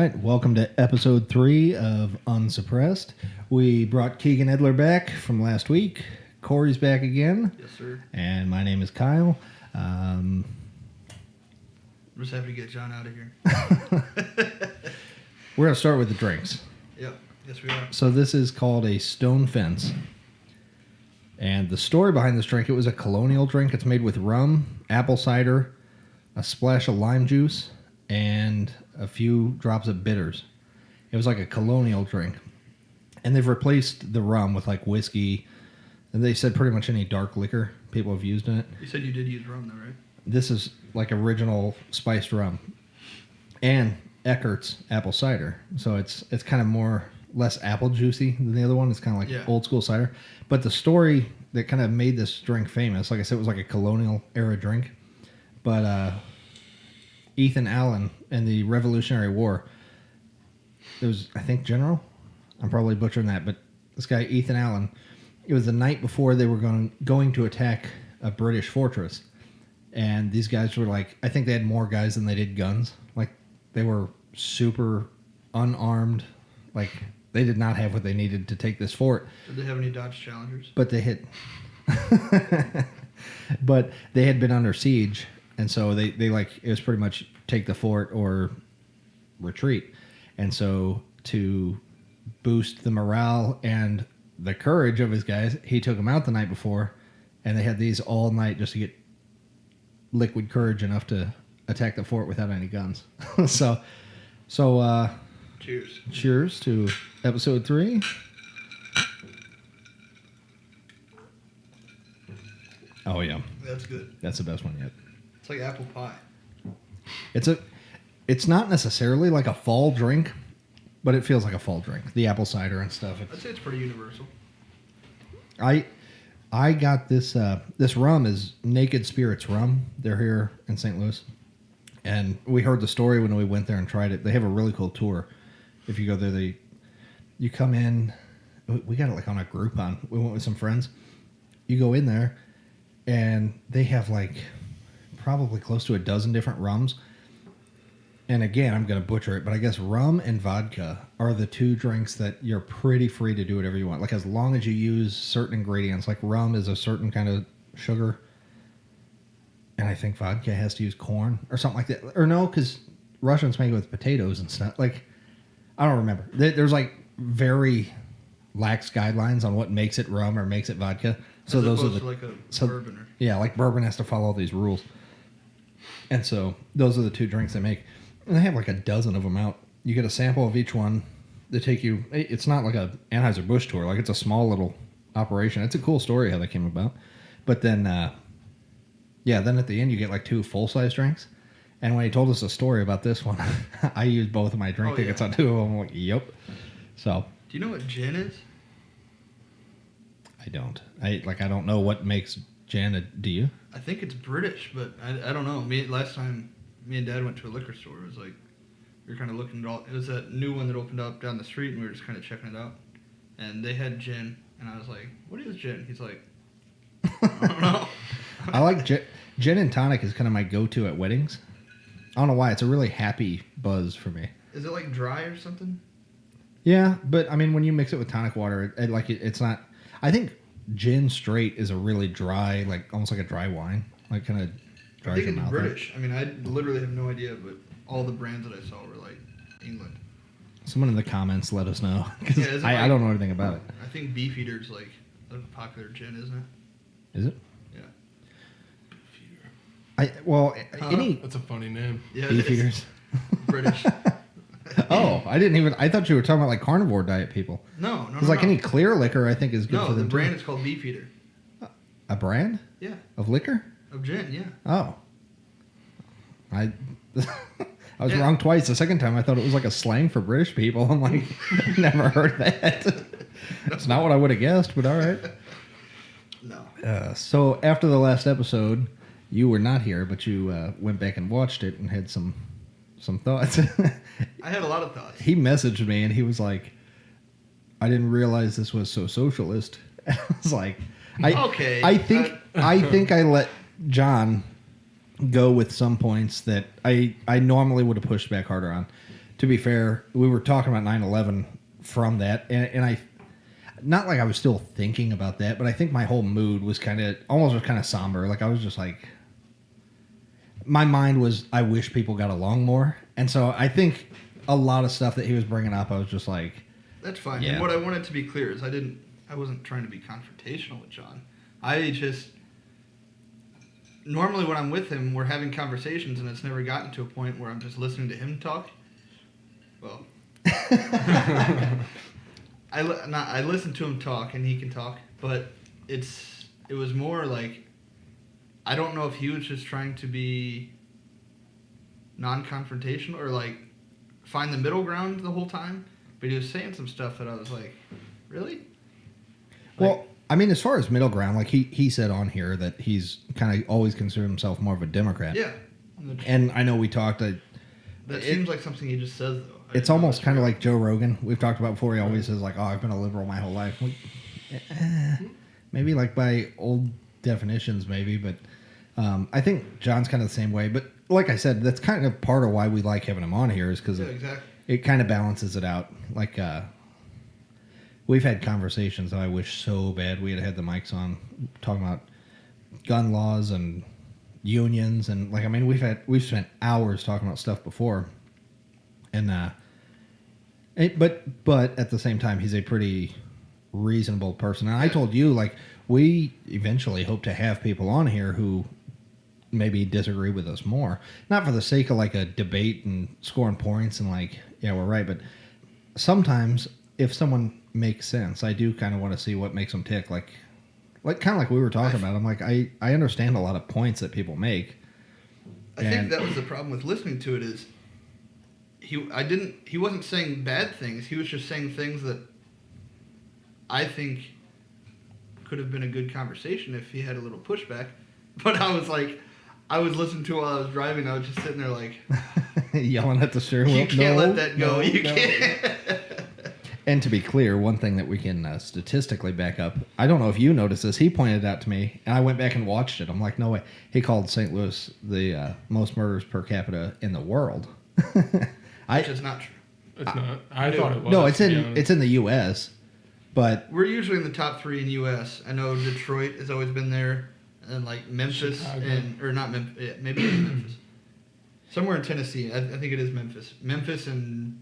right, welcome to episode 3 of Unsuppressed. We brought Keagan Edler back from last week. Corey's back again. Yes, sir. And my name is Kyle. I'm just happy to get John out of here. We're going to start with the drinks. Yep. Yes, we are. So this is called a Stone Fence. And the story behind this drink, it was a colonial drink. It's made with rum, apple cider, a splash of lime juice, and a few drops of bitters. It was like a colonial drink. And they've replaced the rum with like whiskey. And they said pretty much any dark liquor people have used in it. You said you did use rum, though, right? This is like original spiced rum. And Eckert's apple cider. So it's kind of less apple juicy than the other one. It's kind of like old school cider. But the story that kind of made this drink famous, like I said, it was like a colonial era drink. But Ethan Allen in the Revolutionary War, it was, I think, General. I'm probably butchering that, but this guy, Ethan Allen, it was the night before they were going to attack a British fortress. And these guys were like, I think they had more guys than they did guns. Like, they were super unarmed. Like, they did not have what they needed to take this fort. Did they have any Dodge Challengers? But they had... but they had been under siege. And so they like, it was pretty much take the fort or retreat. And so to boost the morale and the courage of his guys, he took them out the night before, and they had these all night just to get liquid courage enough to attack the fort without any guns. So cheers. Cheers to episode 3. Oh yeah. That's good. That's the best one yet. It's like apple pie. It's not necessarily like a fall drink, but it feels like a fall drink. The apple cider and stuff. I'd say it's pretty universal. I got this this rum is Naked Spirits Rum. They're here in St. Louis. And we heard the story when we went there and tried it. They have a really cool tour. If you go there, you come in. We got it like on a Groupon. We went with some friends. You go in there, and they have like probably close to a dozen different rums. And again, I'm going to butcher it, but I guess rum and vodka are the two drinks that you're pretty free to do whatever you want. Like, as long as you use certain ingredients. Like, rum is a certain kind of sugar. And I think vodka has to use corn or something like that. Or no, because Russians make it with potatoes and stuff. Like, I don't remember. There's like very lax guidelines on what makes it rum or makes it vodka. So as those are to like a bourbon. Yeah, like bourbon has to follow all these rules. And so those are the two drinks they make. And they have like a dozen of them out. You get a sample of each one. They take you... It's not like a Anheuser-Busch tour. Like, it's a small little operation. It's a cool story how that came about. But then, then at the end you get like 2 full-size drinks. And when he told us a story about this one, I used both of my drink tickets on 2 of them. I'm like, yep. So... Do you know what gin is? I don't. I don't know what makes gin. Do you? I think it's British, but I don't know. Last time me and Dad went to a liquor store, it was like we were kind of looking at all. It was that new one that opened up down the street, and we were just kind of checking it out. And they had gin, and I was like, "What is gin?" He's like, "I don't know." I like gin and tonic is kind of my go-to at weddings. I don't know why. It's a really happy buzz for me. Is it like dry or something? Yeah, but I mean, when you mix it with tonic water, it's not. I think gin straight is a really dry, like almost like a dry wine, like kind of dries your mouth. I think it's British. I mean, I literally have no idea, but all the brands that I saw were like England. Someone in the comments let us know, because I don't know anything about it. I think Beefeater's like a popular gin, isn't it? Is it? Yeah. That's a funny name. Yeah, Beefeaters. British. Oh, I thought you were talking about like carnivore diet people. No. It's like any clear liquor, I think, is good for them. No, the brand is called Beefeater. A brand? Yeah. Of liquor? Of gin, yeah. Oh. I was wrong twice. The second time I thought it was like a slang for British people. I'm like, never heard that. It's not what I would have guessed, but all right. No. So after the last episode, you were not here, but you went back and watched it and had some thoughts. I had a lot of thoughts. He messaged me and he was like, I didn't realize this was so socialist. I was like, I think I let John go with some points that I normally would have pushed back harder on. to be fair, we were talking about 9/11 from that, and I, not like I was still thinking about that, but I think my whole mood was kind of somber. Like I was just like, my mind was, I wish people got along more, and so I think a lot of stuff that he was bringing up, I was just like, that's fine. Yeah. And what I wanted to be clear is I wasn't trying to be confrontational with John. I just, normally when I'm with him, we're having conversations, and it's never gotten to a point where I'm just listening to him talk. Well, I listen to him talk, and he can talk, but it was more like, I don't know if he was just trying to be non-confrontational or like find the middle ground the whole time, but he was saying some stuff that I was like, really? well, I mean, as far as middle ground, like he said on here that he's kind of always considered himself more of a Democrat. Yeah. And I know we talked. That seems like something he just says, though. It's almost kind of like Joe Rogan. We've talked about before. He always says like, "Oh, I've been a liberal my whole life." Like, maybe like by old definitions, maybe, but I think John's kind of the same way. But like I said, that's kind of part of why we like having him on here is because exactly. it kind of balances it out. Like we've had conversations that I wish so bad we had the mics on, talking about gun laws and unions, and like I mean we've spent hours talking about stuff before, and but at the same time he's a pretty reasonable person. And I told you, like, we eventually hope to have people on here who maybe disagree with us more, not for the sake of like a debate and scoring points and like, yeah, we're right, but sometimes if someone makes sense, I do kind of want to see what makes them tick. Like kind of like we were talking about. I'm like, I understand a lot of points that people make. I think that was the problem with listening to it is he wasn't saying bad things. He was just saying things that I think could have been a good conversation if he had a little pushback. But I was listening to it while I was driving. I was just sitting there like yelling at the steering wheel. You can't let that go. You can't. And to be clear, one thing that we can statistically back up, I don't know if you noticed this, he pointed it out to me, and I went back and watched it. I'm like, no way. He called St. Louis the most murders per capita in the world. Which is not true. It's not. I thought it was. No, it's in the U.S., but we're usually in the top 3 in the U.S. I know Detroit has always been there, and like Memphis, or not Memphis, yeah, maybe it's Memphis. Somewhere in Tennessee, I think it is Memphis. Memphis and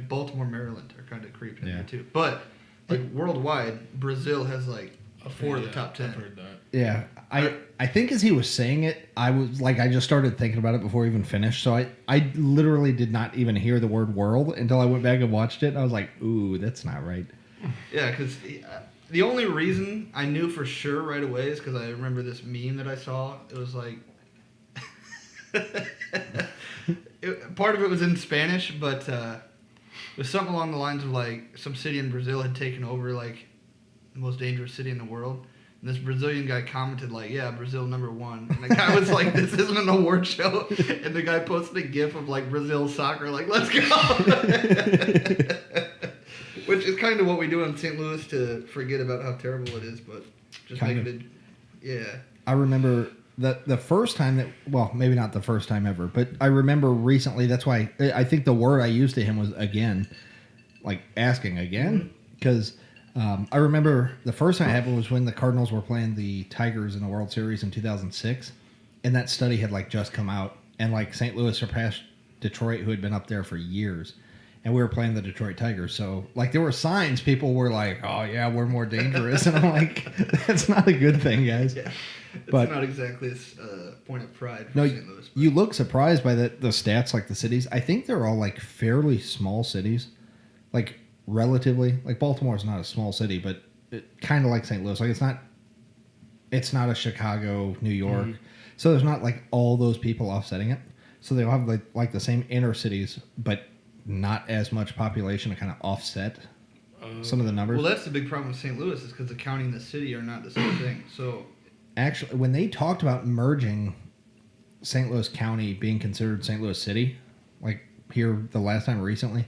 Baltimore, Maryland are kind of creeping in there too. But like worldwide, Brazil has like 4 of the top 10. I've heard that. Yeah, I think as he was saying it, I was like, I just started thinking about it before he even finished. So I literally did not even hear the word world until I went back and watched it. And I was like, ooh, that's not right. Yeah, because the only reason I knew for sure right away is because I remember this meme that I saw. It was like, part of it was in Spanish, but it was something along the lines of like some city in Brazil had taken over like the most dangerous city in the world. And this Brazilian guy commented like, yeah, Brazil #1. And the guy was like, this isn't an award show. And the guy posted a gif of like Brazil soccer, like, let's go. Which is kind of what we do in St. Louis to forget about how terrible it is, but just kind make it, yeah. I remember the first time that, well, maybe not the first time ever, but I remember recently, that's why I think the word I used to him was again, like asking again, because I remember the first time it happened was when the Cardinals were playing the Tigers in the World Series in 2006, and that study had like just come out, and like St. Louis surpassed Detroit, who had been up there for years, and we were playing the Detroit Tigers. So like there were signs, people were like, oh yeah, we're more dangerous, and I'm like, that's not a good thing, guys. Yeah. It's But not exactly a point of pride for no, St. Louis. you look surprised by the stats, like the cities. I think they're all like fairly small cities, like relatively. Like Baltimore's not a small city, but kind of like St. Louis. Like it's not a Chicago, New York. Mm-hmm. So there's not like all those people offsetting it. So they'll have like the same inner cities, but not as much population to kind of offset some of the numbers. Well, that's the big problem with St. Louis is because the county and the city are not the same thing. So actually, when they talked about merging St. Louis County being considered St. Louis City, like here the last time recently,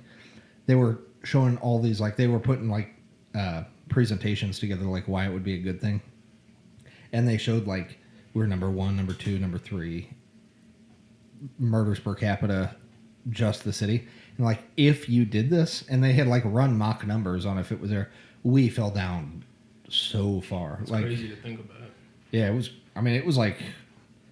they were showing all these, like they were putting like presentations together, like why it would be a good thing. And they showed like we're #1, #2, #3 murders per capita just the city. And like, if you did this, and they had like run mock numbers on if it was there, we fell down so far. It's like crazy to think about. Yeah, it was. I mean, it was like,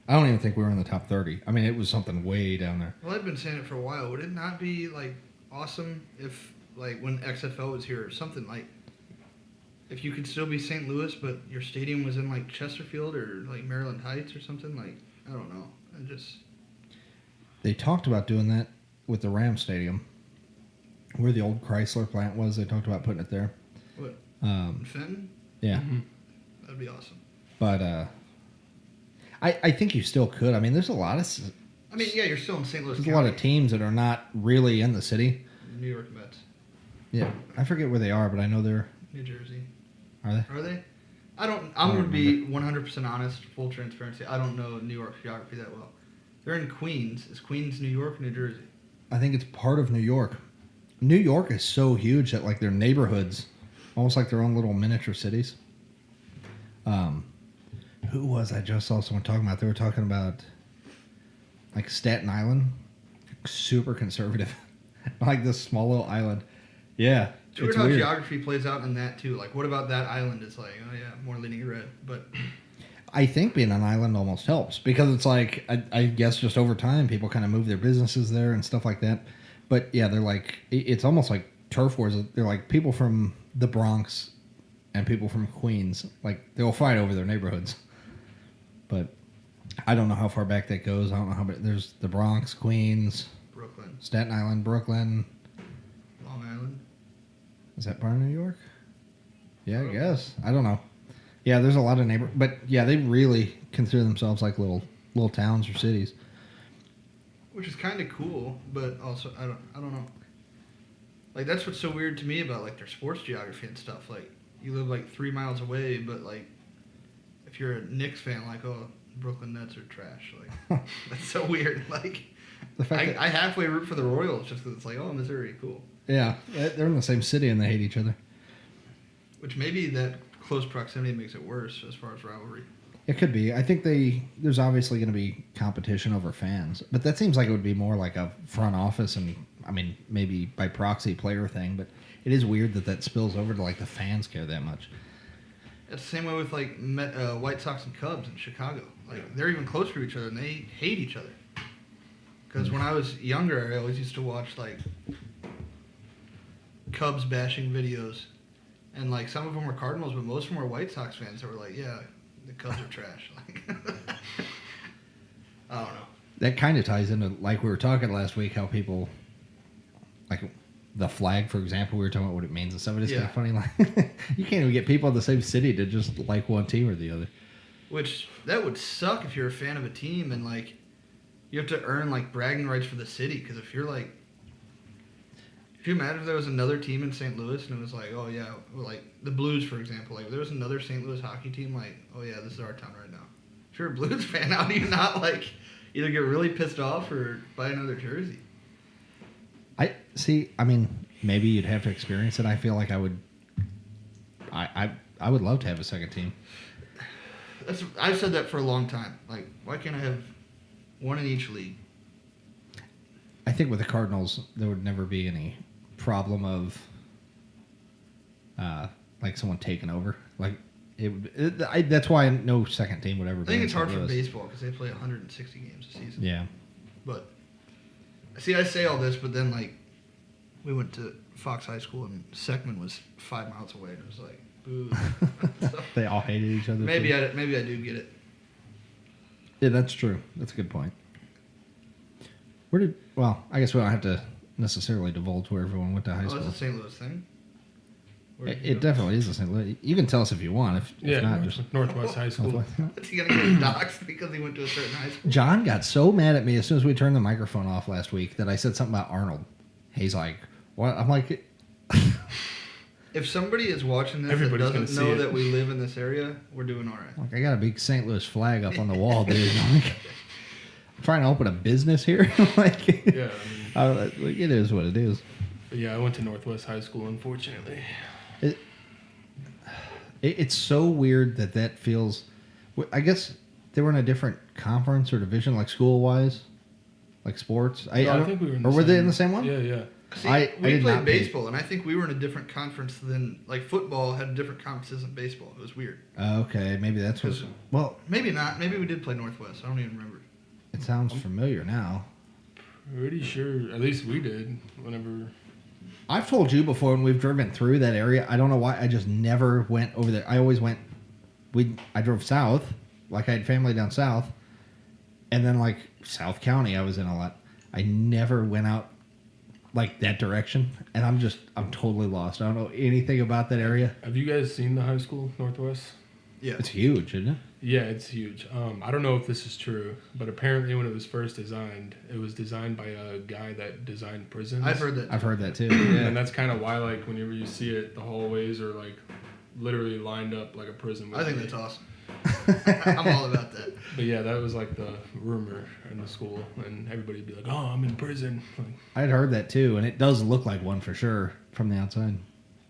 I don't even think we were in the top 30. I mean, it was something way down there. Well, I've been saying it for a while. Would it not be like awesome if like when XFL was here or something, like if you could still be St. Louis but your stadium was in like Chesterfield or like Maryland Heights or something? Like, I don't know. They talked about doing that with the Rams Stadium, where the old Chrysler plant was. They talked about putting it there. What? In Fenton? Yeah. Mm-hmm. That'd be awesome. But I think you still could. I mean, there's a lot of I mean, yeah, you're still in St. Louis there's County. a lot of teams that are not really in the city. New York Mets. Yeah, I forget where they are, but I know they're. New Jersey. Are they? Are they? I'm going to be 100% honest, full transparency. I don't know New York geography that well. They're in Queens. Is Queens New York or New Jersey? I think it's part of New York. New York is so huge that like their neighborhoods, almost like their own little miniature cities. Who was I just saw someone talking about? They were talking about like Staten Island, super conservative, like this small little island. Yeah, It's weird how geography plays out in that too. Like, what about that island? It's like, oh yeah, more leaning red. But I think being an island almost helps because it's like I guess just over time people kind of move their businesses there and stuff like that. But yeah, they're like it's almost like turf wars. They're like people from the Bronx and people from Queens. Like they'll fight over their neighborhoods. But I don't know how far back that goes. I don't know how. But there's the Bronx, Queens, Brooklyn, Staten Island, Brooklyn. Long Island. Is that part of New York? Yeah, I guess. I don't know. Yeah, there's a lot of but yeah, they really consider themselves like little towns or cities. Which is kind of cool, but also I don't know. Like that's what's so weird to me about like their sports geography and stuff. Like you live like 3 miles away, but like if you're a Knicks fan, like oh Brooklyn Nets are trash. Like that's so weird. Like The fact I halfway root for the Royals just because it's like oh Missouri, cool. Yeah, they're in the same city and they hate each other. Which maybe that close proximity makes it worse as far as rivalry. It could be. I think there's obviously going to be competition over fans, but that seems like it would be more like a front office and I mean maybe by proxy player thing. But it is weird that spills over to like the fans care that much. It's the same way with like White Sox and Cubs in Chicago. Like they're even closer to each other and they hate each other. Because when I was younger, I always used to watch like Cubs bashing videos, and like some of them were Cardinals, but most of them were White Sox fans that were like, "Yeah, the Cubs are trash." Like, I don't know. That kind of ties into like we were talking last week how people like the flag, for example. We were talking about what it means and stuff. It's kind of funny. Like you can't even get people in the same city to just like one team or the other. Which that would suck if you're a fan of a team and like you have to earn like bragging rights for the city. Because if you're like Can you imagine if there was another team in St. Louis and it was like, oh yeah, like the Blues, for example. Like if there was another St. Louis hockey team, like, oh yeah, this is our town right now. If you're a Blues fan, how do you not like either get really pissed off or buy another jersey? I see. I mean, maybe you'd have to experience it. I feel like I would. I would love to have a second team. I've said that for a long time. Like, why can't I have one in each league? I think with the Cardinals, there would never be any problem of like someone taking over. Like that's why no second team would ever. I think it's hard for baseball because they play 160 games a season. Yeah. But see, I say all this, but then like we went to Fox High School and Seckman was 5 miles away, and it was like, boo. So, they all hated each other. Maybe I do get it. Yeah, that's true. That's a good point. Well, I guess we don't have to necessarily divulge where everyone went to high school. Oh, that's a St. Louis thing? It definitely is a St. Louis. You can tell us if you want. If not, just Northwest High School. Is he going to get doxxed because he went to a certain high school? John got so mad at me as soon as we turned the microphone off last week that I said something about Arnold. He's like, what? I'm like... If somebody is watching this that doesn't know that we live in this area, we're doing all right. Like, I got a big St. Louis flag up on the wall, dude. I'm trying to open a business here. Like, yeah, I mean, like, it is what it is. But yeah, I went to Northwest High School, unfortunately. It's so weird that feels... I guess they were in a different conference or division, like school-wise. Like sports? I think we were in the Or were same, they in the same one? Yeah, yeah. See, I we did played not pay. baseball, and I think we were in a different conference than like football had different conferences than baseball. It was weird. Okay, maybe that's what. Well, Maybe not. Maybe we did play Northwest. I don't even remember. it sounds familiar now. Pretty sure, at least we did. Whenever I've told you before when we've driven through that area. I don't know why. I just never went over there. I always went. I drove south, like I had family down south, and then like South County, I was in a lot. I never went out like that direction, and I'm totally lost. I don't know anything about that area. have you guys seen the high school Northwest? Yeah. It's huge, isn't it? Yeah, it's huge. I don't know if this is true, but apparently when it was first designed, it was designed by a guy that designed prisons. I've heard that. I've heard that too. Yeah. And that's kind of why, like, whenever you see it, the hallways are like literally lined up like a prison. I think that's awesome. I'm all about that. But yeah, that was like the rumor in the school, and everybody'd be like, "Oh, I'm in prison." Like, I'd heard that too, and it does look like one for sure from the outside.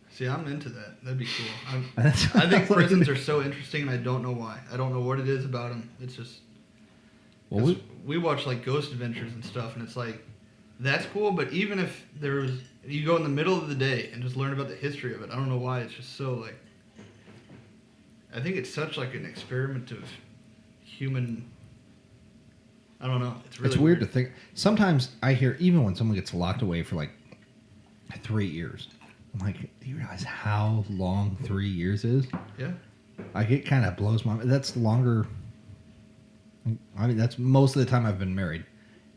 See, I'm into that. That'd be cool. That's I think prisons are so interesting, and I don't know why. I don't know what it is about them. It's just. Well, We watch like Ghost Adventures and stuff, and it's like, that's cool. But even if you go in the middle of the day and just learn about the history of it. I don't know why. It's just so like. I think it's such like an experiment of human. I don't know. It's really it's weird to think. Sometimes I hear even when someone gets locked away for like 3 years, I'm like, do you realize how long 3 years is? Yeah. Like it kind of blows my mind. That's longer. I mean, that's most of the time I've been married,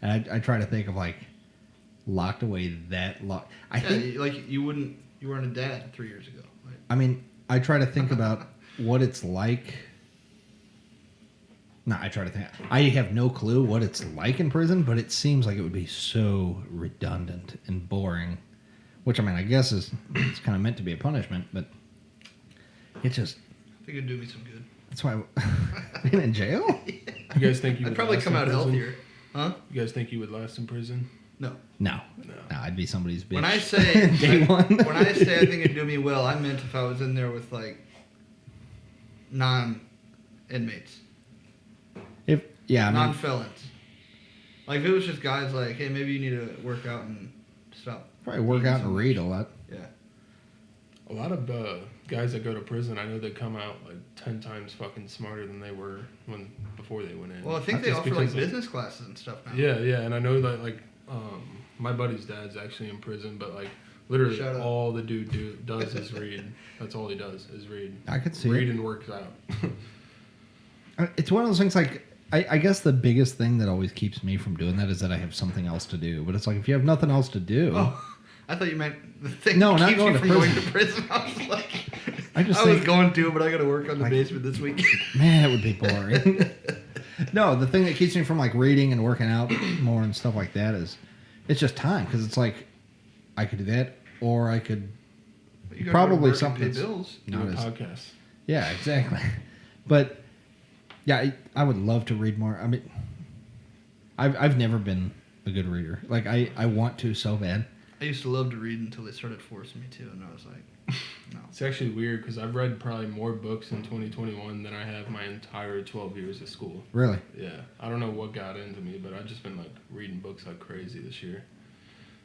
and I try to think of like locked away that long. I think like you weren't a dad 3 years ago. Like, I mean, I try to think about what it's like. No, I try to think. I have no clue what it's like in prison, but it seems like it would be so redundant and boring. Which, I mean, I guess it's kind of meant to be a punishment, but it just... I think it'd do me some good. That's why... Being in jail? you guys think you I'd would probably last come in out prison? healthier. Huh? You guys think you would last in prison? No. No, I'd be somebody's bitch. When I say Day one. when I say I think it'd do me well, I meant if I was in there with like non-inmates, I mean, non-felons. Like if it was just guys like, hey, maybe you need to work out and stop. probably work eating out so and much. read a lot. Yeah. A lot of guys that go to prison, I know they come out like 10 times fucking smarter than they were before they went in. Well, I think Not they just offer like because of- business classes and stuff now. Yeah, and I know that like my buddy's dad's actually in prison, but like literally Shut up. all the dude does is read. That's all he does is read. I could see read it. and works out. It's one of those things like... I guess the biggest thing that always keeps me from doing that is that I have something else to do. But it's like, if you have nothing else to do... Oh, I thought you meant the thing No, that not keeps going you to from prison. going to prison. I was like, I just I was think- going to, but I got to work on the Like- basement this week. Man, it would be boring. No, the thing that keeps me from like reading and working out more and stuff like that is it's just time, because it's like I could do that, or I could You gotta probably go to work and something pay that's bills. Do not a as podcast. yeah, exactly. But yeah, I would love to read more. I mean, I've never been a good reader. Like I want to so bad. I used to love to read until they started forcing me to, and I was like, no. It's actually weird because I've read probably more books in 2021 than I have my entire 12 years of school. Really, Yeah, I don't know what got into me, but I've just been like reading books like crazy this year.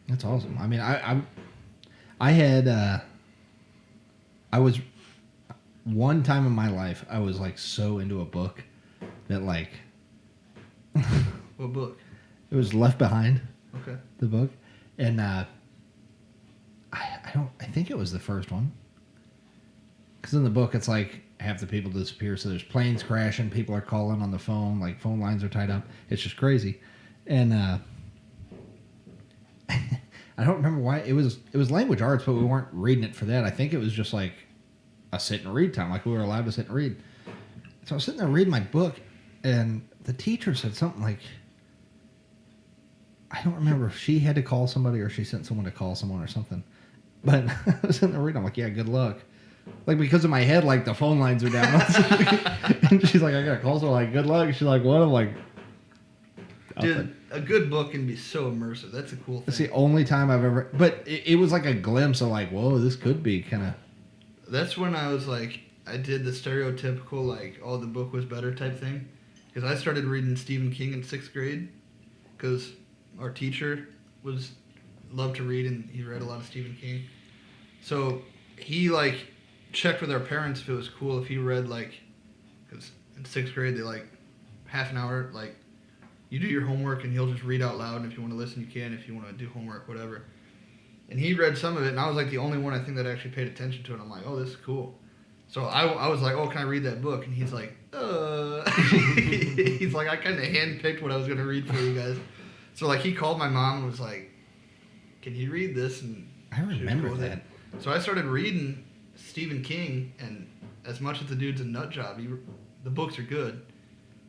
that's awesome. I mean, I had I was one time in my life I was like so into a book that like What book? it was Left Behind, Okay. the book, and I think it was the first one, because in the book it's like half the people disappear, so there's planes crashing, people are calling on the phone, like phone lines are tied up, it's just crazy, and I don't remember why it was language arts, but we weren't reading it for that. I think it was just like a sit and read time, like we were allowed to sit and read. So I was sitting there reading my book, and the teacher said something like, I don't remember if she had to call somebody or she sent someone to call someone or something. But I was sitting there reading, I'm like, yeah, good luck. Like, because in my head, like, the phone lines are down. And she's like, I got to call someone, like, good luck. She's like, what? I'm like, Dude, a good book can be so immersive. That's a cool thing. It's the only time I've ever, but it was like a glimpse of like, whoa, this could be kind of. That's when I was like, I did the stereotypical, like, oh, the book was better type thing. Because I started reading Stephen King in 6th grade. Because our teacher loved to read, and he read a lot of Stephen King. So he like checked with our parents if it was cool if he read like, because in 6th grade they like half an hour, like you do your homework and he'll just read out loud, and if you want to listen you can, if you want to do homework, whatever. And he read some of it, and I was like the only one I think that actually paid attention to it. I'm like, oh, this is cool. So I was like, oh, can I read that book? And he's like, he's like, I kind of handpicked what I was going to read for you guys. So like he called my mom and was like, can you read this? And I remember cool that. So I started reading Stephen King, and as much as the dude's a nut job, the books are good.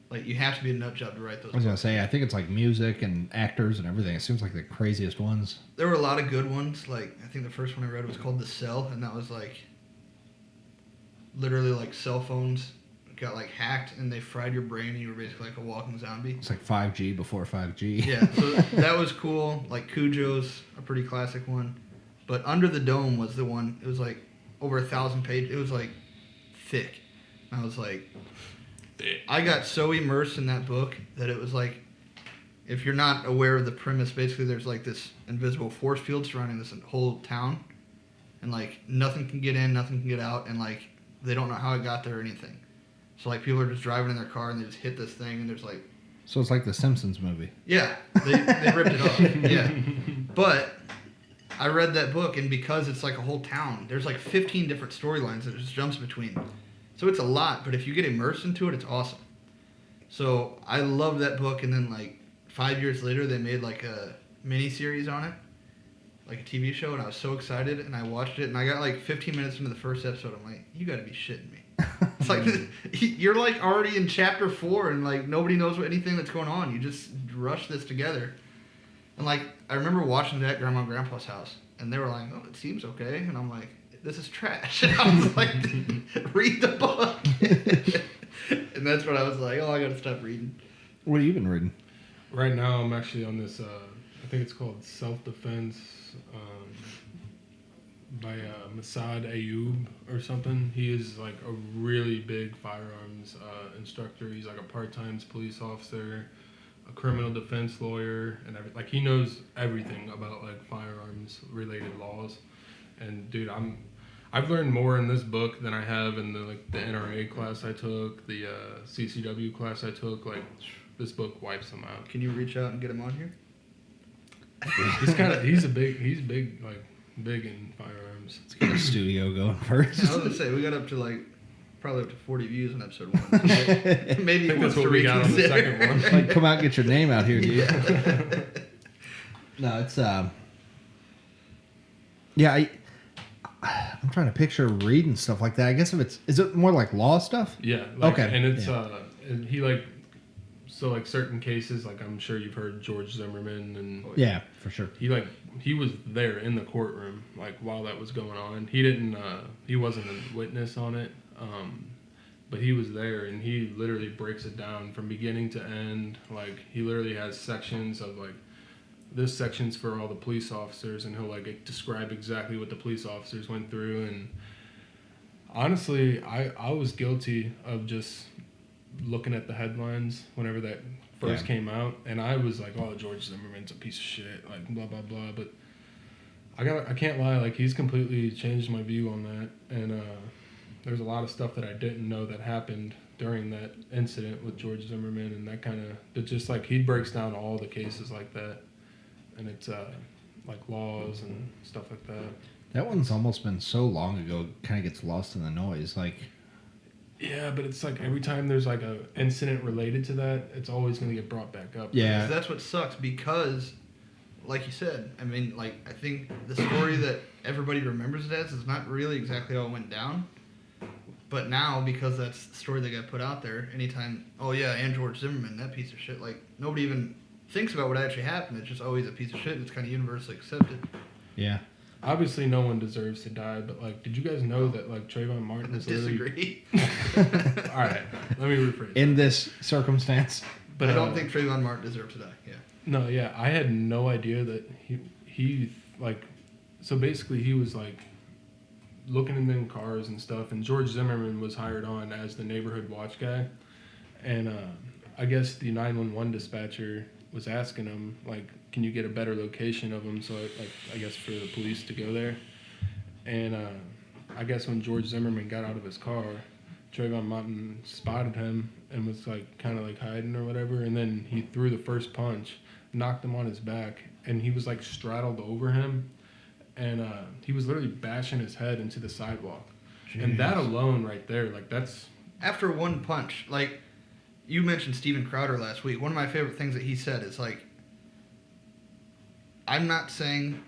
Like, you have to be a nut job to write those I was going to books. say, I think it's like music and actors and everything. It seems like the craziest ones. There were a lot of good ones. Like, I think the first one I read was called The Cell, and that was like literally like cell phones got like hacked and they fried your brain and you were basically like a walking zombie. It's like 5G before 5G. Yeah, so that was cool. Like Cujo's a pretty classic one. But Under the Dome was the one. It was like over 1,000 pages. It was like thick. I was like, I got so immersed in that book that it was like, if you're not aware of the premise, basically there's like this invisible force field surrounding this whole town, and like nothing can get in, nothing can get out, and like they don't know how it got there or anything. So like people are just driving in their car and they just hit this thing, and there's like, So it's like the Simpsons movie. yeah, they ripped it off. Yeah, but I read that book, and because it's like a whole town, there's like 15 different storylines that it just jumps between. So it's a lot, but if you get immersed into it, it's awesome. So I loved that book, and then like 5 years later, they made like a mini series on it, like a TV show, and I was so excited, and I watched it, and I got like 15 minutes into the first episode. I'm like, you got to be shitting me. It's like you're like already in chapter 4, and like nobody knows anything that's going on. You just rush this together. And like I remember watching that at Grandma and Grandpa's house, and they were like, "Oh, it seems okay," and I'm like, "This is trash." And I was like, "Read the book." And that's when I was like, "Oh, I gotta stop reading." What have you been reading? Right now, I'm actually on this. I think it's called Self-Defense by Masad Ayub or something. He is like a really big firearms instructor. He's like a part-time police officer, a criminal defense lawyer, and like he knows everything about like firearms related laws. And dude, I've learned more in this book than I have in the NRA class I took, the CCW class I took. Like this book wipes them out. Can you reach out and get him on here? He's big in firearms. Let's get a studio going first. Yeah, I was gonna say we got up to like probably up to 40 views on episode 1. So maybe I think he wants that's what to we got on the reconsider. second one. Like, come out and get your name out here, dude. Yeah. No, it's yeah. I'm trying to picture reading stuff like that. I guess is it more like law stuff? Yeah. Like, Okay. And it's Yeah. and he like certain cases, like I'm sure you've heard George Zimmerman, and Yeah, for sure. he was there in the courtroom like while that was going on. He wasn't a witness on it, but he was there, and he literally breaks it down from beginning to end. Like he literally has sections of like, this section's for all the police officers, and he'll like describe exactly what the police officers went through. And honestly, I was guilty of just looking at the headlines whenever that first came out, and I was like, oh, George Zimmerman's a piece of shit, like blah blah blah. But I can't lie, like he's completely changed my view on that. And there's a lot of stuff that I didn't know that happened during that incident with George Zimmerman, and that just like he breaks down all the cases like that. And it's like laws and stuff like that. That one's almost been so long ago, it kind of gets lost in the noise. Like, yeah, but it's like every time there's like a incident related to that, it's always going to get brought back up. Yeah, that's what sucks because, like you said, I mean, like I think the story that everybody remembers it as is not really exactly how it went down. But now, because that's the story that got put out there, anytime, oh yeah, and George Zimmerman, that piece of shit, like nobody even thinks about what actually happened. It's just always a piece of shit. It's kind of universally accepted. Yeah. Obviously, no one deserves to die, but like, did you guys know that like Trayvon Martin is disagree. All right, let me rephrase. In this circumstance, but I don't think Trayvon Martin deserves to die. Yeah. No, yeah, I had no idea that he like, so basically he was like looking in them cars and stuff, and George Zimmerman was hired on as the neighborhood watch guy, and I guess the 911 dispatcher was asking him, like, can you get a better location of him? So, I guess for the police to go there. And I guess when George Zimmerman got out of his car, Trayvon Martin spotted him and was like kind of like hiding or whatever. And then he threw the first punch, knocked him on his back, and he was like straddled over him. And he was literally bashing his head into the sidewalk. Jeez. And that alone right there, like that's... After one punch, like you mentioned Steven Crowder last week, one of my favorite things that he said is like, I'm not saying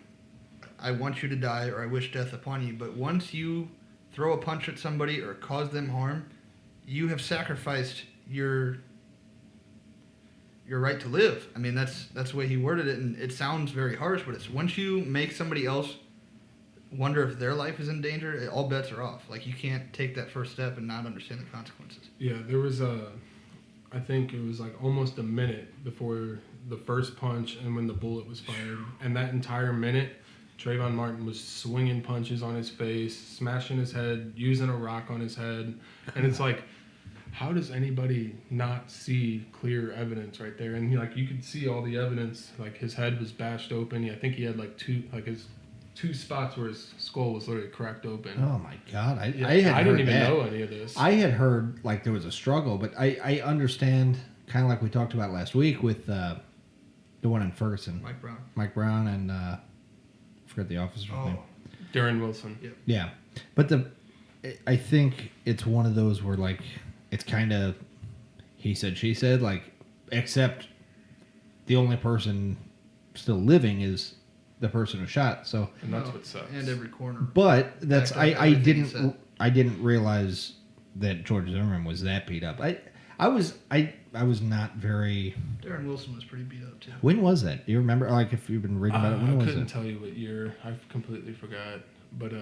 I want you to die or I wish death upon you, but once you throw a punch at somebody or cause them harm, you have sacrificed your right to live. I mean, that's the way he worded it, and it sounds very harsh, but it's once you make somebody else wonder if their life is in danger, all bets are off. Like, you can't take that first step and not understand the consequences. Yeah, there was I think it was like almost a minute before the first punch and when the bullet was fired, and that entire minute, Trayvon Martin was swinging punches on his face, smashing his head, using a rock on his head, and it's like, how does anybody not see clear evidence right there? And you could see all the evidence. Like, his head was bashed open. I think he had his two spots where his skull was literally cracked open. Oh my God! I didn't even know any of this. I had heard like there was a struggle, but I understand, kind of like we talked about last week with the one in Ferguson, Mike Brown, and I forgot the officer's name. Darren Wilson. Yep. Yeah, but I think it's one of those where like it's kind of he said she said, like, except the only person still living is the person who shot. So and that's what sucks. And every corner. But that's I didn't realize that George Zimmerman was that beat up. I was not very. Darren Wilson was pretty beat up too. When was that? Do you remember? Like, if you've been reading about it, when was it? I couldn't tell you what year. I completely forgot. But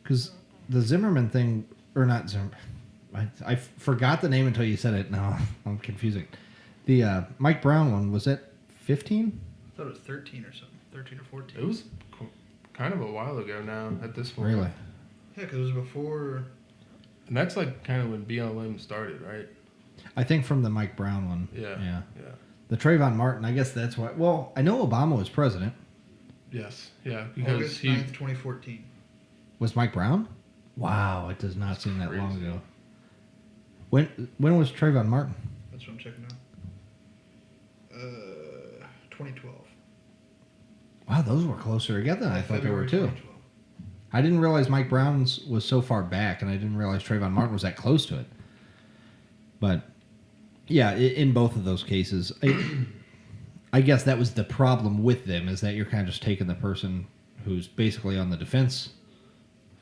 because the Zimmerman thing, or not Zimmerman, I forgot the name until you said it. Now I'm confusing. The Mike Brown one, was that 15? I thought it was 13 or something. 13 or 14. It was kind of a while ago now at this point. Really? Yeah, because it was before. And that's like kind of when BLM started, right? I think from the Mike Brown one. Yeah. The Trayvon Martin, I guess that's why. Well, I know Obama was president. Yes. Yeah. Because August 9th, 2014. Was Mike Brown? Wow, it does not seem that long ago. When was Trayvon Martin? That's what I'm checking out. 2012. Wow, those were closer together than I thought they were too. 2012. I didn't realize Mike Brown's was so far back, and I didn't realize Trayvon Martin was that close to it. But yeah, in both of those cases, I guess that was the problem with them, is that you're kind of just taking the person who's basically on the defense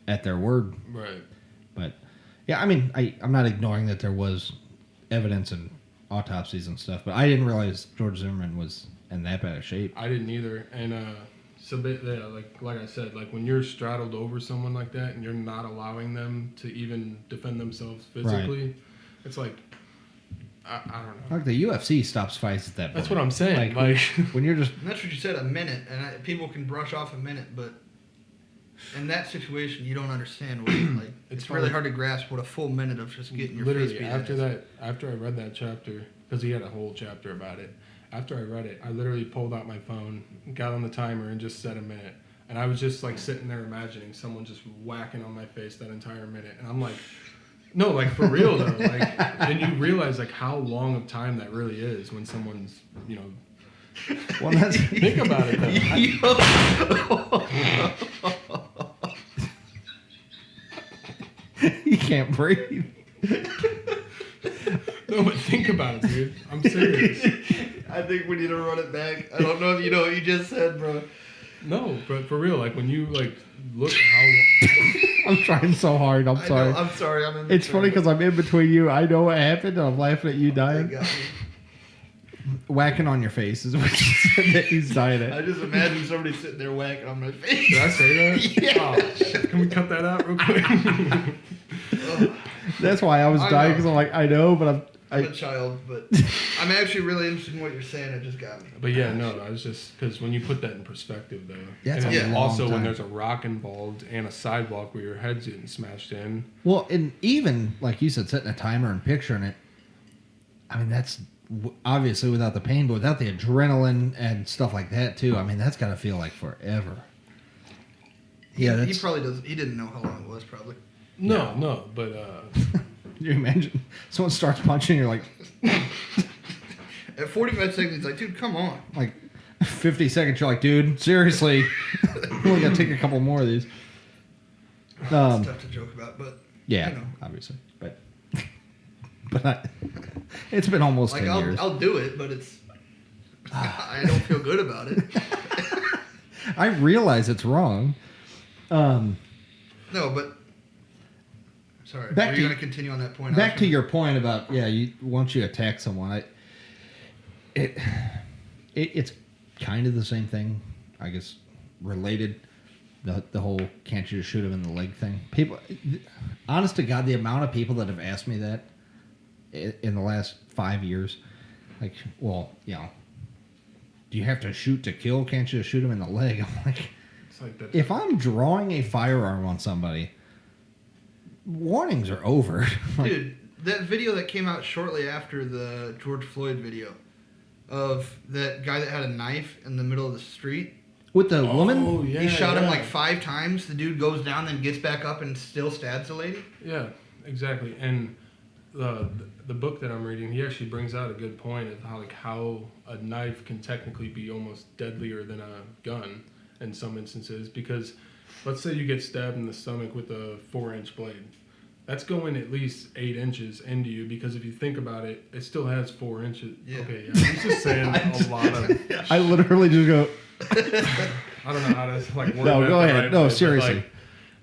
at their word. Right. But yeah, I mean, I'm not ignoring that there was evidence and autopsies and stuff, but I didn't realize George Zimmerman was in that bad of shape. I didn't either. And so yeah, like I said, like when you're straddled over someone like that and you're not allowing them to even defend themselves physically, right. It's like, I don't know. Like the UFC stops fights at that point. That's what I'm saying. Like when you're just... And that's what you said, a minute. And people can brush off a minute, but in that situation, you don't understand what like. It's really hard to grasp what a full minute of just getting your face beat after I read that chapter, because he had a whole chapter about it. After I read it, I literally pulled out my phone, got on the timer, and just set a minute. And I was just like sitting there imagining someone just whacking on my face that entire minute. And I'm like, no, like for real though. Like, and you realize like how long of time that really is when someone's, you know. Well, that's think about it though. You can't breathe. No, but think about it, dude. I'm serious. I think we need to run it back. I don't know if you know what you just said, bro. No, but for real, like when you like look at how I'm trying so hard. I'm sorry. I'm sorry. It's funny because I'm in between you. I know what happened, and I'm laughing at you dying. Whacking on your face is what you said that he's dying at. I just imagine somebody sitting there whacking on my face. Did I say that? Yeah. Oh, shit. Can we cut that out real quick? That's why I was dying, because I'm like, I know, but I'm a child, but I'm actually really interested in what you're saying. It just got me. But yeah, no, I was just, because when you put that in perspective, though, yeah, and yeah. Also when there's a rock involved and a sidewalk where your head's getting smashed in. Well, and even like you said, setting a timer and picturing it. I mean, obviously without the pain, but without the adrenaline and stuff like that too. I mean, that's got to feel like forever. Yeah, he probably does. He didn't know how long it was, probably. No, but Can you imagine someone starts punching, you're like, at 45 seconds, he's like, dude, come on. like 50 seconds, you're like, dude, seriously, we only got to take a couple more of these. It's tough to joke about, but Yeah, you know. obviously, but it's been almost Like 10 years. I'll do it, but it's I don't feel good about it. I realize it's wrong. No, but sorry. Back Are to- you going to continue on that point? Back to your point about once you attack someone, it's kind of the same thing, I guess, related. The whole can't you just shoot him in the leg thing. People, honest to God, the amount of people that have asked me that in the last 5 years, like, well, do you have to shoot to kill? Can't you just shoot him in the leg? I'm like, it's like that. if I'm drawing a firearm on somebody, warnings are over. Like, Dude, that video that came out shortly after the George Floyd video of that guy that had a knife in the middle of the street. with the woman, Oh, yeah, He shot him yeah. like 5 times. The dude goes down, then gets back up and still stabs the lady. Yeah, exactly. And the book that I'm reading, he actually brings out a good point of how a knife can technically be almost deadlier than a gun in some instances. Because let's say you get stabbed in the stomach with a 4-inch blade. That's going at least 8 inches into you, because if you think about it, it still has 4 inches. Yeah. Okay, yeah. I'm just saying a lot of. I literally just go, I don't know how to word No, that go the ahead. right No, way, but, seriously. like,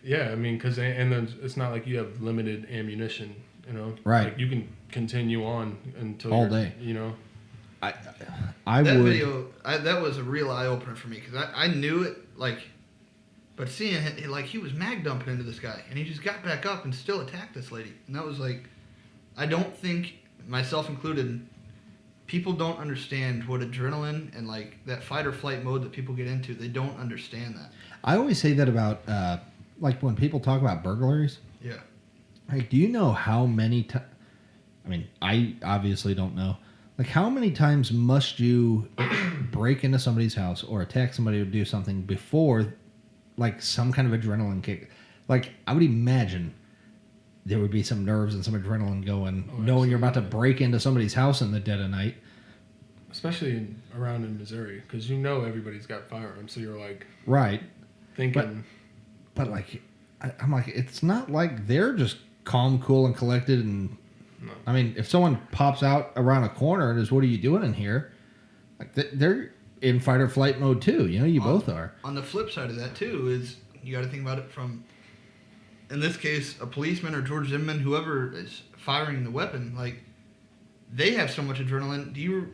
yeah, I mean, because and then it's not like you have limited ammunition, you know. Right. Like, you can continue on until All you're- day. You know. I That would. video, that was a real eye opener for me because I knew it, like, but seeing it, like, he was mag dumping into this guy and he just got back up and still attacked this lady. And that was like, I don't think, myself included, people don't understand what adrenaline and like that fight or flight mode that people get into. They don't understand that. I always say that about like when people talk about burglaries. Yeah. Like, do you know how many times? I mean, I obviously don't know. Like, how many times must you break into somebody's house or attack somebody or do something before, like, some kind of adrenaline kick? Like, I would imagine there would be some nerves and some adrenaline going, knowing you're about to break into somebody's house in the dead of night. Especially around in Missouri, because you know everybody's got firearms, so you're like Right. thinking. But like, I'm like, it's not like they're just calm, cool, and collected. And No. I mean, if someone pops out around a corner and is, "What are you doing in here?" Like, they're in fight or flight mode too. You know, you both are. On the flip side of that too is you got to think about it from, in this case, a policeman or George Zimmerman, whoever is firing the weapon. Like, they have so much adrenaline.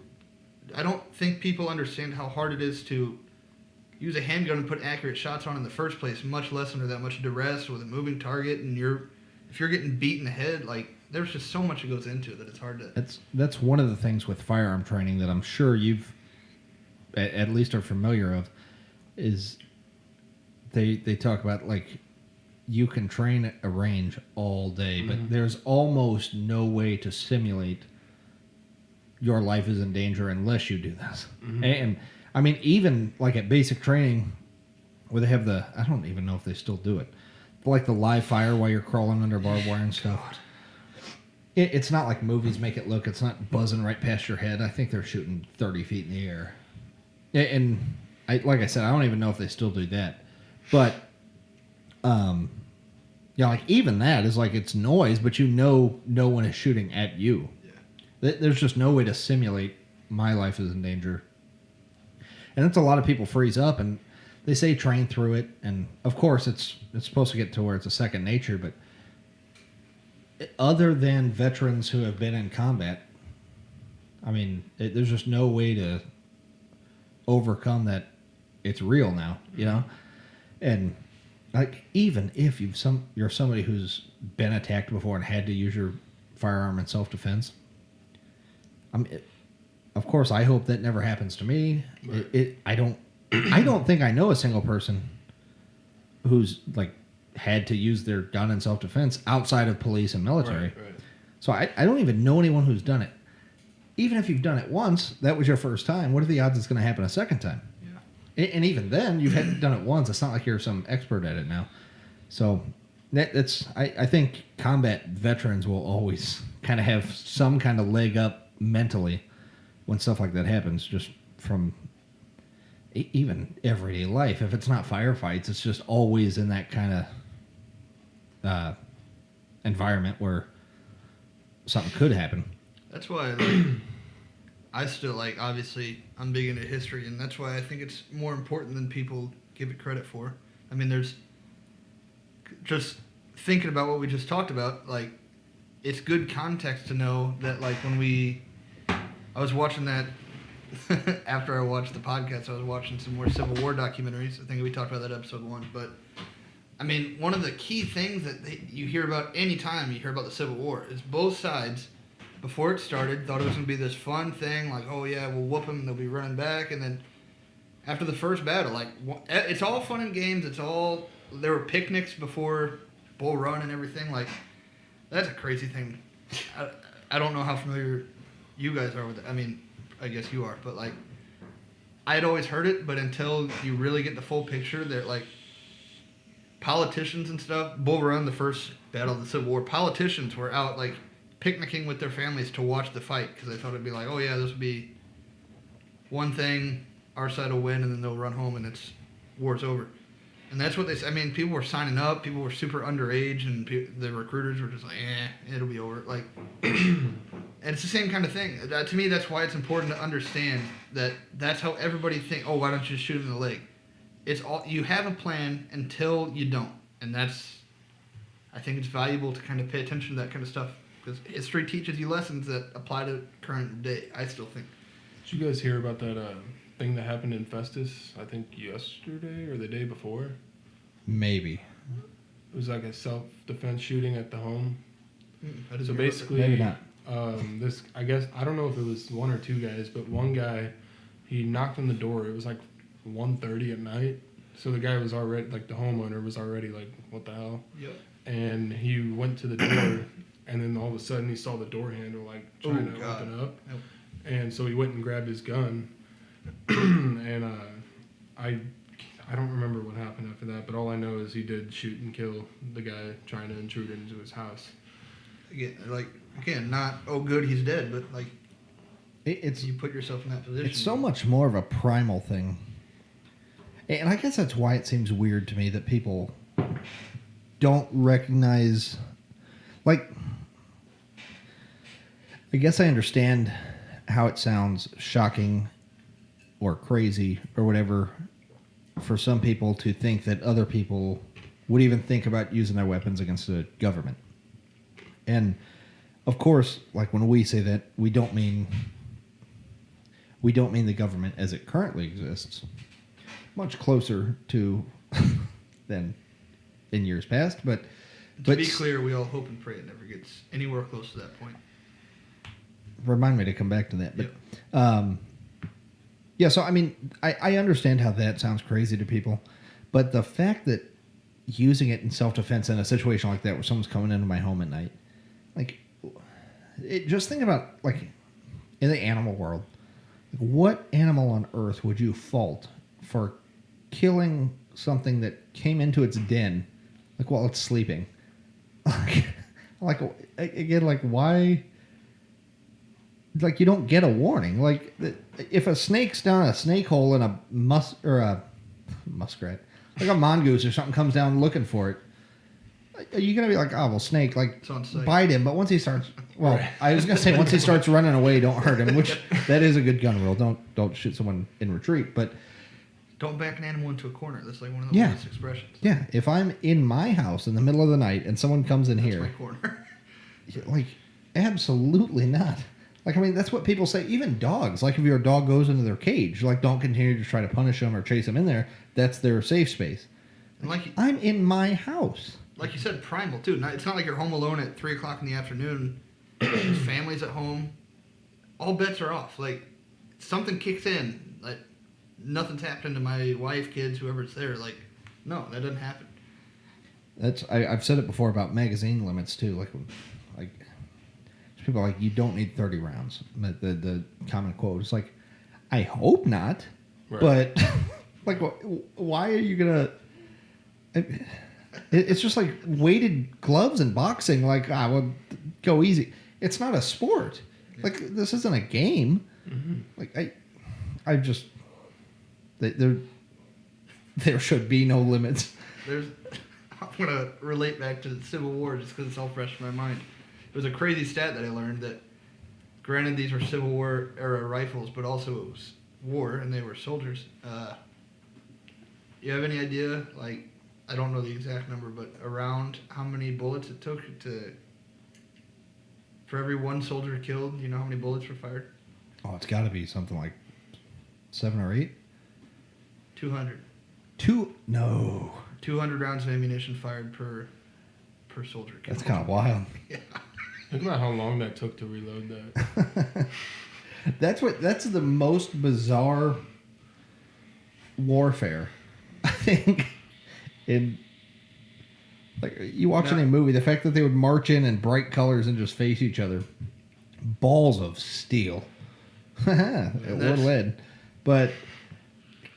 I don't think people understand how hard it is to use a handgun and put accurate shots on in the first place, much less under that much duress with a moving target. And if you're getting beat in the head, like, there's just so much that goes into it that it's hard to. That's one of the things with firearm training that I'm sure you've at least are familiar of, is they talk about, like, you can train at a range all day, but there's almost no way to simulate your life is in danger unless you do this. And I mean, even like at basic training where they have I don't even know if they still do it, but like the live fire while you're crawling under barbed wire and stuff. It's not like movies make it look. It's not buzzing right past your head. I think they're shooting 30 feet in the air. And like I said, I don't even know if they still do that. But, like, even that is like, it's noise, but you know no one is shooting at you. Yeah. There's just no way to simulate my life is in danger. And that's a lot of people freeze up, and they say train through it. And, of course, it's supposed to get to where it's a second nature, but other than veterans who have been in combat, I mean, there's just no way to overcome that. It's real now, you know? And like, even if you're somebody who's been attacked before and had to use your firearm in self-defense, of course, I hope that never happens to me. Right. I don't think I know a single person who's like had to use their gun in self-defense outside of police and military. Right. So I don't even know anyone who's done it. even if you've done it once, that was your first time. What are the odds it's going to happen a second time? Yeah. And even then, you've done it once. It's not like you're some expert at it now. So I think combat veterans will always kind of have some kind of leg up mentally when stuff like that happens, just from even everyday life. If it's not firefights, it's just always in that kind of environment where something could happen. That's why I still obviously I'm big into history, and that's why I think it's more important than people give it credit for. I mean, there's just thinking about what we just talked about, it's good context to know that when I was watching that after I watched the podcast, I was watching some more Civil War documentaries. I think we talked about that episode 1, but I mean, one of the key things that you hear about any time you hear about the Civil War is both sides, before it started, thought it was going to be this fun thing, oh yeah, we'll whoop them, they'll be running back, and then after the first battle, it's all fun and games, there were picnics before Bull Run and everything, that's a crazy thing. I don't know how familiar you guys are with it. I mean, I guess you are, but I had always heard it, but until you really get the full picture, that politicians and stuff, Bull Run, the first battle of the Civil War, politicians were out picnicking with their families to watch the fight because they thought it'd be oh yeah, this would be one thing, our side will win, and then they'll run home and war's over. And that's what people were signing up, people were super underage, and the recruiters were just it'll be over. And it's the same kind of thing. To me, that's why it's important to understand that that's how everybody thinks, oh, why don't you just shoot him in the leg? It's all, you have a plan until you don't. And I think it's valuable to kind of pay attention to that kind of stuff, because history teaches you lessons that apply to current day, I still think. Did you guys hear about that thing that happened in Festus, I think yesterday or the day before? Maybe. It was a self-defense shooting at the home. So basically, maybe not. This, I guess, I don't know if it was one or two guys, but one guy, he knocked on the door. It was 1:30 at night. So the guy was already, the homeowner was already what the hell? Yep. And he went to the door, and then all of a sudden he saw the door handle trying to open up. Yep. And so he went and grabbed his gun. And I don't remember what happened after that, but all I know is he did shoot and kill the guy trying to intrude into his house. Again, not, oh good, he's dead, but it's you put yourself in that position. It's so much more of a primal thing. And I guess that's why it seems weird to me that people don't recognize, I guess I understand how it sounds shocking or crazy or whatever for some people to think that other people would even think about using their weapons against the government. And of course, when we say that, we don't mean the government as it currently exists. Much closer to than in years past, but to be clear, we all hope and pray it never gets anywhere close to that point. Remind me to come back to that. But yeah, so I mean, I understand how that sounds crazy to people, but the fact that using it in self-defense in a situation like that where someone's coming into my home at night, just think about in the animal world, what animal on earth would you fault for killing something that came into its den while it's sleeping? Again, why? You don't get a warning. If a snake's down a snake hole in a muskrat, a mongoose or something comes down looking for it, are you gonna be oh well, snake, bite him? But once he starts, right. I was gonna say once he starts running away, don't hurt him. Which that is a good gun rule. Don't shoot someone in retreat, but don't back an animal into a corner. That's one of the oldest expressions. Yeah, if I'm in my house in the middle of the night and someone comes in here, my corner. Absolutely not. That's what people say. Even dogs. If your dog goes into their cage, don't continue to try to punish them or chase them in there. That's their safe space. And I'm in my house. Like you said, primal too. It's not like you're home alone at 3:00 in the afternoon. Family's at home. All bets are off. Something kicks in. Nothing's happened to my wife, kids, whoever's there. No, that doesn't happen. I've said it before about magazine limits too. people are like, you don't need 30 rounds. The common quote. It's like, I hope not. Right. But, like, why are you going to... It's just like weighted gloves in boxing. Like, well, go easy. It's not a sport. Like, this isn't a game. Mm-hmm. Like, I just... There should be no limits. I'm going to relate back to the Civil War just because it's all fresh in my mind. It was a crazy stat that I learned that, granted, these were Civil War era rifles, but also it was war and they were soldiers. You have any idea, like, I don't know the exact number, but around how many bullets it took for every one soldier killed? You know how many bullets were fired? Oh, it's got to be something like 7 or 8. 200. 200 rounds of ammunition fired per soldier killed. That's kind of wild. Yeah. Think about how long that took to reload that. That's the most bizarre warfare, I think. In like you watch any movie, the fact that they would march in bright colors and just face each other, balls of steel, or lead. But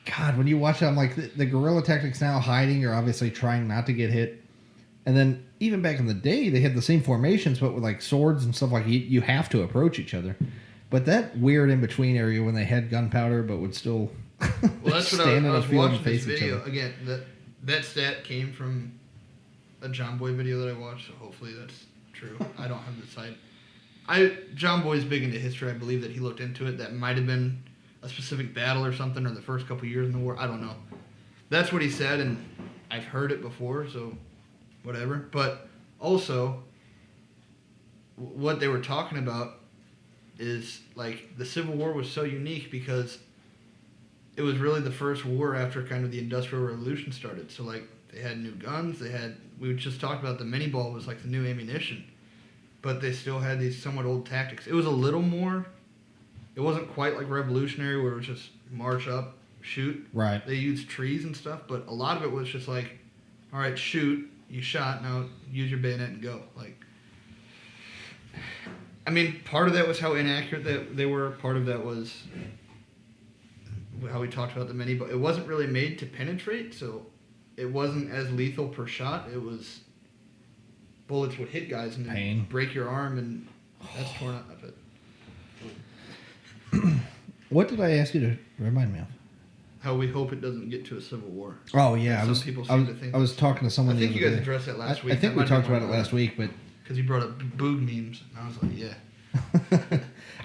God, when you watch it, I'm like the guerrilla tactics now, hiding. You're obviously trying not to get hit. And then even back in the day, they had the same formations, but with like swords and stuff. Like you have to approach each other. But that weird in between area when they had gunpowder, but would still that's stand what I was field watching and face this video each other. again. That stat came from a John Boy video that I watched, so hopefully that's true. I don't have the site. John Boy's big into history. I believe that he looked into it. That might have been a specific battle or something, or the first couple years in the war. I don't know. That's what he said, and I've heard it before, so whatever. But also, what they were talking about is, like, the Civil War was so unique because it was really the first war after kind of the Industrial Revolution started. So, like, they had new guns. We just talked about the mini ball was like the new ammunition. But they still had these somewhat old tactics. It was a little more, it wasn't quite like revolutionary where it was just march up, shoot. Right. They used trees and stuff, but a lot of it was just like, all right, shoot, you shot, now use your bayonet and go. Like, I mean, part of that was how inaccurate that they were. Part of that was how we talked about the mini, but it wasn't really made to penetrate, so it wasn't as lethal per shot. It was bullets would hit guys and then break your arm, and that's torn out of it. What did I ask you to remind me of? How we hope it doesn't get to a civil war. Oh yeah, I was talking to someone. I think you guys addressed that last week. I think we talked about it last week, but because you brought up boog memes, and I was like, yeah.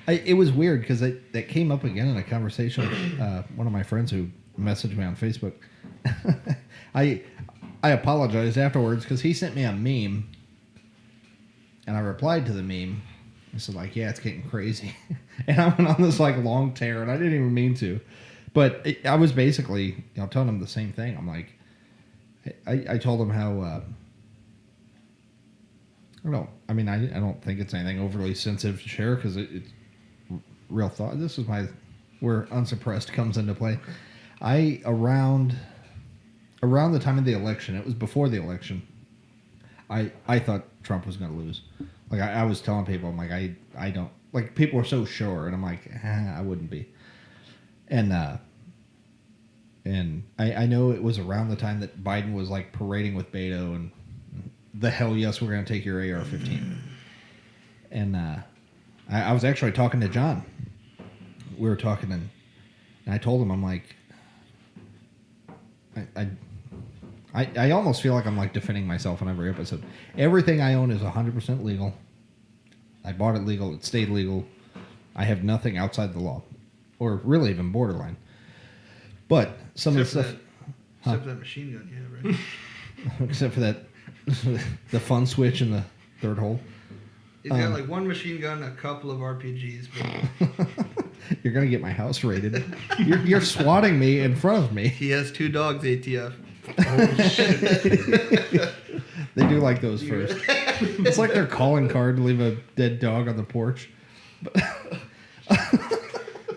It was weird because that came up again in a conversation with one of my friends who messaged me on Facebook. I apologized afterwards because he sent me a meme, and I replied to the meme. I said, like, yeah, it's getting crazy. And I went on this, like, long tear, and I didn't even mean to. But I was basically, telling him the same thing. I'm like, I told him how, I don't think it's anything overly sensitive to share because it's real thought. This is where Unsuppressed comes into play. Around the time of the election, it was before the election, I thought Trump was going to lose. Like, I was telling people, I'm like, I don't, like, people are so sure, and I'm like, I wouldn't be. And I know it was around the time that Biden was, like, parading with Beto and the hell yes, we're going to take your AR-15. And I was actually talking to John. We were talking, and I told him, I'm like, I almost feel like I'm, like, defending myself in every episode. Everything I own is 100% legal. I bought it legal. It stayed legal. I have nothing outside the law, or really even borderline. But some except of the stuff... Except for that machine gun you have, right? Except for that, the fun switch in the third hole. He's got, like, one machine gun, a couple of RPGs, but... You're going to get my house raided. You're swatting me in front of me. He has 2 dogs, ATF. Oh, shit. They do like those first. It's like their calling card to leave a dead dog on the porch.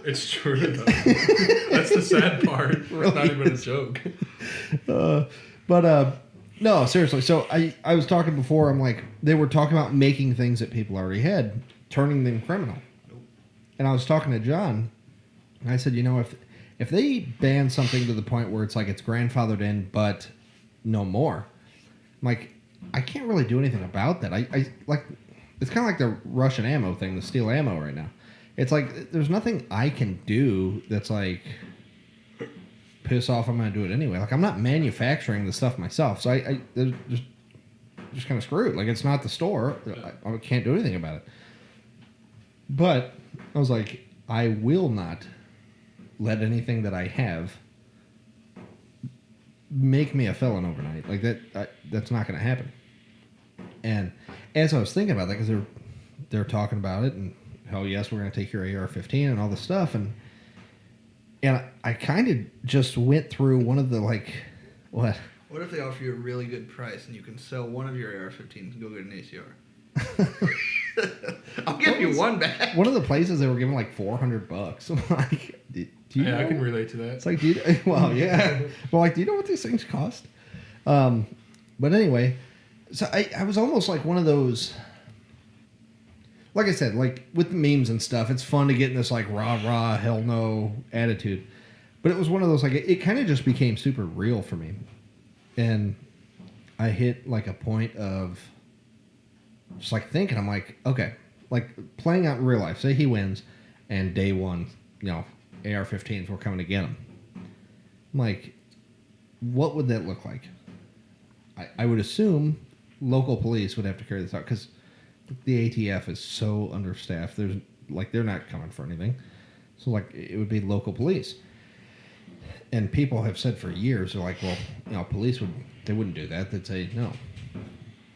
It's true, though. That's the sad part. Really it's not even a joke. No, seriously. So I was talking before. I'm like, they were talking about making things that people already had. turning them criminal. Nope. And I was talking to John, and I said, if they ban something to the point where it's like it's grandfathered in, but no more, I'm like, I can't really do anything about that. I like, it's kind of like the Russian ammo thing, the steel ammo right now. It's like there's nothing I can do that's like piss off. I'm going to do it anyway. Like I'm not manufacturing the stuff myself, so I just kind of screwed. Like it's not the store. I can't do anything about it. But I was like, I will not let anything that I have make me a felon overnight. Like that's not going to happen. And as I was thinking about that, because they're talking about it, and oh yes, we're going to take your AR-15 and all this stuff, and I kind of just went through one of the what? What if they offer you a really good price and you can sell one of your AR-15s and go get an ACR? I'll give you one back. One of the places they were giving like $400. I'm like, do you know? I can relate to that. It's like, well, yeah. Well, like, do you know what these things cost? But anyway, so I was almost like one of those. Like I said, like with the memes and stuff, it's fun to get in this like rah, hell no attitude. But it was one of those, like, it kind of just became super real for me. And I hit like a point of just like thinking, I'm like, okay, like playing out in real life. Say he wins and day one, AR-15s were coming to get him. I'm like, what would that look like? I would assume local police would have to carry this out because the ATF is so understaffed. They're not coming for anything. So like it would be local police. And people have said for years, they're like, well, police wouldn't do that. They'd say no.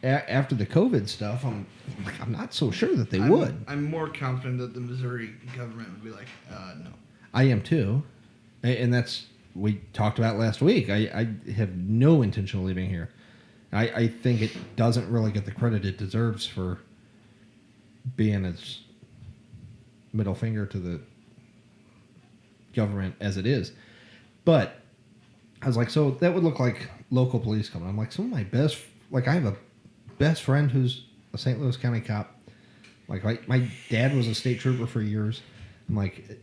After the COVID stuff, I'm not so sure that they would. I'm more confident that the Missouri government would be like, no. I am too. And that's, we talked about last week. I have no intention of leaving here. I think it doesn't really get the credit it deserves for being its middle finger to the government as it is. But I was like, so that would look like local police coming. I'm like, some of my best, like I have a best friend who's a St. Louis County cop. Like my dad was a state trooper for years. I'm like,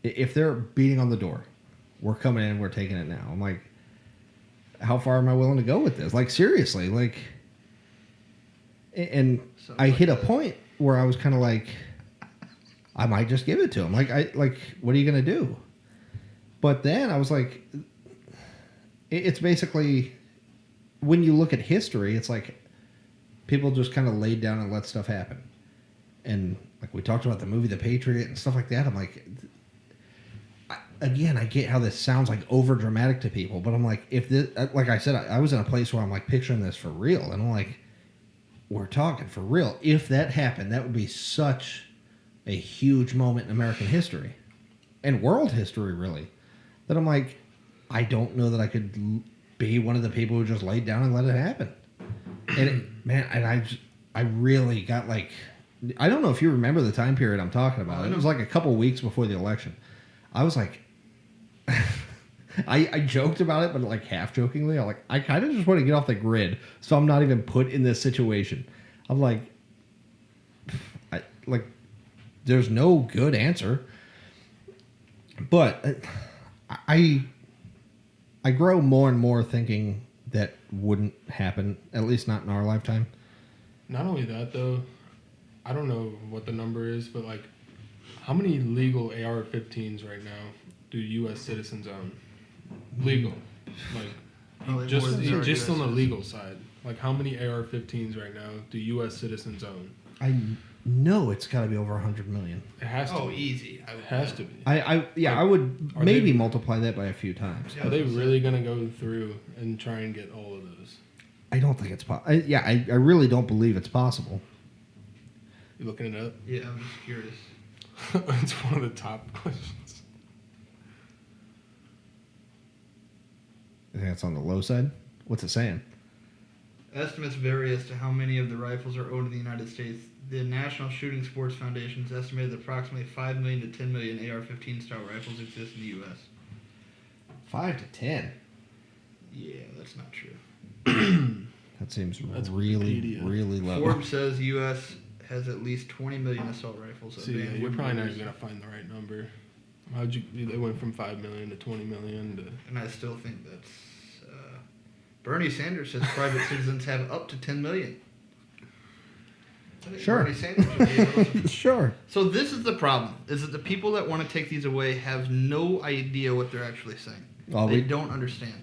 if they're beating on the door, we're coming in, we're taking it now. I'm like, how far am I willing to go with this? Like, seriously, like, and I hit a point where I was kind of like, I might just give it to him. Like, what are you going to do? But then I was like, it's basically, when you look at history, it's like people just kind of laid down and let stuff happen. And like we talked about the movie The Patriot and stuff like that. I'm like, again, I get how this sounds like over dramatic to people, but I'm like, if this, like I said, I was in a place where I'm like picturing this for real, and I'm like, we're talking for real. If that happened, that would be such a huge moment in American history and world history, really. That I'm like, I don't know that I could be one of the people who just laid down and let it happen. And I really got like, I don't know if you remember the time period I'm talking about. It was like a couple weeks before the election. I was like, I joked about it, but like half jokingly. I'm like, I kind of just want to get off the grid, so I'm not even put in this situation. I'm like, there's no good answer. But I grow more and more thinking that wouldn't happen, at least not in our lifetime. Not only that, though, I don't know what the number is, but like, how many legal AR-15s right now do U.S. citizens own? Legal, like just on the legal side. Like, how many AR-15s right now do U.S. citizens own? I know it's got to be over 100 million. It has to. Oh, be. easy. It has to be. I would maybe multiply that by a few times. Are they really gonna go through and try and get all of those? I don't think it's possible. I really don't believe it's possible. You looking it up? Yeah, I'm just curious. It's one of the top questions. I think that's on the low side. What's it saying? Estimates vary as to how many of the rifles are owned in the United States. The National Shooting Sports Foundation has estimated that approximately 5 million to 10 million AR-15 style rifles exist in the U.S. 5 to 10. Yeah, that's not true. That seems That's really, Wikipedia. really low. Forbes says U.S. has at least 20 million assault rifles. See, yeah, you're probably not even gonna find the right number. They went from 5 million to 20 million to. And I still think that's. Bernie Sanders says private citizens have up to 10 million. I think Sure. Bernie Sanders would be able to- Sure. So this is the problem: is that the people that want to take these away have no idea what they're actually saying. Well, They don't understand.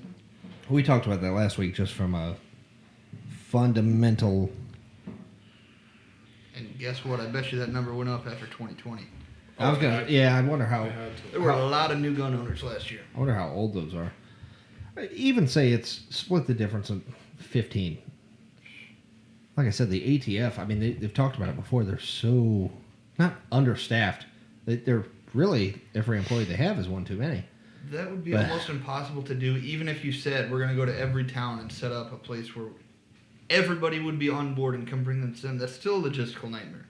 We talked about that last week, just from a fundamental. And guess what? I bet you that number went up after 2020. I was gonna. Yeah, I wonder how. I had to. There were a lot of new gun owners last year. I wonder how old those are. Even say it's split the difference of 15. Like I said, the ATF. I mean, they've talked about it before. They're so not understaffed. They're really every employee they have is one too many. That would be But- almost impossible to do, even if you said we're going to go to every town and set up a place where everybody would be on board and come bring them in. That's still a logistical nightmare.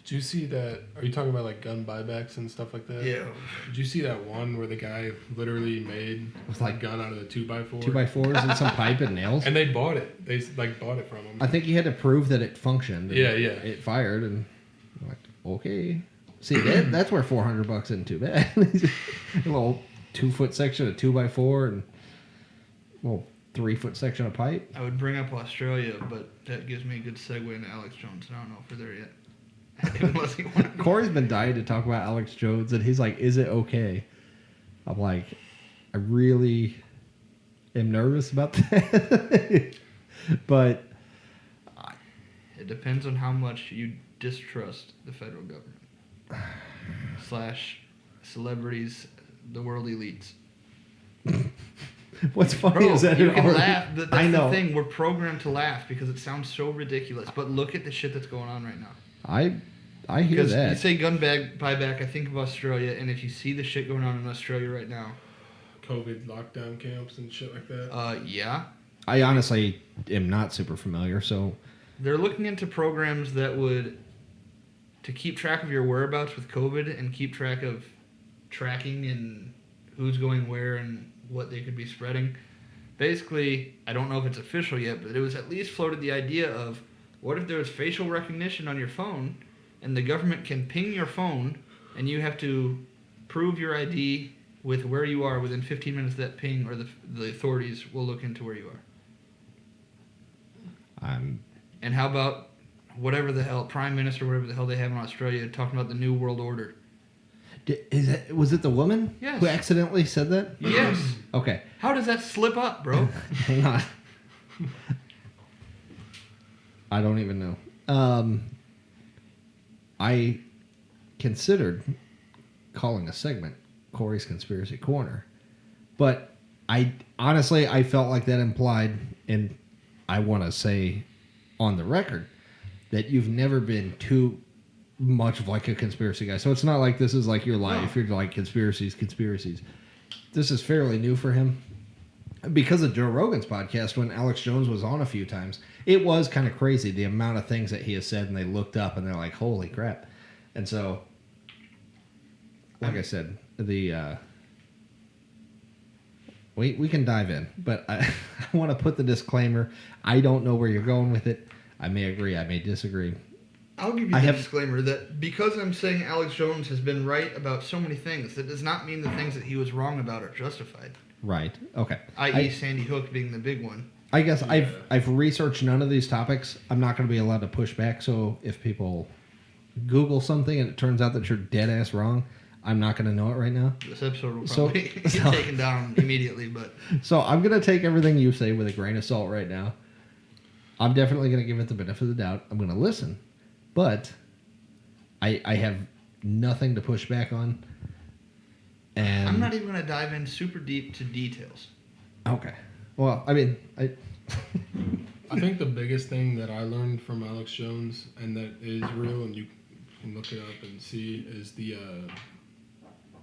Did you see that? Are you talking about like gun buybacks and stuff like that? Yeah. Did you see that one where the guy literally made With, like like, gun out of the 2x4? 2x4s and some pipe and nails. And they bought it. They like bought it from him. I think you had to prove that it functioned. And Yeah, yeah. It fired, and I'm like, okay. See, that's where $400 isn't too bad. A little 2-foot section of 2x4 and a little 3-foot section of pipe. I would bring up Australia, but that gives me a good segue into Alex Jones, and I don't know if we're there yet. Unless he wanted to. Corey's been dying to talk about Alex Jones, and he's like, "Is it okay?" I'm like, I really am nervous about that, but It depends on how much you distrust the federal government / celebrities, the world elites. what's funny Bro, is that you it can already- laugh. That's I know. the thing. We're programmed to laugh because it sounds so ridiculous. But look at the shit that's going on right now. I hear Because that. you say gun buyback, I think of Australia, and if you see the shit going on in Australia right now, COVID lockdown camps and shit like that. yeah, I honestly am not super familiar, so they're looking into programs that would to keep track of your whereabouts with COVID and keep track of tracking and who's going where and what they could be spreading. Basically, I don't know if it's official yet, but it was at least floated the idea of what if there was facial recognition on your phone and the government can ping your phone and you have to prove your ID with where you are within 15 minutes of that ping, or the authorities will look into where you are. And how about whatever the hell, Prime Minister, whatever the hell they have in Australia, talking about the New World Order? Was it the woman Yes. who accidentally said that? Yes. Okay, How does that slip up, bro? hang on. I don't even know. I considered calling a segment Corey's Conspiracy Corner, but I honestly felt like that implied, and I want to say on the record that you've never been too much of like a conspiracy guy. So it's not like this is like your life. You're like conspiracies. This is fairly new for him. Because of Joe Rogan's podcast, when Alex Jones was on a few times, it was kind of crazy the amount of things that he has said, and they looked up and they're like, holy crap. And so, like I said, we can dive in, but I want to put the disclaimer. I don't know where you're going with it. I may agree, I may disagree. I'll give you the disclaimer that because I'm saying Alex Jones has been right about so many things, that does not mean the things that he was wrong about are justified. Right. Okay. I.e. Sandy Hook being the big one. I guess I've researched none of these topics. I'm not going to be allowed to push back. So if people Google something and it turns out that you're dead ass wrong, I'm not going to know it right now. This episode will probably get taken down immediately, but So I'm going to take everything you say with a grain of salt right now. I'm definitely going to give it the benefit of the doubt. I'm going to listen, but I have nothing to push back on. And I'm not even going to dive in super deep to details. Okay. Well, I mean, I think the biggest thing that I learned from Alex Jones, and that is real, and you can look it up and see, is the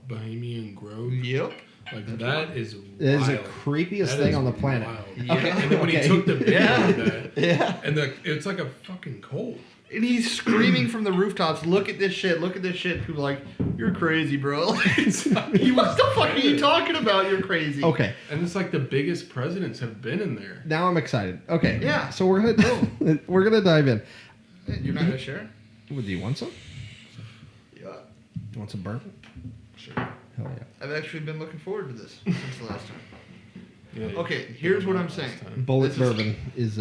Bohemian Grove. Yep. Like that is wild. it is the creepiest That thing is on the planet. wild. Yeah. Okay. And then when he okay. took the video of that, Yeah. and it's like a fucking cult. And he's screaming from the rooftops, look at this shit, look at this shit. People are like, you're crazy, bro. What the fuck are you talking about? You're crazy. Okay. And it's like the biggest presidents have been in there. Now I'm excited. Okay. Yeah. So we're gonna dive in. You're not gonna share? Well, do you want some? Yeah. You want some bourbon? Sure. Hell yeah. I've actually been looking forward to this since the last time. Yeah, Okay, here's what I'm saying. Bullet This bourbon is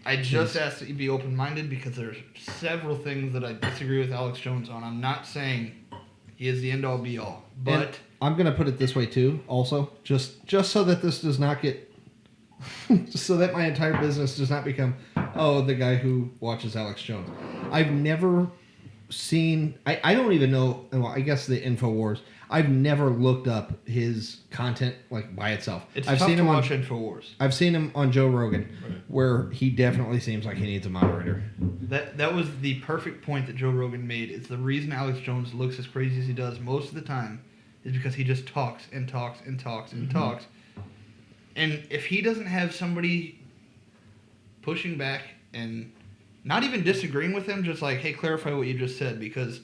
I just asked that you be open-minded because there's several things that I disagree with Alex Jones on. I'm not saying he is the end-all be-all, but and I'm gonna put it this way too. Also, just so that this does not get, just so that my entire business does not become, oh, the guy who watches Alex Jones. I've never seen. I don't even know. Well, I guess the InfoWars. I've never looked up his content like by itself. it's I've tough seen to him watch on. InfoWars. I've seen him on Joe Rogan, Right. where he definitely seems like he needs a moderator. That was the perfect point that Joe Rogan made. It's the reason Alex Jones looks as crazy as he does most of the time is because he just talks and talks and talks and talks. And if he doesn't have somebody pushing back and not even disagreeing with him, just like, hey, clarify what you just said, because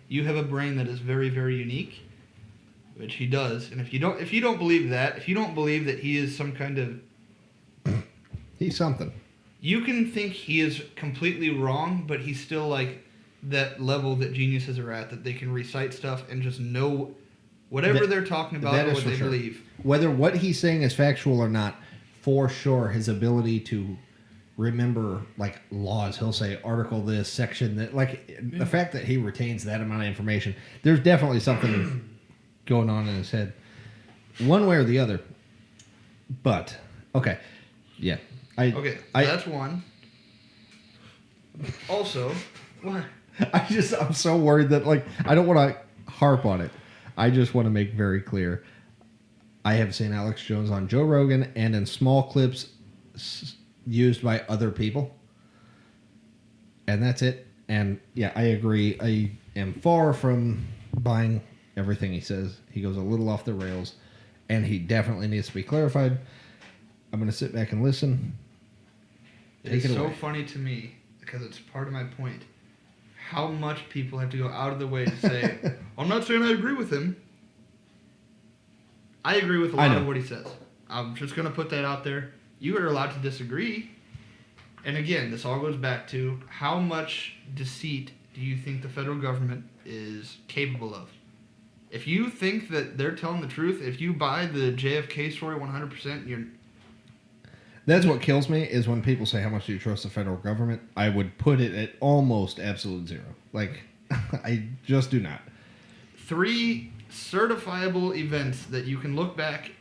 you have a brain that is very, very unique, which he does. And if you don't believe that, if you don't believe that he is some kind of, He's something. you can think he is completely wrong, but he's still like that level that geniuses are at, that they can recite stuff and just know whatever they're talking about that or is what for they sure. believe. Whether what he's saying is factual or not, for sure, his ability to remember like laws. He'll say article this, section that. Like the fact that he retains that amount of information, there's definitely something going on in his head, one way or the other. But okay, yeah, Okay, so that's one. Also, what? I'm so worried that like I don't want to harp on it. I just want to make very clear. I have seen Alex Jones on Joe Rogan and in small clips used by other people. And that's it. And yeah, I agree. I am far from buying everything he says. He goes a little off the rails and he definitely needs to be clarified. I'm going to sit back and listen. It's Take it so away. funny to me because it's part of my point. How much people have to go out of their way to say, I'm not saying I agree with him. I agree with a lot of what he says. I'm just going to put that out there. You are allowed to disagree. And again, this all goes back to how much deceit do you think the federal government is capable of? If you think that they're telling the truth, if you buy the JFK story 100%, you're... That's what kills me is when people say, how much do you trust the federal government? I would put it at almost absolute zero. Like, I just do not. 3 certifiable events that you can look back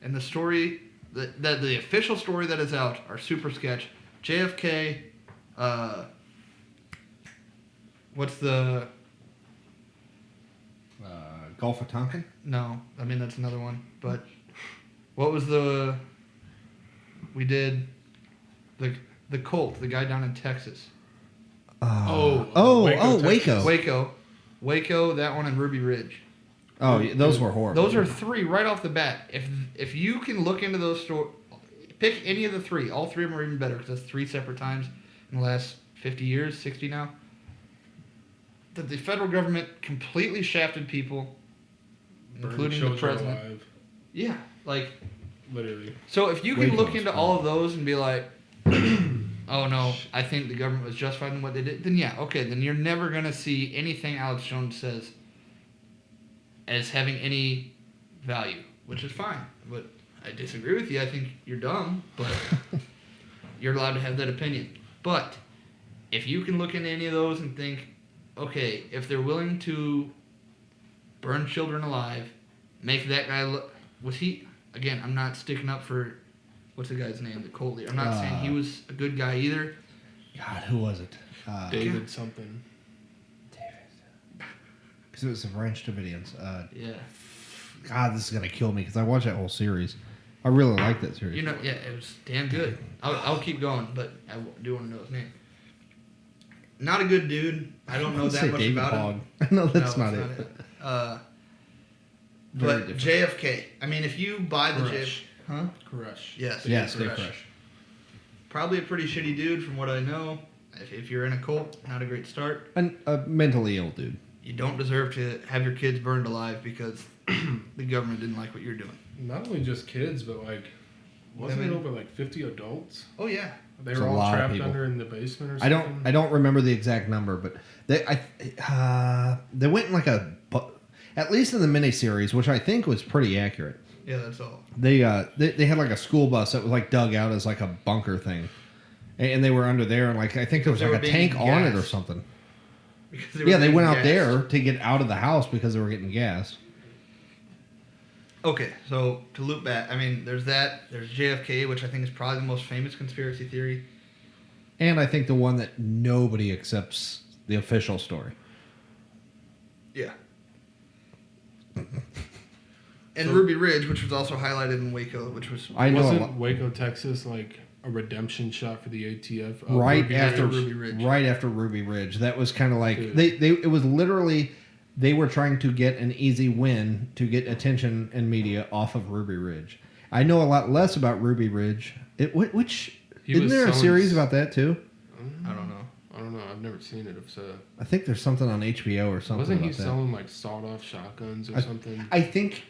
and the story, that the official story that is out are super sketch. JFK, what's the... Gulf of Tonkin? No, I mean, that's another one. But what was the... We did the cult, the guy down in Texas. Waco. Waco, that one, and Ruby Ridge. Oh, yeah, those were horrible. Those are 3 right off the bat. If you can look into those stories, pick any of the 3. All 3 of them are even better because that's 3 separate times in the last 50 years, 60 now. That the federal government completely shafted people, including the president. Alive, Yeah, like... literally. So if you Waco can look was into fun. all of those and be like, oh no, I think the government was justified in what they did, then yeah, okay, then you're never going to see anything Alex Jones says as having any value, which is fine. But I disagree with you. I think you're dumb, but you're allowed to have that opinion. But if you can look into any of those and think, okay, if they're willing to burn children alive, make that guy look... Was he... Again, I'm not sticking up for... What's the guy's name? The cult leader. I'm not saying he was a good guy either. God, who was it? David something. Because it was the French Davidians. Yeah. God, this is going to kill me because I watched that whole series. I really like that series. You know, yeah, it was damn good. I'll keep going, but I do want to know his name. Not a good dude. I don't know that much David about Hogg. him. No, that's No, not it's it. But Very JFK. I mean, if you buy the JFK... Huh? Crush. Yes. Yes, Dave Crush. Probably a pretty shitty dude from what I know. if you're in a cult, not a great start. And a mentally ill dude. You don't deserve to have your kids burned alive because the government didn't like what you're doing. Not only just kids, but like, wasn't it over like 50 adults? Oh yeah, They It's were a all lot of trapped people. under in the basement or something. I don't remember the exact number, but they went in like at least in the miniseries, which I think was pretty accurate. yeah, that's all. They had like a school bus that was like dug out as like a bunker thing, and they were under there, and like I think there was They like were a tank being on it or gassed. something. Because Yeah, they being went out gassed. there to get out of the house because they were getting gassed. Okay, so to loop back, I mean, there's that. There's JFK, which I think is probably the most famous conspiracy theory. And I think the one that nobody accepts the official story. Yeah. And Ruby Ridge, which was also highlighted in Waco, which was I know a Wasn't lot. Waco, Texas, like a redemption shot for the ATF? Right Ruby after Ridge? Ruby Ridge. right after Ruby Ridge. That was kind of like Dude. it was literally they were trying to get an easy win to get attention and media off of Ruby Ridge. I know a lot less about Ruby Ridge. Which He isn't was there a selling series about that too? I don't know. I don't know. I've never seen it. If so, I think there's something on HBO or something. wasn't he about that. selling like sawed-off shotguns or something? I think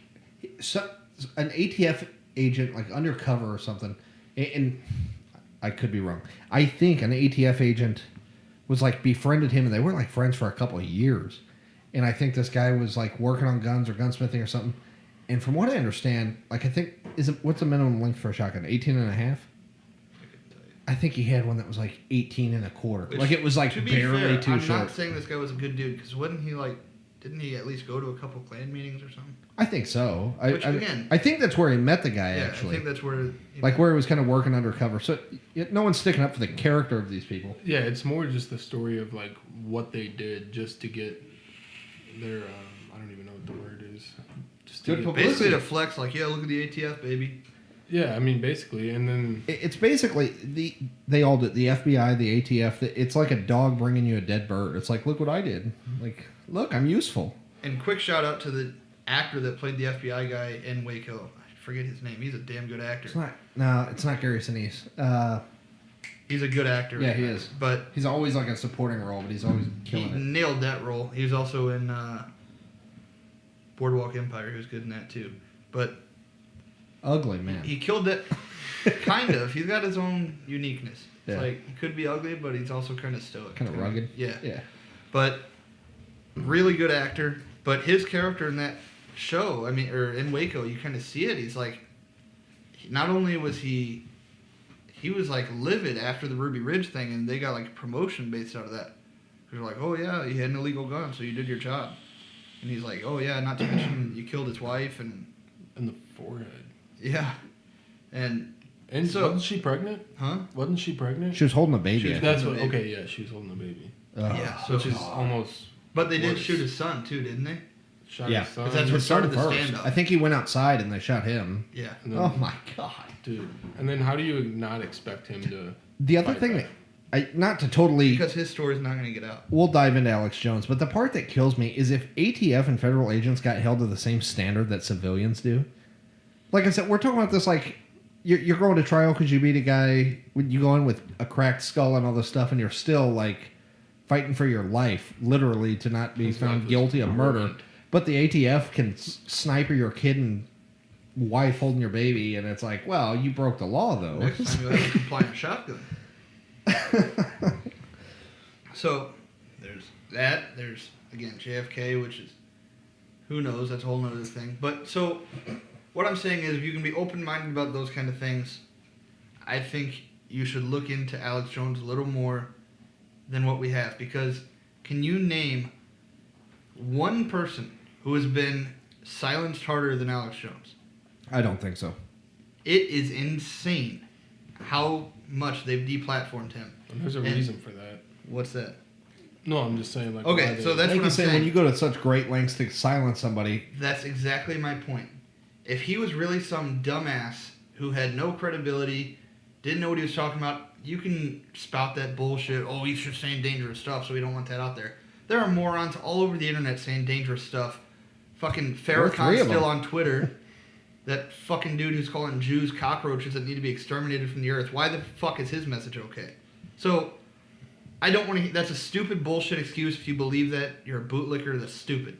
an ATF agent, like undercover or something, and I could be wrong. I think an ATF agent was like befriended him, and they were like friends for a couple of years. And I think this guy was like working on guns or gunsmithing or something. And from what I understand, like I think what's the minimum length for a shotgun? 18 and a half? I think he had one that was like 18 and a quarter. Which, like it was like to be barely fair, too I'm short. not saying this guy was a good dude, because didn't he at least go to a couple Klan meetings or something? I think so. Which, again- I think that's where he met the guy, Yeah, actually. I think that's where... Like where he was kind of working undercover. So no one's sticking up for the character of these people. Yeah, it's more just the story of like what they did just to get their I don't even know what the word is. Just to Good get, publicity. Basically to flex, like, yeah, look at the ATF, baby. yeah, I mean basically, and then It's basically they all did, the FBI, the ATF. It's like a dog bringing you a dead bird. It's like, look what I did. Like, look, I'm useful. And quick shout out to the actor that played the FBI guy in Waco. I forget his name. He's a damn good actor. It's not Gary Sinise. He's a good actor. Yeah, he is. But He's always like a supporting role, but he's always he killing it. nailed that role. He was also in Boardwalk Empire. He was good in that too. But Ugly man. he killed it. Kind of. He's got his own uniqueness. It's Yeah. like he could be ugly, but he's also kind of stoic. Kind of rugged. Yeah. Yeah. But really good actor. But his character in that show, I mean, or in Waco, you kind of see it. He's like, not only was he was like livid after the Ruby Ridge thing, and they got like promotion based out of that. They're like, oh yeah, you had an illegal gun, so you did your job. And he's like, oh yeah, not to mention you killed his wife, and in the forehead. yeah, and And So- wasn't she pregnant? huh? Wasn't she pregnant? She was holding a baby. She was- That's holding what. a baby. Okay, yeah, she was holding a baby, Yeah, so which is almost. but they did worse. shoot his son too, didn't they? Shot Yeah. his son. 'Cause that's what His son started the first. standoff. I think he went outside and they shot him. Yeah. And then, Oh my god. dude. And then how do you not expect him to? The other fight thing back? that not to totally Because his story's not going to get out. we'll dive into Alex Jones, but the part that kills me is if ATF and federal agents got held to the same standard that civilians do. Like I said, we're talking about this like you're going to trial because you beat a guy. When you go in with a cracked skull and all this stuff, and you're still like fighting for your life, literally, to not be His found life guilty was of murder. ruined. But the ATF can sniper your kid and wife holding your baby, and it's like, well, you broke the law though. Next time you have a compliant shotgun. So, there's that. There's, again, JFK, which is, who knows, that's a whole nother thing. But, so, what I'm saying is, if you can be open-minded about those kind of things, I think you should look into Alex Jones a little more than what we have. Because, can you name one person who has been silenced harder than Alex Jones? I don't think so. It is insane how much they've deplatformed him. And there's a And- reason for that. What's that? No, I'm just saying like. Okay, why so they- that's Like what you I'm say, saying. when you go to such great lengths to silence somebody, That's exactly my point. If he was really some dumbass who had no credibility, didn't know what he was talking about, you can spout that bullshit. Oh, he's just saying dangerous stuff, so we don't want that out there. There are morons all over the internet saying dangerous stuff. Fucking There are three Farrakhan's of them. still on Twitter. That fucking dude who's calling Jews cockroaches that need to be exterminated from the earth. Why the fuck is his message okay? So, I don't want to. That's a stupid bullshit excuse. If you believe that, you're a bootlicker. That's stupid.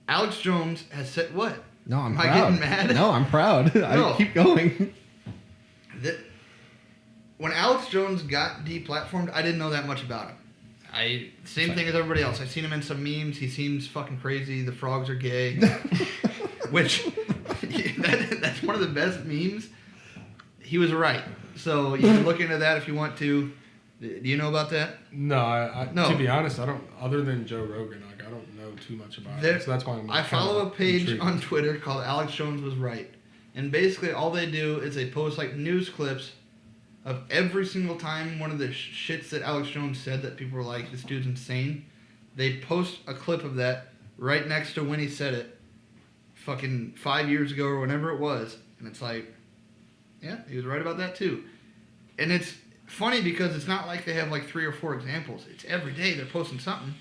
Alex Jones has said what? No, I'm Am proud. I getting mad? No, I'm proud. No. I keep going. When Alex Jones got deplatformed, I didn't know that much about him. Same thing as everybody else. I've seen him in some memes. He seems fucking crazy. The frogs are gay. Which, that's one of the best memes. He was right. So you can look into that if you want to. Do you know about that? No, No. To be honest, I don't. Other than Joe Rogan, I don't know too much about it. So that's why I follow a page on Twitter called Alex Jones Was Right. And basically all they do is they post like news clips of every single time one of the shits that Alex Jones said that people were like, this dude's insane. They post a clip of that right next to when he said it, fucking 5 years ago or whenever it was. And it's like, yeah, he was right about that too. And it's funny because it's not like they have like 3 or 4 examples. It's every day they're posting something.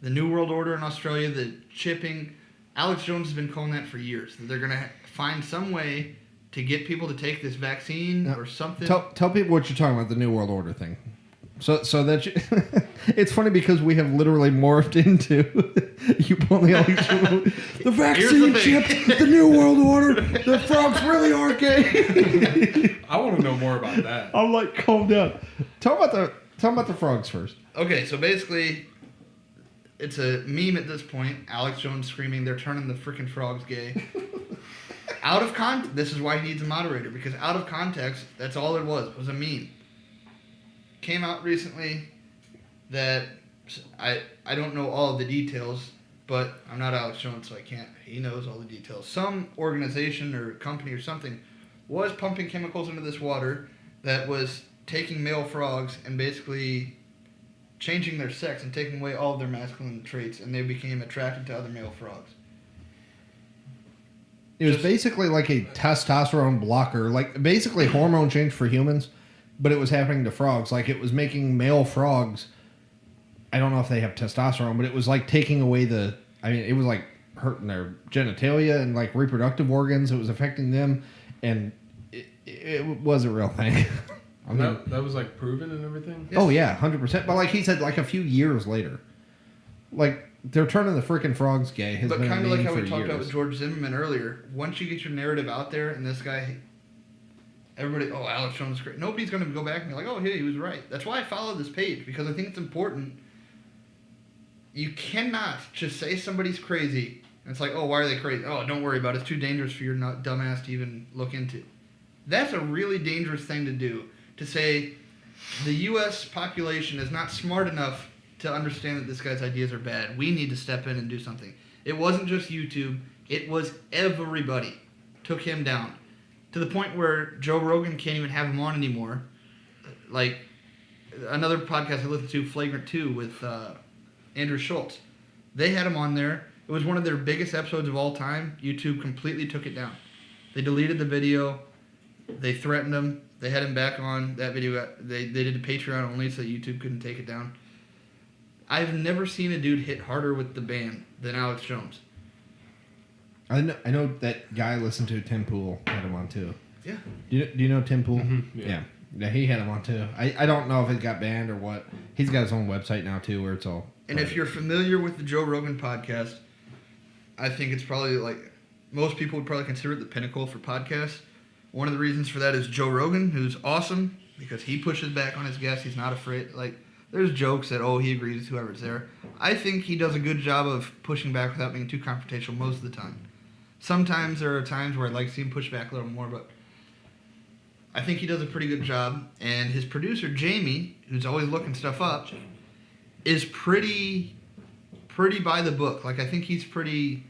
The New World Order in Australia, the chipping. Alex Jones has been calling that for years. That they're going to find some way to get people to take this vaccine or something. Tell people what you're talking about, the New World Order thing. So that it's funny because we have literally morphed into you pulling Alex Jones. The vaccine chip, the New World Order, the frogs really are gay. I want to know more about that. I'm like, calm down. Tell about the frogs first. Okay, so basically, it's a meme at this point. Alex Jones screaming, "They're turning the freaking frogs gay." Out of context, this is why he needs a moderator, because out of context, that's all it was. It was a meme. Came out recently that I don't know all of the details, but I'm not Alex Jones, so I can't. He knows all the details. Some organization or company or something was pumping chemicals into this water that was taking male frogs and basically changing their sex and taking away all of their masculine traits, and they became attracted to other male frogs. It was basically like a testosterone blocker, like basically hormone change for humans, but it was happening to frogs. Like it was making male frogs, I don't know if they have testosterone, but it was like taking away it was like hurting their genitalia and like reproductive organs. It was affecting them, and it was a real thing. I mean, that was like proven and everything? Yes. Oh yeah, 100%. But like he said, like a few years later, like they're turning the freaking frogs gay. But kind of like how we talked about with George Zimmerman earlier. Once you get your narrative out there, and this guy, everybody, oh, Alex Jones is great. Nobody's going to go back and be like, oh, hey, he was right. That's why I follow this page, because I think it's important. You cannot just say somebody's crazy, and it's like, oh, why are they crazy? Oh, don't worry about it. It's too dangerous for your dumbass to even look into. That's a really dangerous thing to do, to say the U.S. population is not smart enough to understand that this guy's ideas are bad. We need to step in and do something. It wasn't just YouTube. It was everybody took him down. To the point where Joe Rogan can't even have him on anymore. Like, another podcast I listened to, Flagrant 2, with Andrew Schultz. They had him on there. It was one of their biggest episodes of all time. YouTube completely took it down. They deleted the video. They threatened him. They had him back on. That video, they did a Patreon only so YouTube couldn't take it down. I've never seen a dude hit harder with the ban than Alex Jones. I know that guy I listened to, Tim Pool, had him on too. Yeah. Do you know Tim Pool? Mm-hmm. Yeah, he had him on too. I don't know if it got banned or what. He's got his own website now too, where it's all. And if you're familiar with the Joe Rogan podcast, I think it's probably like most people would probably consider it the pinnacle for podcasts. One of the reasons for that is Joe Rogan, who's awesome because he pushes back on his guests. He's not afraid. Like, there's jokes that, he agrees with whoever's there. I think he does a good job of pushing back without being too confrontational most of the time. Sometimes there are times where I'd like to see him push back a little more, but I think he does a pretty good job. And his producer, Jamie, who's always looking stuff up, is pretty by the book. Like, I think he's pretty...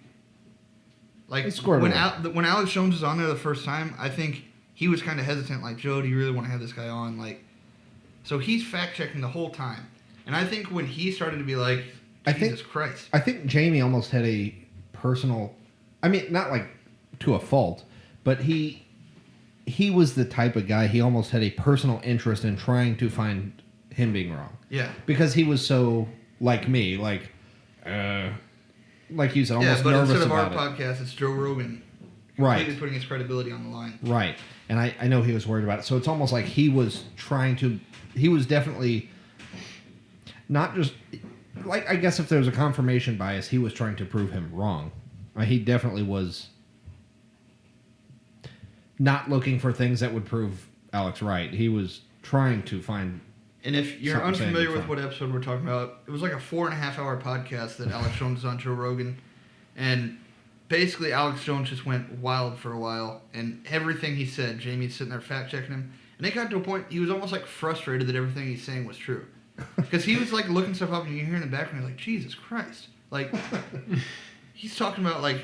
Like, when Alex Jones was on there the first time, I think he was kind of hesitant. Like, Joe, do you really want to have this guy on? Like, so he's fact-checking the whole time. And I think when he started to be like, Jesus Christ. I think Jamie almost had a personal... I mean, not like to a fault, but he was the type of guy, he almost had a personal interest in trying to find him being wrong. Yeah. Because he was so like me, like you said, almost nervous about it. Yeah, but instead of our podcast, it's Joe Rogan. Completely putting his credibility on the line. Right. And I know he was worried about it. So it's almost like he was definitely not just like I guess if there was a confirmation bias, he was trying to prove him wrong. He definitely was not looking for things that would prove Alex right. He was trying to find. And if you're unfamiliar with what episode we're talking about, it was like a 4.5-hour podcast that Alex Jones was on Joe Rogan, and basically Alex Jones just went wild for a while, and everything he said, Jamie's sitting there fact checking him, and it got to a point he was almost like frustrated that everything he's saying was true, because he was like looking stuff up, and you hear in the background, you're like, Jesus Christ, like he's talking about like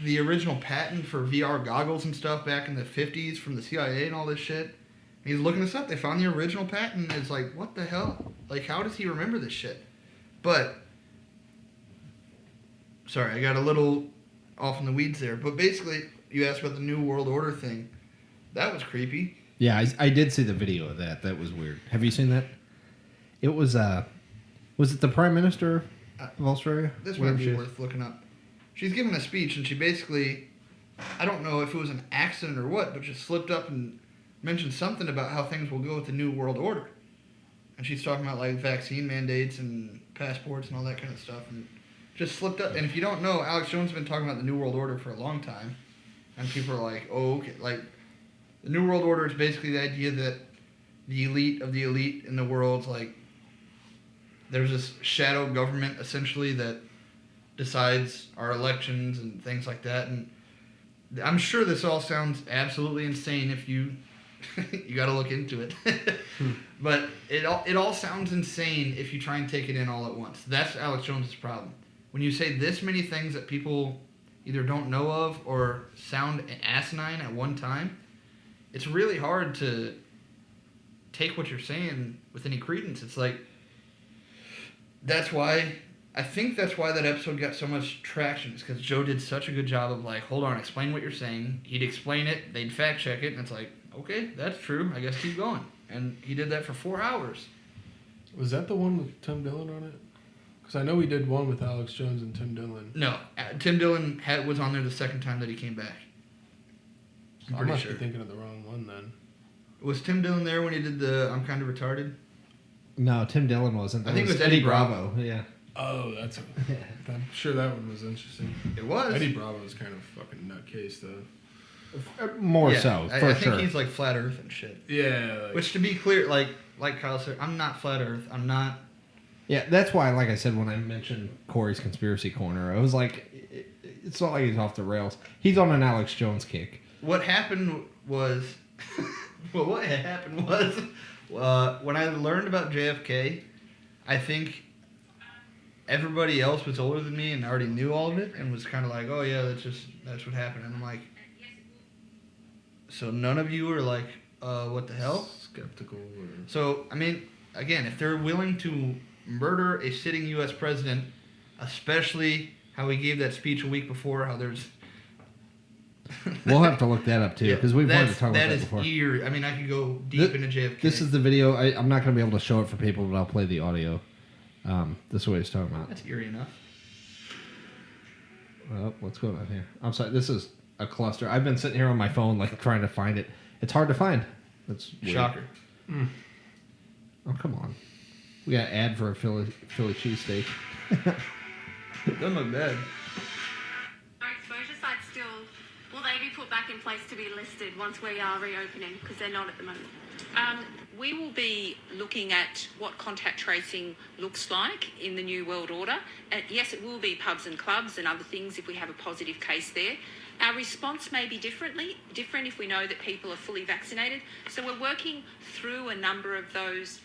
the original patent for VR goggles and stuff back in the 50s from the CIA and all this shit. And he's looking this up. They found the original patent. And it's like, what the hell? Like, how does he remember this shit? But, sorry, I got a little off in the weeds there. But basically, you asked about the New World Order thing. That was creepy. Yeah, I did see the video of that. That was weird. Have you seen that? It was it the Prime Minister of Australia? This might be worth looking up. She's giving a speech, and she basically, I don't know if it was an accident or what, but just slipped up and mentioned something about how things will go with the New World Order. And she's talking about, like, vaccine mandates and passports and all that kind of stuff, and just slipped up. And if you don't know, Alex Jones has been talking about the New World Order for a long time, and people are like, oh, okay. Like, the New World Order is basically the idea that the elite of the elite in the world's, like, there's this shadow government, essentially, that decides our elections and things like that. And I'm sure this all sounds absolutely insane if you you got to look into it. But it all sounds insane if you try and take it in all at once. That's Alex Jones' problem. When you say this many things that people either don't know of or sound asinine at one time, it's really hard to take what you're saying with any credence. It's like, I think that's why that episode got so much traction, is because Joe did such a good job of like, hold on, explain what you're saying. He'd explain it, they'd fact check it, and it's like, okay, that's true, I guess keep going. And he did that for 4 hours. Was that the one with Tim Dillon on it? Because I know we did one with Alex Jones and Tim Dillon. No, Tim Dillon was on there the second time that he came back. I must be thinking of the wrong one then. Was Tim Dillon there when he did the I'm Kind of Retarded? No, Tim Dillon wasn't. I think it was Eddie Bravo. Yeah. Oh, I'm sure that one was interesting. It was. Eddie Bravo is kind of a fucking nutcase, though. More so, for I sure. think he's like flat Earth and shit. Yeah. Like, which, to be clear, like Kyle said, I'm not flat Earth. I'm not. Yeah, that's why, like I said, when I mentioned Corey's Conspiracy Corner, I was like, it's not like he's off the rails. He's on an Alex Jones kick. What happened was, when I learned about JFK, I think everybody else was older than me and already knew all of it and was kind of like, oh yeah, that's what happened. And I'm like, so none of you are like, what the hell? Skeptical. Or... So, I mean, again, if they're willing to murder a sitting U.S. president, especially how he gave that speech a week before, how there's... We'll have to look that up too, because we've wanted to talk about that before. That is eerie. I mean, I could go deep into JFK. This is the video. I'm not going to be able to show it for people, but I'll play the audio. This is what he's talking about. That's eerie enough. Well, what's going on here? I'm sorry. This is a cluster. I've been sitting here on my phone, like, trying to find it. It's hard to find. That's weird. Shocker. Mm. Oh, come on. We got an ad for a Philly cheesesteak. Doesn't look bad. Our exposure sites still, will they be put back in place to be listed once we are reopening? Because they're not at the moment. We will be looking at what contact tracing looks like in the New World Order. Yes, it will be pubs and clubs and other things if we have a positive case there. Our response may be different if we know that people are fully vaccinated. So we're working through a number of those.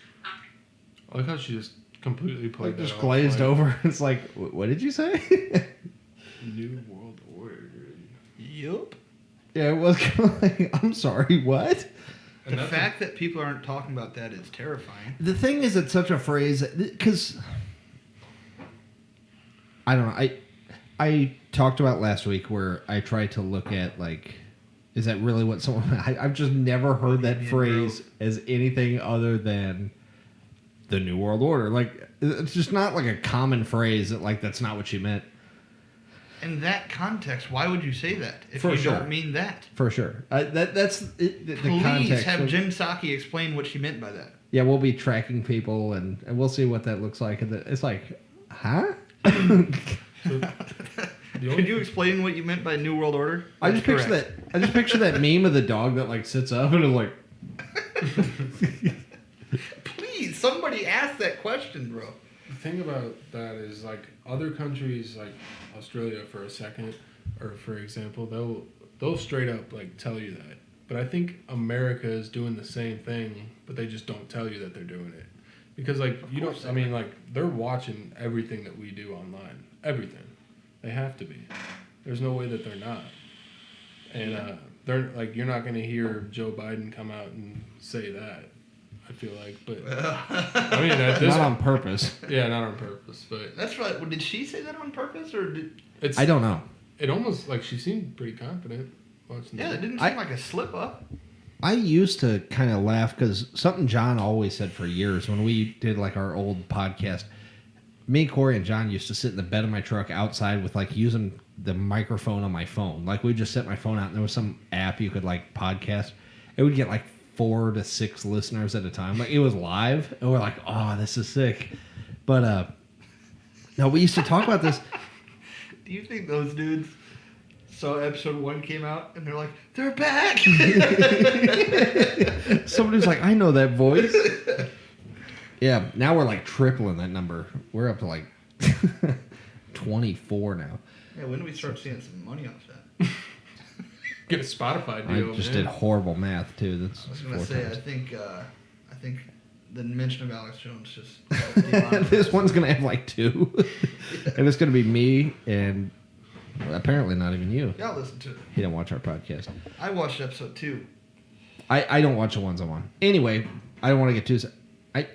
I like how she just completely played that just glazed over. It's like, what did you say? New World Order. Yup. Yeah, it was kind of like, I'm sorry, what? The fact that people aren't talking about that is terrifying. The thing is, it's such a phrase, because I don't know. I talked about last week where I tried to look at, like, is that really what someone... I've just never heard that phrase as anything other than the New World Order. Like, it's just not like a common phrase that, like, that's not what she meant. in that context, why would you say that if For you sure. don't mean that? For sure. That's the Please context. have Jim Psaki explain what she meant by that. Yeah, we'll be tracking people, and we'll see what that looks like. And it's like, huh? Could you explain what you meant by New World Order? I just picture that meme of the dog that like sits up and is like. Please, somebody ask that question, bro. The thing about that is, like, other countries, like Australia, for example, they'll straight up like tell you that. But I think America is doing the same thing, but they just don't tell you that they're doing it, because like they're watching everything that we do online, everything. They have to be. There's no way that they're not. And they're like, you're not going to hear Joe Biden come out and say that. I feel like, but I mean, Not on purpose. Yeah, not on purpose, but That's right. Well, did she say that on purpose, or did? I don't know. It almost like she seemed pretty confident watching. Yeah, that. it didn't seem like a slip up. I used to kind of laugh because something John always said for years when we did like our old podcast. Me, Corey, and John used to sit in the bed of my truck outside with like using the microphone on my phone. Like we'd just set my phone out and there was some app you could like podcast. It would get like 4 to 6 listeners at a time. Like it was live and we're like, oh, this is sick. But no, we used to talk about this. Do you think those dudes saw episode 1 came out and they're like, they're back? Somebody's like, I know that voice. Yeah, now we're like tripling that number. We're up to like 24 now. Yeah, when do we start seeing some money off that? Get a Spotify I deal. just man. did horrible math too. That's I was gonna 4 say, times. I think the mention of Alex Jones just. This one's gonna have like 2, and it's gonna be me and apparently not even you. Y'all listen to it. He didn't watch our podcast. I watched episode 2. I don't watch the ones I'm on. Anyway, I don't want to get too.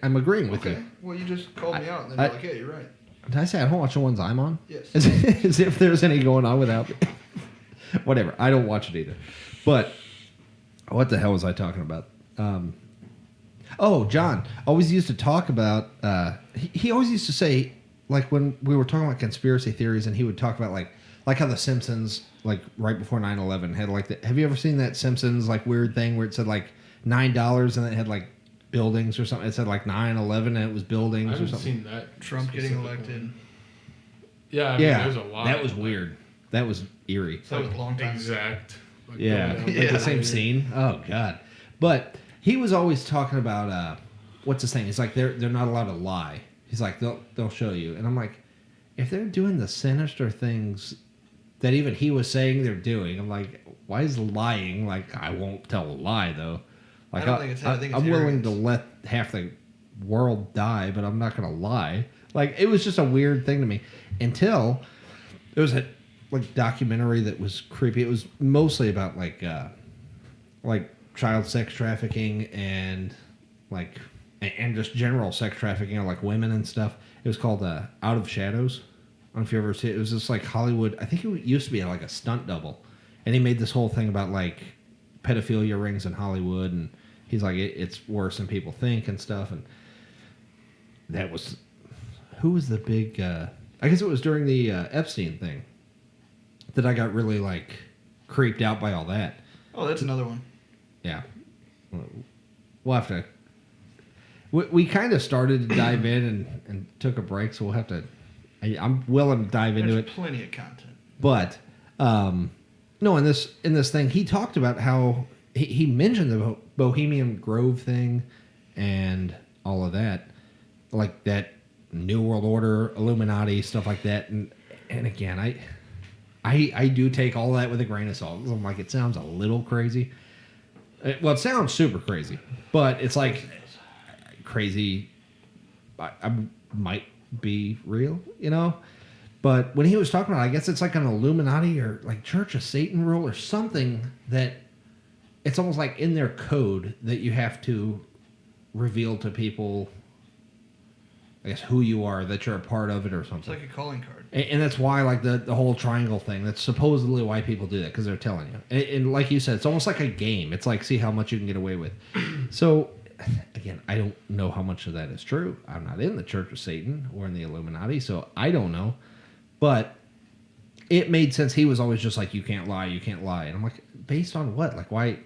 I'm agreeing with Okay. you. Well, you just called me out and then you're like, yeah, you're right. Did I say I don't watch the ones I'm on? Yes. As if there's any going on without me. Whatever. I don't watch it either. But what the hell was I talking about? John always used to talk about. He always used to say, like when we were talking about conspiracy theories, and he would talk about like how the Simpsons, like right before 9/11, had like the. Have you ever seen that Simpsons like weird thing where it said like $9 and it had like buildings or something? It said like 9/11 and it was buildings I or haven't something. seen that. Trump getting specific elected. one. Yeah, I mean, there's a lot. That was weird. That was eerie. That was a long time ago. Exact. Like Yeah, going down like Yeah. the same scene. Oh god! But he was always talking about what's his thing? He's like they're not allowed to lie. He's like they'll show you, and I'm like, if they're doing the sinister things that even he was saying they're doing, I'm like, why is lying? Like I won't tell a lie though. Like I don't think it's that. I think it's I'm willing arrogance. to let half the world die, but I'm not gonna lie. Like it was just a weird thing to me until there was a like documentary that was creepy. It was mostly about like child sex trafficking and just general sex trafficking of like women and stuff. It was called Out of Shadows. I don't know if you ever see it. It was just like Hollywood. I think it used to be like a stunt double, and he made this whole thing about like pedophilia rings in Hollywood, and he's like it's worse than people think and stuff. And that was who was the big? I guess it was during the Epstein thing that I got really like creeped out by all that. Oh, that's another one. Yeah, we'll have to. We kind of started to dive in and took a break, so we'll have to. I'm willing to dive into There's it, plenty of content. but no. In this thing, he talked about how he mentioned the Bohemian Grove thing and all of that, like that New World Order, Illuminati stuff like that, and again, I do take all that with a grain of salt. I'm like, it sounds a little crazy. Well, it sounds super crazy, but it's like crazy. I might be real, you know. But when he was talking about, I guess it's like an Illuminati or like Church of Satan rule or something that it's almost like in their code that you have to reveal to people, I guess, who you are, that you're a part of it or something. It's like a calling card. And that's why, like, the whole triangle thing, that's supposedly why people do that, because they're telling you. And like you said, it's almost like a game. It's like, see how much you can get away with. So, again, I don't know how much of that is true. I'm not in the Church of Satan or in the Illuminati, so I don't know. But it made sense. He was always just like, you can't lie, and I'm like, based on what? Like, why?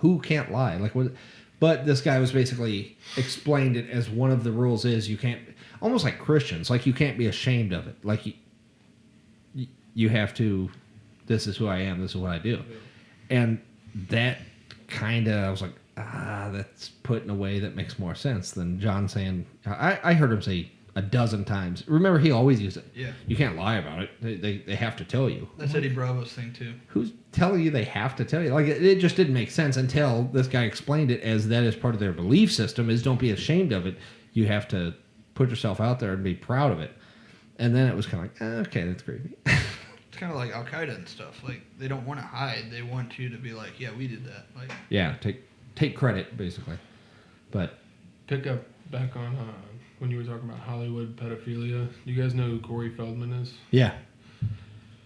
Who can't lie? Like, what? But this guy was basically explained it as one of the rules is you can't, almost like Christians, like you can't be ashamed of it. Like you have to, this is who I am, this is what I do. And that kind of, I was like, that's put in a way that makes more sense than John saying, I heard him say a dozen times. Remember, he always used it. Yeah. You can't lie about it. They have to tell you. That's Eddie Bravo's thing, too. Who's telling you they have to tell you? Like, it just didn't make sense until this guy explained it as that is part of their belief system, is don't be ashamed of it. You have to put yourself out there and be proud of it. And then it was kind of like, okay, that's creepy. It's kind of like Al-Qaeda and stuff. Like, they don't want to hide. They want you to be like, yeah, we did that. Like, yeah, take credit, basically. But Pick up back on when you were talking about Hollywood pedophilia. You guys know who Corey Feldman is? yeah.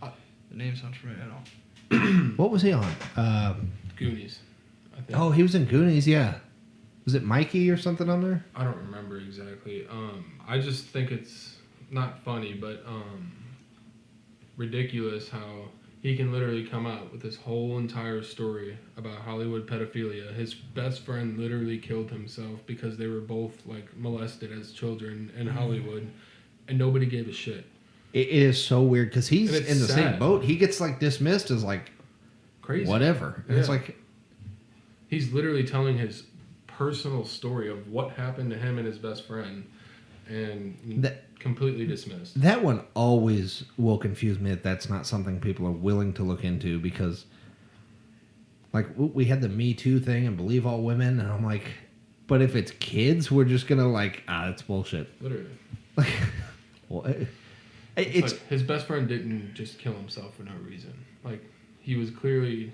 the name sounds familiar at all. What was he on? Goonies, I think. Oh, he was in Goonies, yeah. Was it Mikey or something on there? I don't remember exactly. I just think it's not funny, but ridiculous how he can literally come out with this whole entire story about Hollywood pedophilia. His best friend literally killed himself because they were both like molested as children in Hollywood, and nobody gave a shit. It is so weird because he's And it's in the same sad. boat. He gets like dismissed as like Crazy. whatever. And it's Yeah. like, He's literally telling his personal story of what happened to him and his best friend, and completely dismissed. that one always will confuse me that that's not something people are willing to look into, because like we had the Me Too thing and Believe All Women, and I'm like, but if it's kids, we're just gonna like, that's bullshit. Literally. Like, well, it's Like, his best friend didn't just kill himself for no reason. Like, he was clearly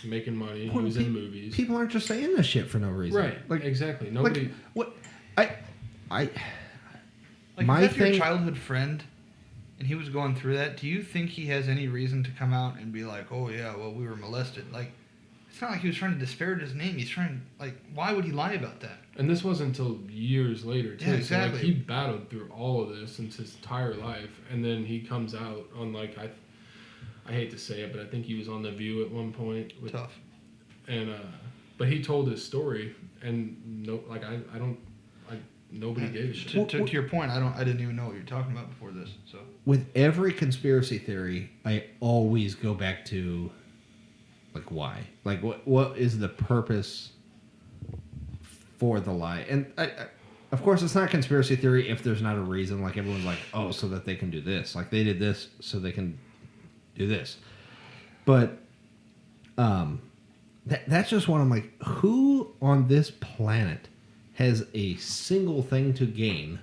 making money. He was in movies. People aren't just saying this shit for no reason. Right. Like, exactly. Nobody. like, what? Like, My if that's thing- your childhood friend, and he was going through that, do you think he has any reason to come out and be like, oh, yeah, well, we were molested? Like, it's not like he was trying to disparage his name. He's trying, like, why would he lie about that? And this wasn't until years later, too. Yeah, exactly. So, like, he battled through all of this since his entire life, and then he comes out on, like, I hate to say it, but I think he was on The View at one point. Tough. And, but he told his story, and nobody gave a shit. To your point, I didn't even know what you were talking about before this. So with every conspiracy theory, I always go back to like why, like what is the purpose for the lie? And I, of course, it's not conspiracy theory if there's not a reason. Like everyone's like, oh, so that they can do this. Like they did this so they can do this. But that's just one. I'm like, who on this planet has a single thing to gain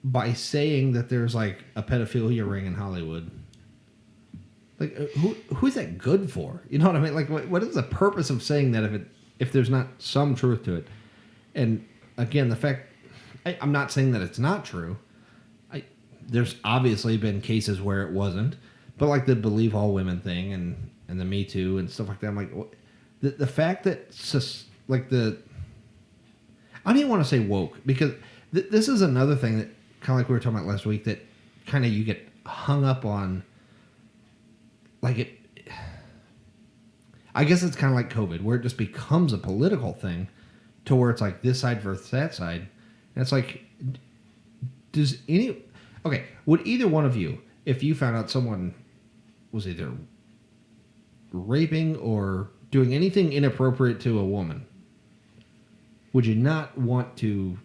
by saying that there's like a pedophilia ring in Hollywood? Like, who's that good for? You know what I mean? Like, what is the purpose of saying that if there's not some truth to it? And again, the fact, I'm not saying that it's not true. There's obviously been cases where it wasn't, but like the Believe All Women thing and the Me Too and stuff like that. I'm like, the fact that like I don't even want to say woke, because this is another thing that kind of like we were talking about last week, that kind of you get hung up on. Like it, I guess it's kind of like COVID, where it just becomes a political thing, to where it's like this side versus that side, and it's like, would either one of you, if you found out someone was either raping or doing anything inappropriate to a woman, would you not want to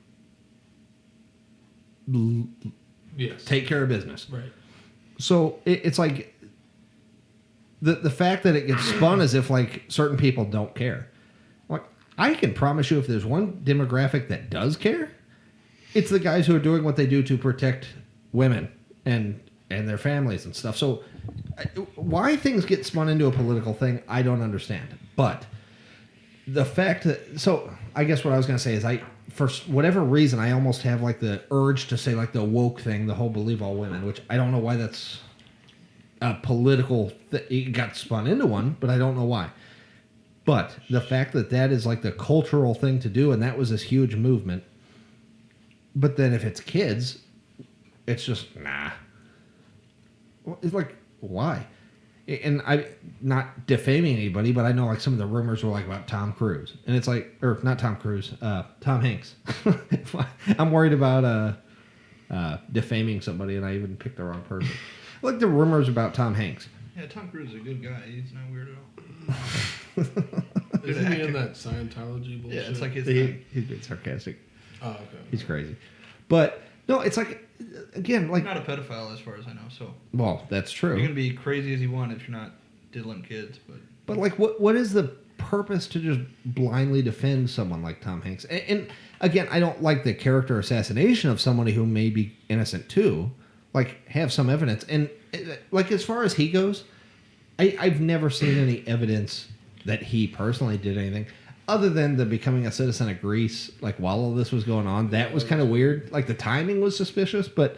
Yes. take care of business? Right. So it's like the fact that it gets spun as if like certain people don't care. Like, I can promise you, if there's one demographic that does care, it's the guys who are doing what they do to protect women and their families and stuff. So why things get spun into a political thing, I don't understand. But the fact that, so I guess what I was going to say is for whatever reason, I almost have like the urge to say like the woke thing, the whole Believe All Women, which I don't know why that's a political, it got spun into one, but I don't know why. But the fact that is like the cultural thing to do, and that was this huge movement. But then if it's kids, it's just, nah. It's like, why? And I not defaming anybody, but I know like some of the rumors were like about Tom Cruise, and it's like, or not Tom Cruise, Tom Hanks. I'm worried about defaming somebody, and I even picked the wrong person. Like the rumors about Tom Hanks. Yeah, Tom Cruise is a good guy. He's not weird at all. Isn't he in that Scientology bullshit? Yeah, it's like his He's thing. being sarcastic. Oh, okay. He's crazy, but no, it's like again, like He's not a pedophile as far as I know. So well, that's true. you can be crazy as you want if you're not diddling kids, But like, what is the purpose to just blindly defend someone like Tom Hanks? And again, I don't like the character assassination of somebody who may be innocent too. Like, have some evidence. And like, as far as he goes, I've never seen any evidence that he personally did anything other than the becoming a citizen of Greece. Like, while all this was going on, that was kind of weird. Like, the timing was suspicious, but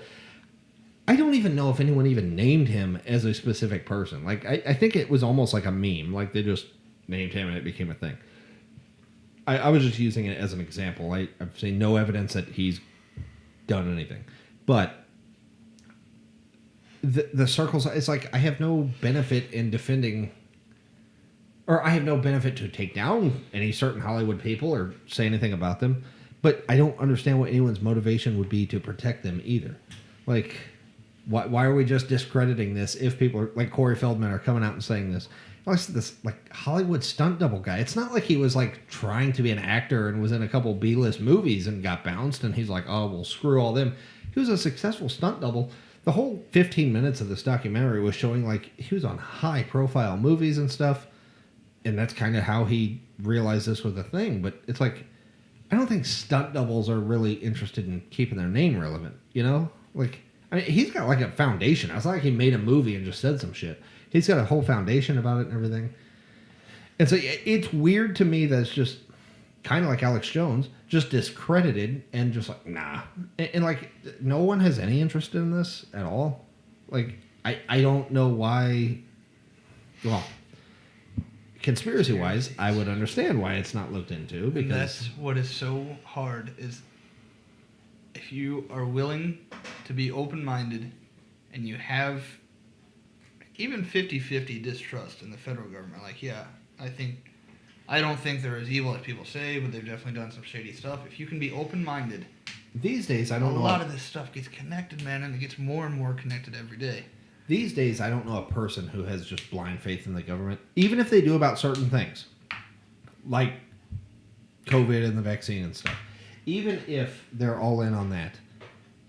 I don't even know if anyone even named him as a specific person. Like, I think it was almost like a meme. Like, they just named him and it became a thing. I was just using it as an example. I've seen no evidence that he's done anything. But the circles, it's like I have no benefit in defending, or I have no benefit to take down any certain Hollywood people or say anything about them. But I don't understand what anyone's motivation would be to protect them either. Like, why are we just discrediting this if people are, like Corey Feldman are coming out and saying this? This like Hollywood stunt double guy. It's not like he was like trying to be an actor and was in a couple B-list movies and got bounced and he's like, oh, well, screw all them. He was a successful stunt double. The whole 15 minutes of this documentary was showing like he was on high profile movies and stuff. And that's kind of how he realized this was a thing. But it's like, I don't think stunt doubles are really interested in keeping their name relevant, you know? Like, I mean, he's got like a foundation. It's not like he made a movie and just said some shit. He's got a whole foundation about it and everything. And so it's weird to me that it's just kind of like Alex Jones, just discredited and just like, nah. And like, no one has any interest in this at all. Like, I don't know why. Well, conspiracy-wise, I would understand why it's not looked into. Because and that's what is so hard is if you are willing to be open-minded and you have even 50-50 distrust in the federal government, like, yeah, I don't think they're as evil as people say, but they've definitely done some shady stuff. If you can be open-minded, these days I don't know. A lot of this stuff gets connected, man, and it gets more and more connected every day. These days I don't know a person who has just blind faith in the government, even if they do about certain things, like COVID and the vaccine and stuff. Even if they're all in on that,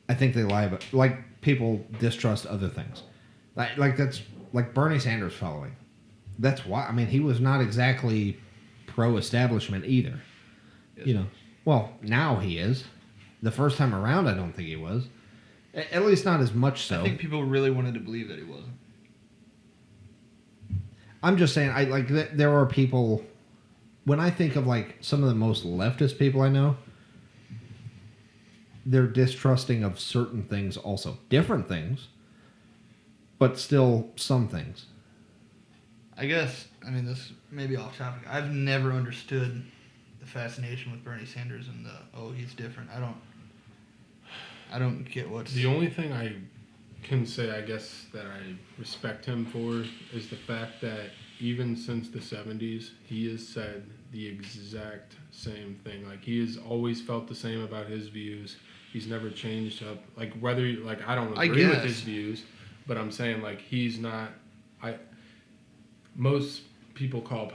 I think they lie about, like, people distrust other things. Like that's like Bernie Sanders following. That's why. I mean, he was not exactly pro-establishment either. Yes. You know. Well, now he is. The first time around, I don't think he was. At least not as much so. I think people really wanted to believe that he wasn't. I'm just saying, there are people. When I think of like some of the most leftist people I know, they're distrusting of certain things also. Different things, but still some things. I guess, I mean, this may be off topic. I've never understood the fascination with Bernie Sanders and he's different. I don't get what's... The only thing I can say, I guess, that I respect him for is the fact that even since the 70s, he has said the exact same thing. Like, he has always felt the same about his views. He's never changed up. Like, whether, like, I don't agree with his views, but I'm saying, like, he's not... Most people call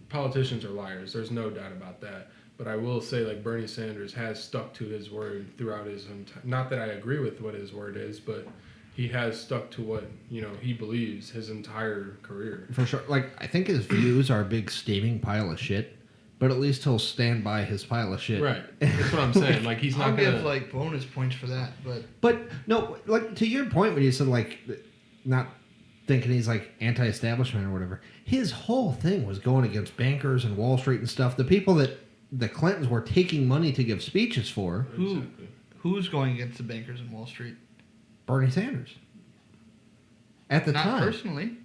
politicians are liars. There's no doubt about that. But I will say, like, Bernie Sanders has stuck to his word throughout his not that I agree with what his word is, but he has stuck to what, you know, he believes his entire career. For sure. Like, I think his views are a big steaming pile of shit, but at least he'll stand by his pile of shit. Right. That's what I'm saying. Like, he's not I'll going to... give, like, bonus points for that, but... But, no, like, to your point when you said, like, not thinking he's, like, anti-establishment or whatever, his whole thing was going against bankers and Wall Street and stuff. The people that the Clintons were taking money to give speeches for. Exactly. Who's going against the bankers in Wall Street? Bernie Sanders. At the time. Not personally.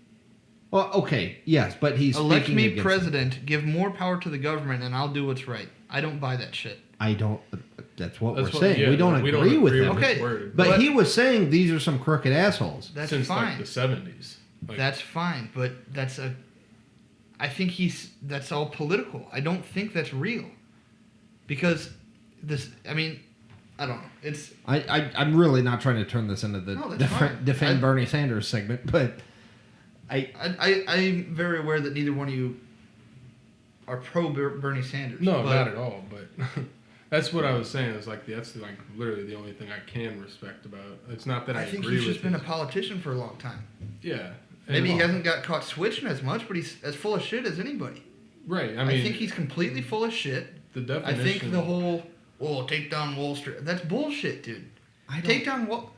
Well, okay, yes, but he's Elect speaking me against president, give more power to the government, and I'll do what's right. I don't buy that shit. I don't... That's what That's we're saying. yeah, we don't agree with him. Okay, his word. But he was saying these are some crooked assholes. That's since fine. like the 70s. Like, That's fine, but I think that's all political. I don't think that's real. Because I don't know. It's I'm really not trying to turn this into the No, that's fine. defend Bernie Sanders segment, but I'm very aware that neither one of you are pro Bernie Sanders. no, but not at all. But that's what I was saying. It's like that's like literally the only thing I can respect about. It's not that I think agree he's with just been a his- politician for a long time. Yeah. Maybe he And- hasn't got caught switching as much, but he's as full of shit as anybody. Right. I I mean, think he's completely full of shit. the I definition. think the whole, take down Wall Street, that's bullshit, dude. Take down Wall...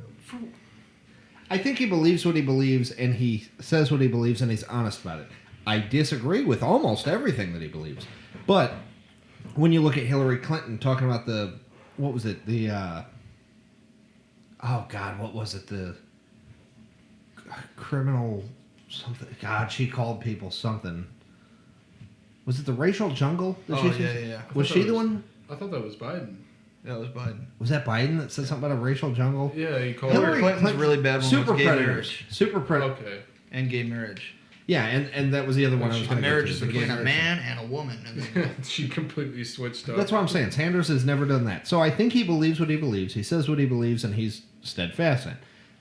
I think he believes what he believes, and he says what he believes, and he's honest about it. I disagree with almost everything that he believes. But when you look at Hillary Clinton talking about what was it? The criminal something. God, she called people something. Was it the racial jungle? Yeah. Was she the one? I thought that was Biden. That was Biden. Was that Biden that said something about a racial jungle? Yeah, he called Hillary her. Clinton's really bad one Super was gay predators. marriage. Super predators. Okay. And gay marriage. Yeah, and that was the other one I was A going to marriage is the between gay a marriage. man and a woman. And then, She completely switched up. That's what I'm saying. Sanders has never done that. So I think he believes what he believes. He says what he believes, and he's steadfast in it.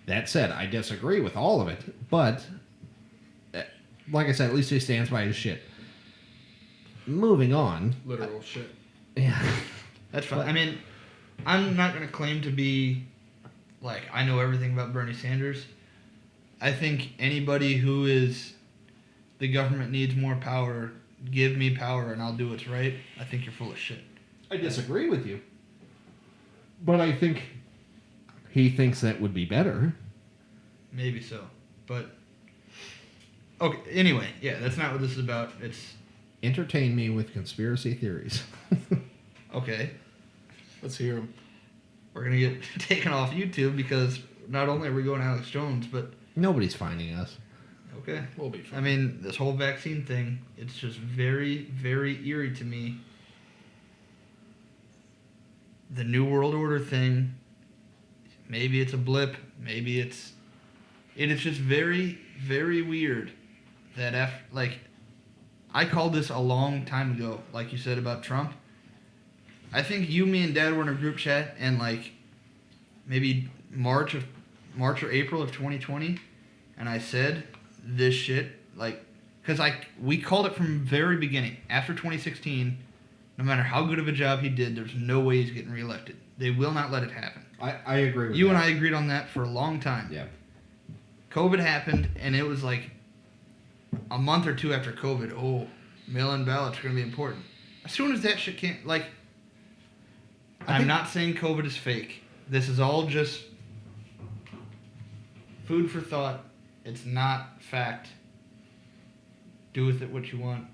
That said, I disagree with all of it. But, like I said, at least he stands by his shit. Moving on. Literal shit. Yeah. that's fine. I mean, I'm not going to claim to be, like, I know everything about Bernie Sanders. I think anybody who is, the government needs more power, give me power and I'll do what's right, I think you're full of shit. I disagree with you. But I think he thinks that would be better. Maybe so. But, okay, anyway, yeah, that's not what this is about. It's, Entertain me with conspiracy theories. okay, Let's hear him. we're going to get taken off YouTube because not only are we going Alex Jones, but, Nobody's finding us. okay. We'll be fine. I mean, this whole vaccine thing, it's just very, very eerie to me. The New World Order thing, maybe it's a blip, maybe it is just very, very weird that I called this a long time ago, like you said about Trump. I think you, me, and Dad were in a group chat and like maybe March or April of 2020, and I said this shit, like, because we called it from the very beginning. After 2016, no matter how good of a job he did, there's no way he's getting reelected. They will not let it happen. I agree with You that. and I agreed on that for a long time. Yeah. COVID happened, and it was like a month or two after COVID. Mail-in ballots are going to be important. As soon as that shit can't, like, I'm not saying COVID is fake. This is all just food for thought. It's not fact. Do with it what you want.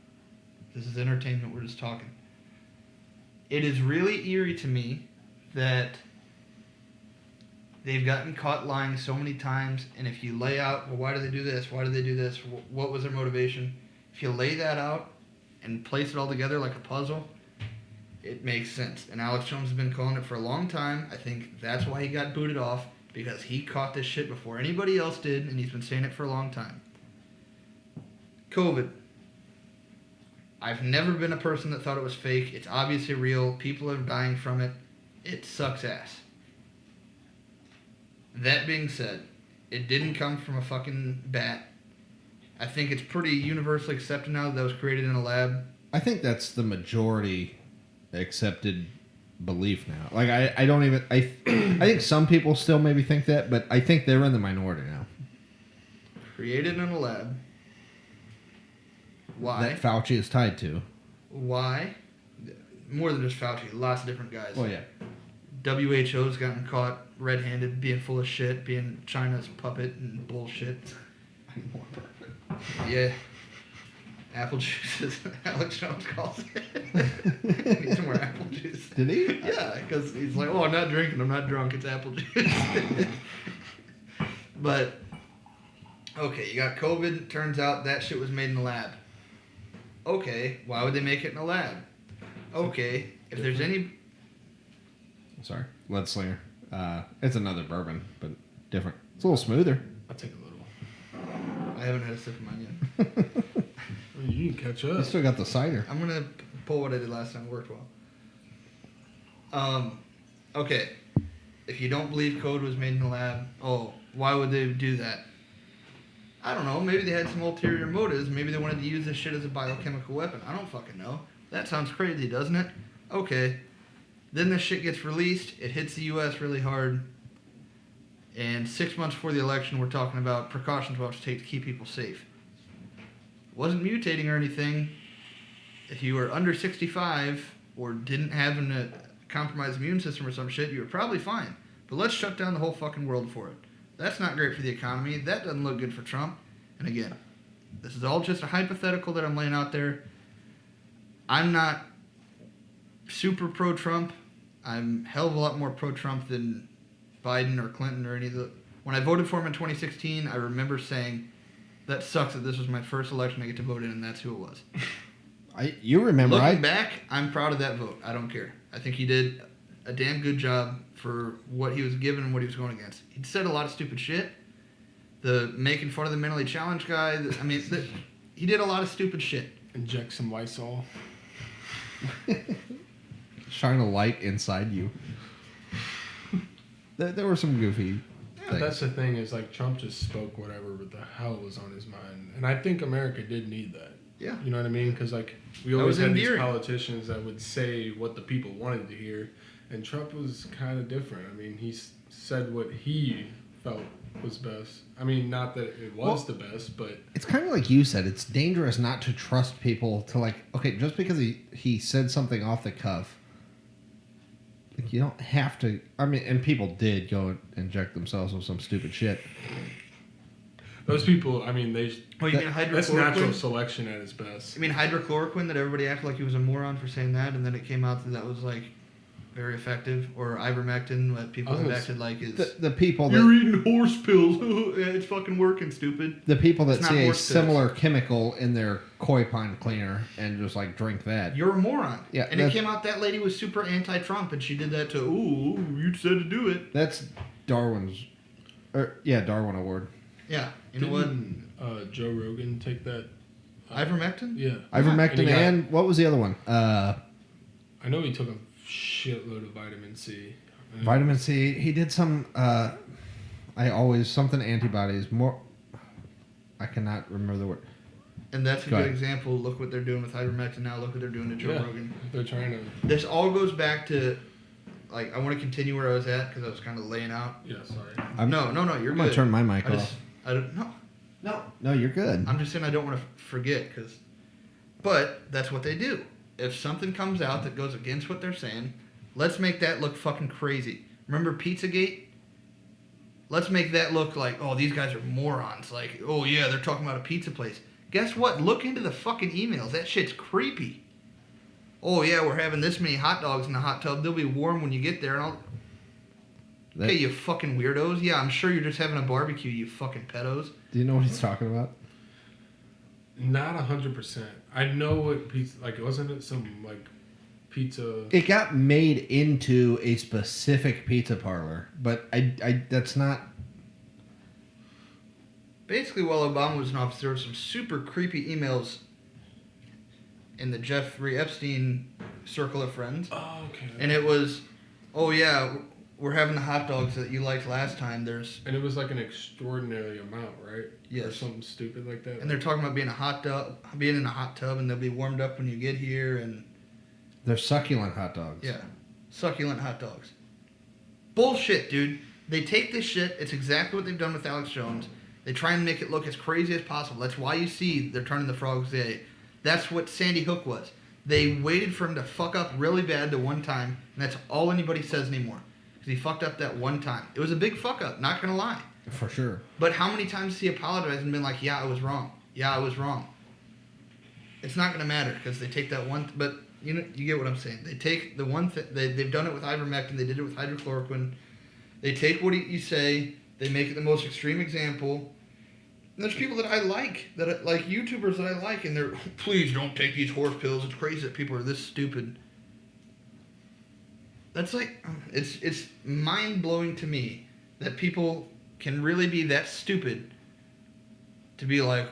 This is entertainment. We're just talking. It is really eerie to me that they've gotten caught lying so many times, and if you lay out, well, why do they do this? Why do they do this? What was their motivation? If you lay that out and place it all together like a puzzle, it makes sense. And Alex Jones has been calling it for a long time. I think that's why he got booted off, because he caught this shit before anybody else did, and he's been saying it for a long time. COVID. I've never been a person that thought it was fake. It's obviously real. People are dying from it. It sucks ass. That being said, it didn't come from a fucking bat. I think it's pretty universally accepted now that was created in a lab. I think that's the majority accepted belief now. Like I don't even I think some people still maybe think that, but I think they're in the minority now. Created in a lab. Why? That Fauci is tied to. Why? More than just Fauci. Lots of different guys. Oh yeah. WHO's gotten caught red-handed, being full of shit, being China's puppet and bullshit. Yeah. Apple juice is Alex Jones calls it. Need some more apple juice. Did he? Yeah, because he's like, I'm not drinking, I'm not drunk, it's apple juice. But, okay, you got COVID, turns out that shit was made in the lab. Okay, why would they make it in a lab? Okay, if there's any... Sorry, Lead Slinger. It's another bourbon, but different. It's a little smoother. I'll take a little. I haven't had a sip of mine yet. I mean, you can catch up. You still got the cider. I'm gonna pull what I did last time. It worked well. Okay. If you don't believe code was made in the lab, why would they do that? I don't know. Maybe they had some ulterior motives. Maybe they wanted to use this shit as a biochemical weapon. I don't fucking know. That sounds crazy, doesn't it? Okay. Then this shit gets released. It hits the U.S. really hard. And 6 months before the election, we're talking about precautions what to take to keep people safe. Wasn't mutating or anything. If you were under 65 or didn't have a compromised immune system or some shit, you were probably fine. But let's shut down the whole fucking world for it. That's not great for the economy. That doesn't look good for Trump. And again, this is all just a hypothetical that I'm laying out there. I'm not super pro-Trump. I'm a hell of a lot more pro-Trump than Biden or Clinton or any of the... When I voted for him in 2016, I remember saying, that sucks that this was my first election I get to vote in, and that's who it was. You remember, Looking back, I'm proud of that vote. I don't care. I think he did a damn good job for what he was given and what he was going against. He said a lot of stupid shit. The making fun of the mentally challenged guy. He did a lot of stupid shit. Inject some Lysol. Shine a light inside you. There were some goofy things. That's the thing is, like, Trump just spoke whatever the hell was on his mind. And I think America did need that. Yeah. You know what I mean? Because, like, we always had these politicians that would say what the people wanted to hear. And Trump was kind of different. I mean, he said what he felt was best. I mean, not that it was the best, but... It's kind of like you said. It's dangerous not to trust people to, like... Okay, just because he said something off the cuff, you don't have to... I mean, and people did go and inject themselves with some stupid shit. Those people, I mean, they... Oh, you mean hydrochloroquine? That's natural selection at its best. I mean, hydrochloroquine, that everybody acted like he was a moron for saying that, and then it came out that was, like, very effective. Or ivermectin, what people have acted like is... The people that... You're eating horse pills. It's fucking working, stupid. The people that see a similar chemical in their koi pond cleaner and just, like, drink that. You're a moron. Yeah, and it came out that lady was super anti-Trump, and she did that to, you said to do it. That's Darwin's... Darwin Award. Yeah. Didn't Joe Rogan take that? Ivermectin? Yeah. Ivermectin and what was the other one? I know he took a shitload of vitamin C. Vitamin C. He did some... something antibodies. More... I cannot remember the word. And that's a good example. Look what they're doing with ivermectin now. Look what they're doing to Joe Rogan. They're trying to... This all goes back to... Like, I want to continue where I was at because I was kind of laying out. Yeah, sorry. No, you're good. I'm going to turn my mic off. No, you're good. I'm just saying I don't want to forget but that's what they do. If something comes out that goes against what they're saying, let's make that look fucking crazy. Remember Pizzagate? Let's make that look like, these guys are morons. Like, they're talking about a pizza place. Guess what? Look into the fucking emails. That shit's creepy. We're having this many hot dogs in the hot tub. They'll be warm when you get there. Okay, you fucking weirdos. Yeah, I'm sure you're just having a barbecue, you fucking pedos. Do you know what he's talking about? Not 100%. I know what pizza... Like, wasn't it some, like, pizza... It got made into a specific pizza parlor, but I that's not... Basically, while Obama was in office, there were some super creepy emails in the Jeffrey Epstein circle of friends. Oh, okay. And it was, we're having the hot dogs that you liked last time. And it was like an extraordinary amount, right? Yes. Or something stupid like that. And they're talking about being in a hot tub, and they'll be warmed up when you get here, and they're succulent hot dogs. Yeah, succulent hot dogs. Bullshit, dude. They take this shit. It's exactly what they've done with Alex Jones. They try and make it look as crazy as possible. That's why you see they're turning the frogs gay. That's what Sandy Hook was. They waited for him to fuck up really bad the one time, and that's all anybody says anymore. Because he fucked up that one time. It was a big fuck up, not going to lie. For sure. But how many times has he apologized and been like, I was wrong. I was wrong. It's not going to matter because they take that one... But you get what I'm saying. They take the one thing... They've done it with ivermectin. They did it with hydrochloroquine. They take what you say. They make it the most extreme example. And there's people that I like, YouTubers that I like, and they're, please don't take these horse pills. It's crazy that people are this stupid. That's like, it's mind blowing to me that people can really be that stupid to be like,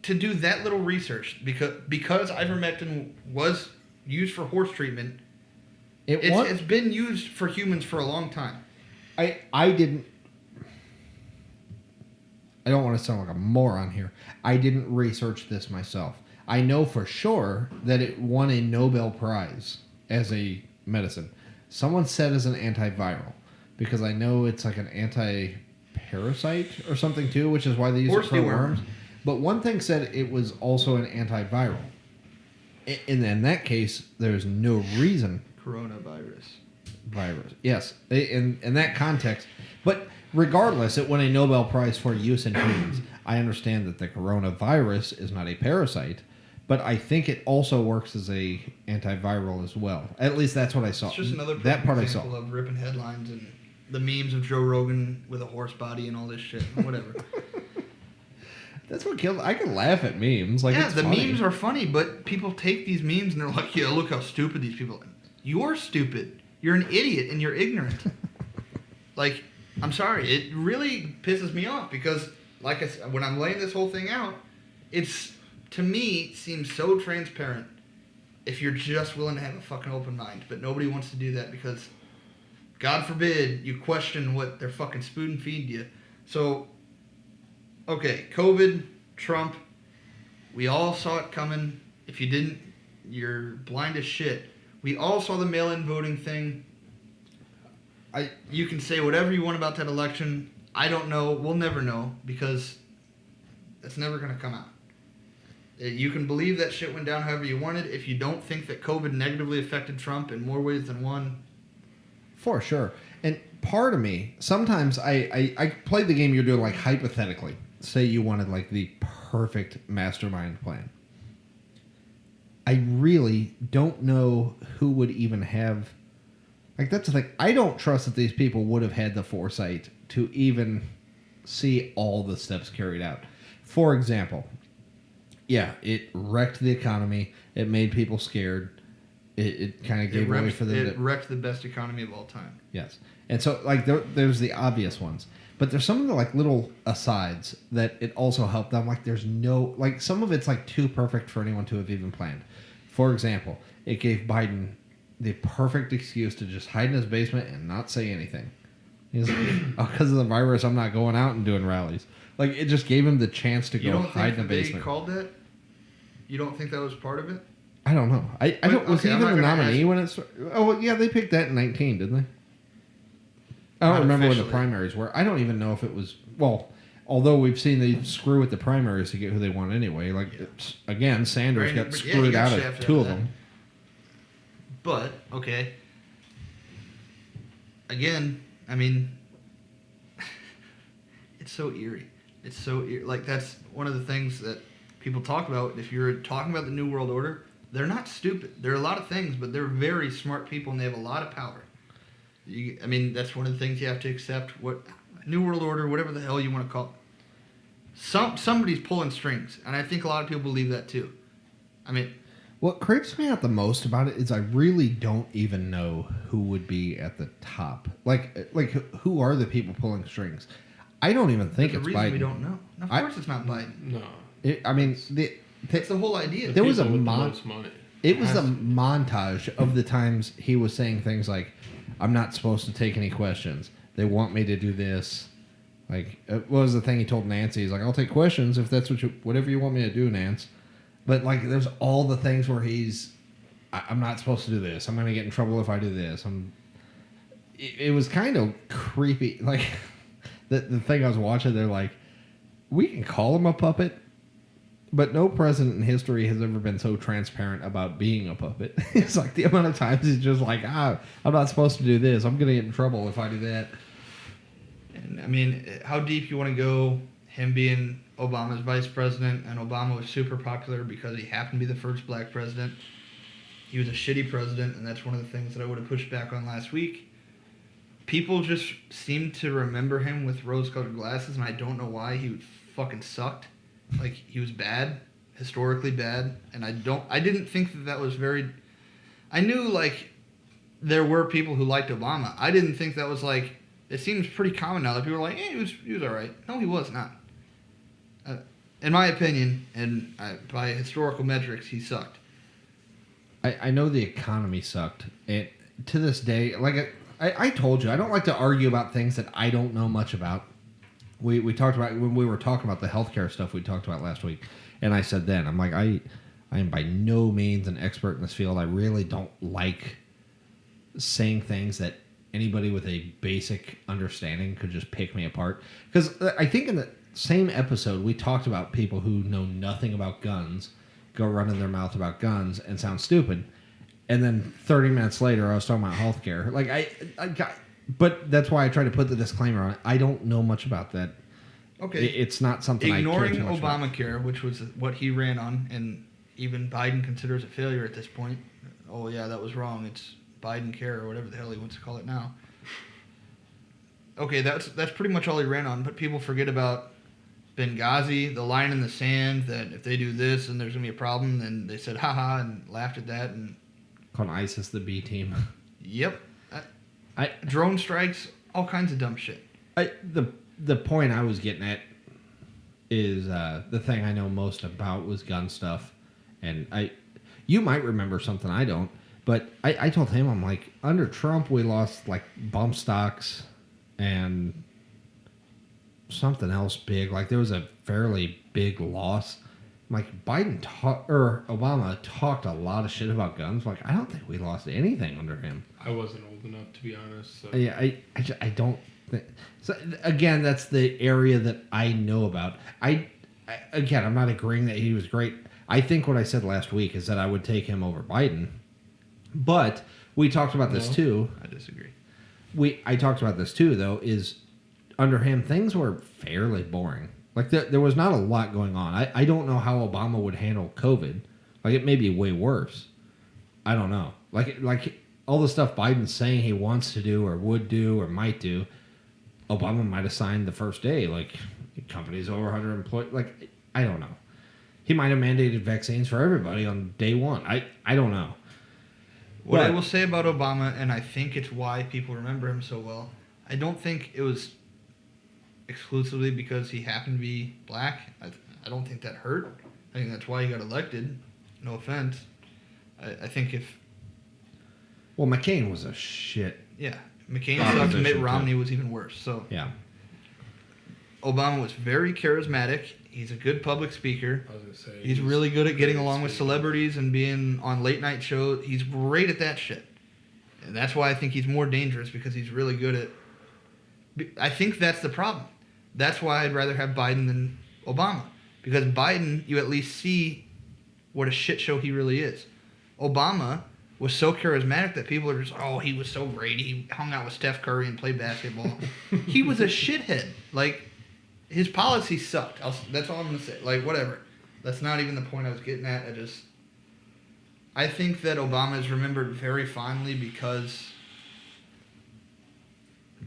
to do that little research because ivermectin was used for horse treatment. It's been used for humans for a long time. I don't want to sound like a moron here. I didn't research this myself. I know for sure that it won a Nobel Prize as a medicine. Someone said as an antiviral, because I know it's like an anti-parasite or something too, which is why they use it for worms. But one thing said it was also an antiviral. In that case, there's no reason. Coronavirus. Virus. Yes. In that context. But regardless, it won a Nobel Prize for use in humans. I understand that the coronavirus is not a parasite, but I think it also works as a antiviral as well. At least that's what I saw. It's just another that part example I saw. Of ripping headlines and the memes of Joe Rogan with a horse body and all this shit. Whatever. That's what killed. I can laugh at memes. Like, yeah, it's the funny. memes are funny, but people take these memes and they're like, "Yeah, look how stupid these people are." You're stupid. You're an idiot and you're ignorant. Like, I'm sorry. It really pisses me off because, like I said, when I'm laying this whole thing out, it's, to me, seems so transparent if you're just willing to have a fucking open mind. But nobody wants to do that because, God forbid, you question what they're fucking spoon feed you. So, okay, COVID, Trump, we all saw it coming. If you didn't, you're blind as shit. We all saw the mail-in voting thing. You can say whatever you want about that election. I don't know. We'll never know because that's never going to come out. You can believe that shit went down however you wanted. If you don't think that COVID negatively affected Trump in more ways than one. For sure. And part of me, sometimes I play the game you're doing, like, hypothetically. Say you wanted, like, the perfect mastermind plan. I really don't know who would even have... Like, that's the thing. I don't trust that these people would have had the foresight to even see all the steps carried out. For example, yeah, it wrecked the economy. It made people scared. It kind of gave way for them. It wrecked the best economy of all time. Yes. And so, like, there's the obvious ones. But there's some of the, like, little asides that it also helped them. Like, there's no... Like, some of it's, like, too perfect for anyone to have even planned. For example, it gave Biden the perfect excuse to just hide in his basement and not say anything. He's like, oh, because of the virus, I'm not going out and doing rallies. Like, it just gave him the chance to go hide in the basement. You don't think they called that? You don't think that was part of it? I don't know. I don't. Was he even the nominee when it's? Oh, well, yeah, they picked that in 19, didn't they? I don't remember when the primaries were. I don't even know if it was. Well, although we've seen they screw with the primaries to get who they want anyway. Like, again, Sanders got screwed out of two of them. But, okay. Again, I mean, it's so eerie. It's so eerie. Like, that's one of the things that people talk about. If you're talking about the New World Order, they're not stupid. There are a lot of things, but they're very smart people, and they have a lot of power. I mean, that's one of the things you have to accept. What New World Order, whatever the hell you want to call it. Somebody's pulling strings, and I think a lot of people believe that too. I mean... What creeps me out the most about it is I really don't even know who would be at the top. Like who are the people pulling strings? I don't even think it's Biden. The reason we don't know. Of course it's not Biden. No. That's the whole idea. There was a money. It was a montage of the times he was saying things like, I'm not supposed to take any questions. They want me to do this. Like, what was the thing he told Nancy? He's like, I'll take questions if that's whatever you want me to do, Nance. But, like, there's all the things where I'm not supposed to do this. I'm going to get in trouble if I do this. It was kind of creepy. Like, the thing I was watching, they're like, we can call him a puppet, but no president in history has ever been so transparent about being a puppet. It's like the amount of times he's just like, I'm not supposed to do this. I'm going to get in trouble if I do that. And, I mean, how deep you want to go, him being Obama's vice president, and Obama was super popular because he happened to be the first black president. He was a shitty president, and that's one of the things that I would have pushed back on last week. People just seem to remember him with rose-colored glasses, and I don't know why. He fucking sucked. Like, he was bad, historically bad, and I didn't think that was very... I knew, like, there were people who liked Obama. I didn't think that was like. It seems pretty common now that people are like, he was all right. No, he was not. In my opinion, and by historical metrics, he sucked. I know the economy sucked. And to this day, like I told you, I don't like to argue about things that I don't know much about. We talked about, when we were talking about the healthcare stuff we talked about last week, and I said then, I'm like, I am by no means an expert in this field. I really don't like saying things that anybody with a basic understanding could just pick me apart. Because I think in the same episode, we talked about people who know nothing about guns go running their mouth about guns and sound stupid. And then 30 minutes later, I was talking about healthcare. Like, but that's why I try to put the disclaimer on it. I don't know much about that. Okay. It's not something Ignoring I care too much Obamacare, about. which was what he ran on, and even Biden considers a failure at this point. Oh, yeah, that was wrong. It's Biden care or whatever the hell he wants to call it now. Okay, that's pretty much all he ran on, but people forget about Benghazi, the line in the sand that if they do this and there's going to be a problem, then they said haha and laughed at that. And Called ISIS the B team. Yep. Drone strikes, all kinds of dumb shit. The point I was getting at is the thing I know most about was gun stuff. And you might remember something I don't, but I told him, I'm like, under Trump we lost like bump stocks and something else big. Like there was a fairly big loss. Like Obama talked a lot of shit about guns. Like I don't think we lost anything under him. I wasn't old enough to be honest. So. Yeah, I don't. So again, that's the area that I know about. I'm not agreeing that he was great. I think what I said last week is that I would take him over Biden. But we talked about this too. I disagree. I talked about this too, though. Is under him things were fairly boring. Like there was not a lot going on. I don't know how Obama would handle COVID. Like it may be way worse. I don't know. Like all the stuff Biden's saying he wants to do or would do or might do, Obama might have signed the first day. Like companies over 100 employees. Like I don't know. He might have mandated vaccines for everybody on day one. I don't know. What I will say about Obama, and I think it's why people remember him so well, I don't think it was exclusively because he happened to be black. I don't think that hurt. I think that's why he got elected. No offense. I think if... Well, McCain was a shit. Yeah. McCain sucked. Mitt Romney was even worse. So yeah. Obama was very charismatic. He's a good public speaker. I was gonna say, he's really good at getting along with celebrities and being on late night shows. He's great at that shit. And that's why I think he's more dangerous, because he's really good at... I think that's the problem. That's why I'd rather have Biden than Obama. Because Biden, you at least see what a shit show he really is. Obama was so charismatic that people are just, oh, he was so great. He hung out with Steph Curry and played basketball. He was a shithead. Like, his policy sucked. That's all I'm going to say. Like, whatever. That's not even the point I was getting at. I think that Obama is remembered very fondly because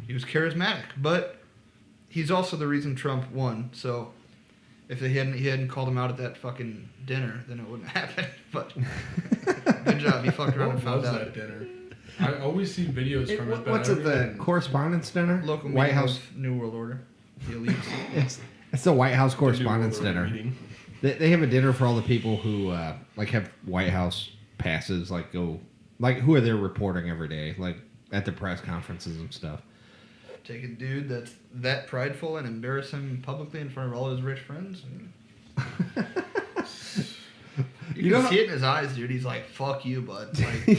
he was charismatic. But he's also the reason Trump won. So if he hadn't called him out at that fucking dinner, then it wouldn't happen. But good job. He fucked around and found out. What was that dinner? I always see videos from it. What's it, the Correspondence Dinner? Local White House New World Order. The elites. It's the White House Correspondence Dinner. They have a dinner for all the people who have White House passes, who are there reporting every day, like at the press conferences and stuff. Take a dude that's that prideful and embarrass him publicly in front of all his rich friends. You can see it in his eyes, dude. He's like, fuck you, bud. Like,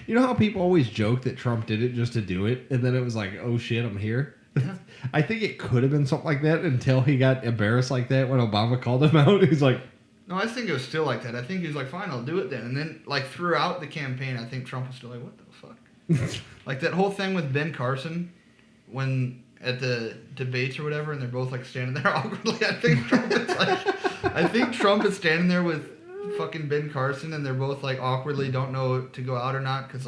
you know how people always joke that Trump did it just to do it, and then it was like, oh shit, I'm here? Yeah. I think it could have been something like that until he got embarrassed like that when Obama called him out. He's like... No, I think it was still like that. I think he was like, fine, I'll do it then. And then, throughout the campaign, I think Trump was still like, what the fuck? Like that whole thing with Ben Carson, when at the debates or whatever, and they're both standing there awkwardly. I think Trump is standing there with fucking Ben Carson, and they're both awkwardly don't know to go out or not, because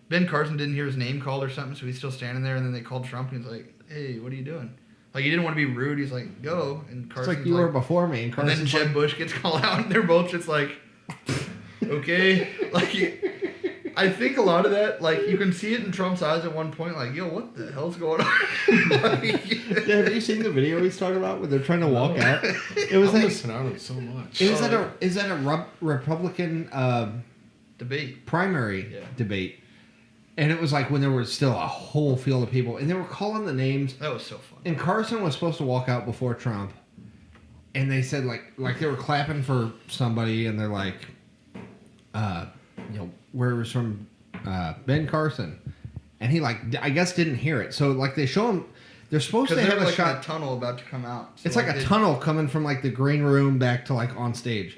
Ben Carson didn't hear his name called or something, so he's still standing there, and then they called Trump, and he's like, hey, what are you doing? He didn't want to be rude. He's like, go. And Carson's it's like you were before me. And then Jeb Bush gets called out, and they're both just like, okay. I think a lot of that, like, you can see it in Trump's eyes at one point, like, yo, what the hell's going on? Have you seen the video he's talking about where they're trying to walk out? It was I'm like, missing out on so much. is that a Republican debate primary debate? And it was like when there was still a whole field of people, and they were calling the names. That was so fun. And Carson was supposed to walk out before Trump, and they said like they were clapping for somebody, and they're like, where it was from Ben Carson, and he I guess didn't hear it. So like they show him, they're supposed to have a shot. A tunnel about to come out. So it's like a tunnel coming from like the green room back to like on stage,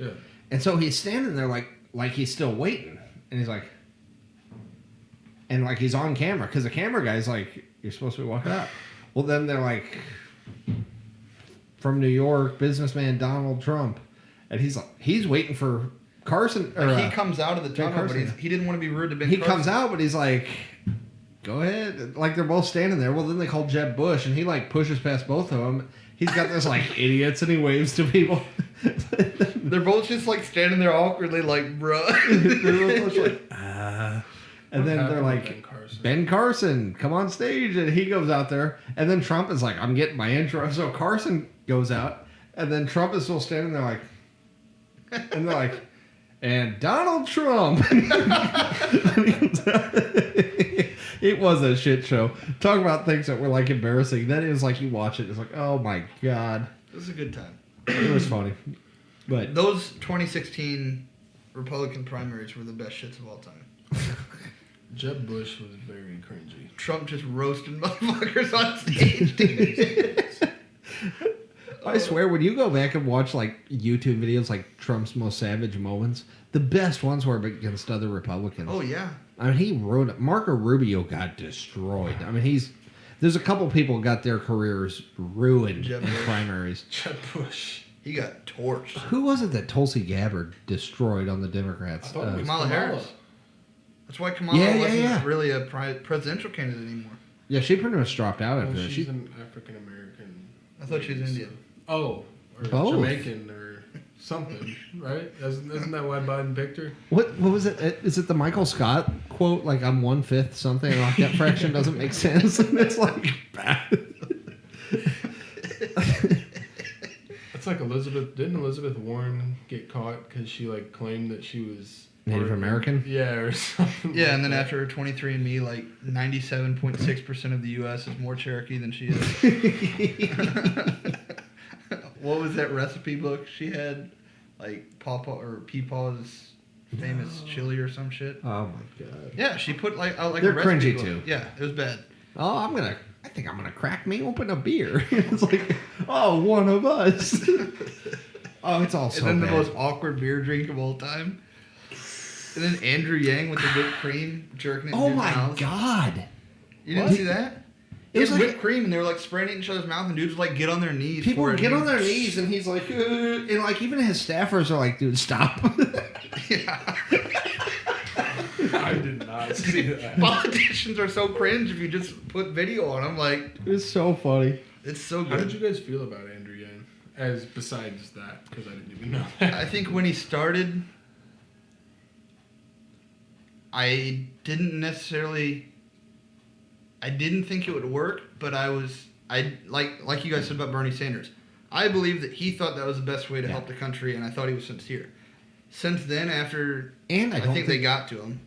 and so he's standing there like he's still waiting, and he's like. And, like, he's on camera, because the camera guy's like, you're supposed to be walking out. Well, then they're like, from New York, businessman Donald Trump. And he's waiting for Carson. Or, he comes out of the tunnel, but he didn't want to be rude to Ben Carson. He comes out, but he's like, go ahead. Like, they're both standing there. Well, then they call Jeb Bush, and he, like, pushes past both of them. He's got this, like, idiots, and he waves to people. They're both just, like, standing there awkwardly, like, bruh. They're both like, And then they're like, Ben Carson, come on stage. And he goes out there. And then Trump is like, I'm getting my intro. So Carson goes out. And then Trump is still standing there like, and they're like, and Donald Trump. It was a shit show. Talk about things that were like embarrassing. Then it was like you watch it. It's like, oh my God. It was a good time. It was funny. But those 2016 Republican primaries were the best shits of all time. Jeb Bush was very cringy. Trump just roasting motherfuckers on stage. I swear, when you go back and watch like YouTube videos like Trump's most savage moments, the best ones were against other Republicans. Oh yeah. I mean, he ruined it. Marco Rubio got destroyed. I mean, there's a couple people got their careers ruined in primaries. Jeb Bush. He got torched. Who was it that Tulsi Gabbard destroyed on the Democrats? Kamala Harris. That's why Kamala wasn't really a presidential candidate anymore. Yeah, she pretty much dropped out after that. She's an African American. I thought she was Indian. Oh, or Jamaican or something, right? Isn't that why Biden picked her? What was it? Is it the Michael Scott quote? Like, I'm 1/5 something. Like, that fraction doesn't make sense. And it's like bad. It's like Didn't Elizabeth Warren get caught because she like claimed that she was Native American? Yeah, or something. Yeah, and then after 23andMe, like 97.6% of the U.S. is more Cherokee than she is. What was that recipe book she had? Like Pawpaw or Peepaw's famous chili or some shit. Oh my God. Yeah, she put like out like they're a recipe cringy book. too. Yeah, it was bad. Oh, I think I'm gonna crack me open a beer. It's like, oh, one of us. Oh, it's all so bad. And then the most awkward beer drink of all time. And then Andrew Yang with the whipped cream jerking it in his mouth. Oh my God. You didn't see that? It was like whipped cream, and they were like spraying it in each other's mouth, and dudes would like get on their knees. People would get on their knees, and he's like, and like even his staffers are like, dude, stop. Yeah. I did not see that. Politicians are so cringe if you just put video on them. Like, It's so funny. it's so How did good. you guys feel about Andrew Yang? As besides that, because I didn't even know that. I think when he started, I didn't think it would work, but like you guys said about Bernie Sanders. I believe that he thought that was the best way to help the country, and I thought he was sincere. Since then, after I think they got to him.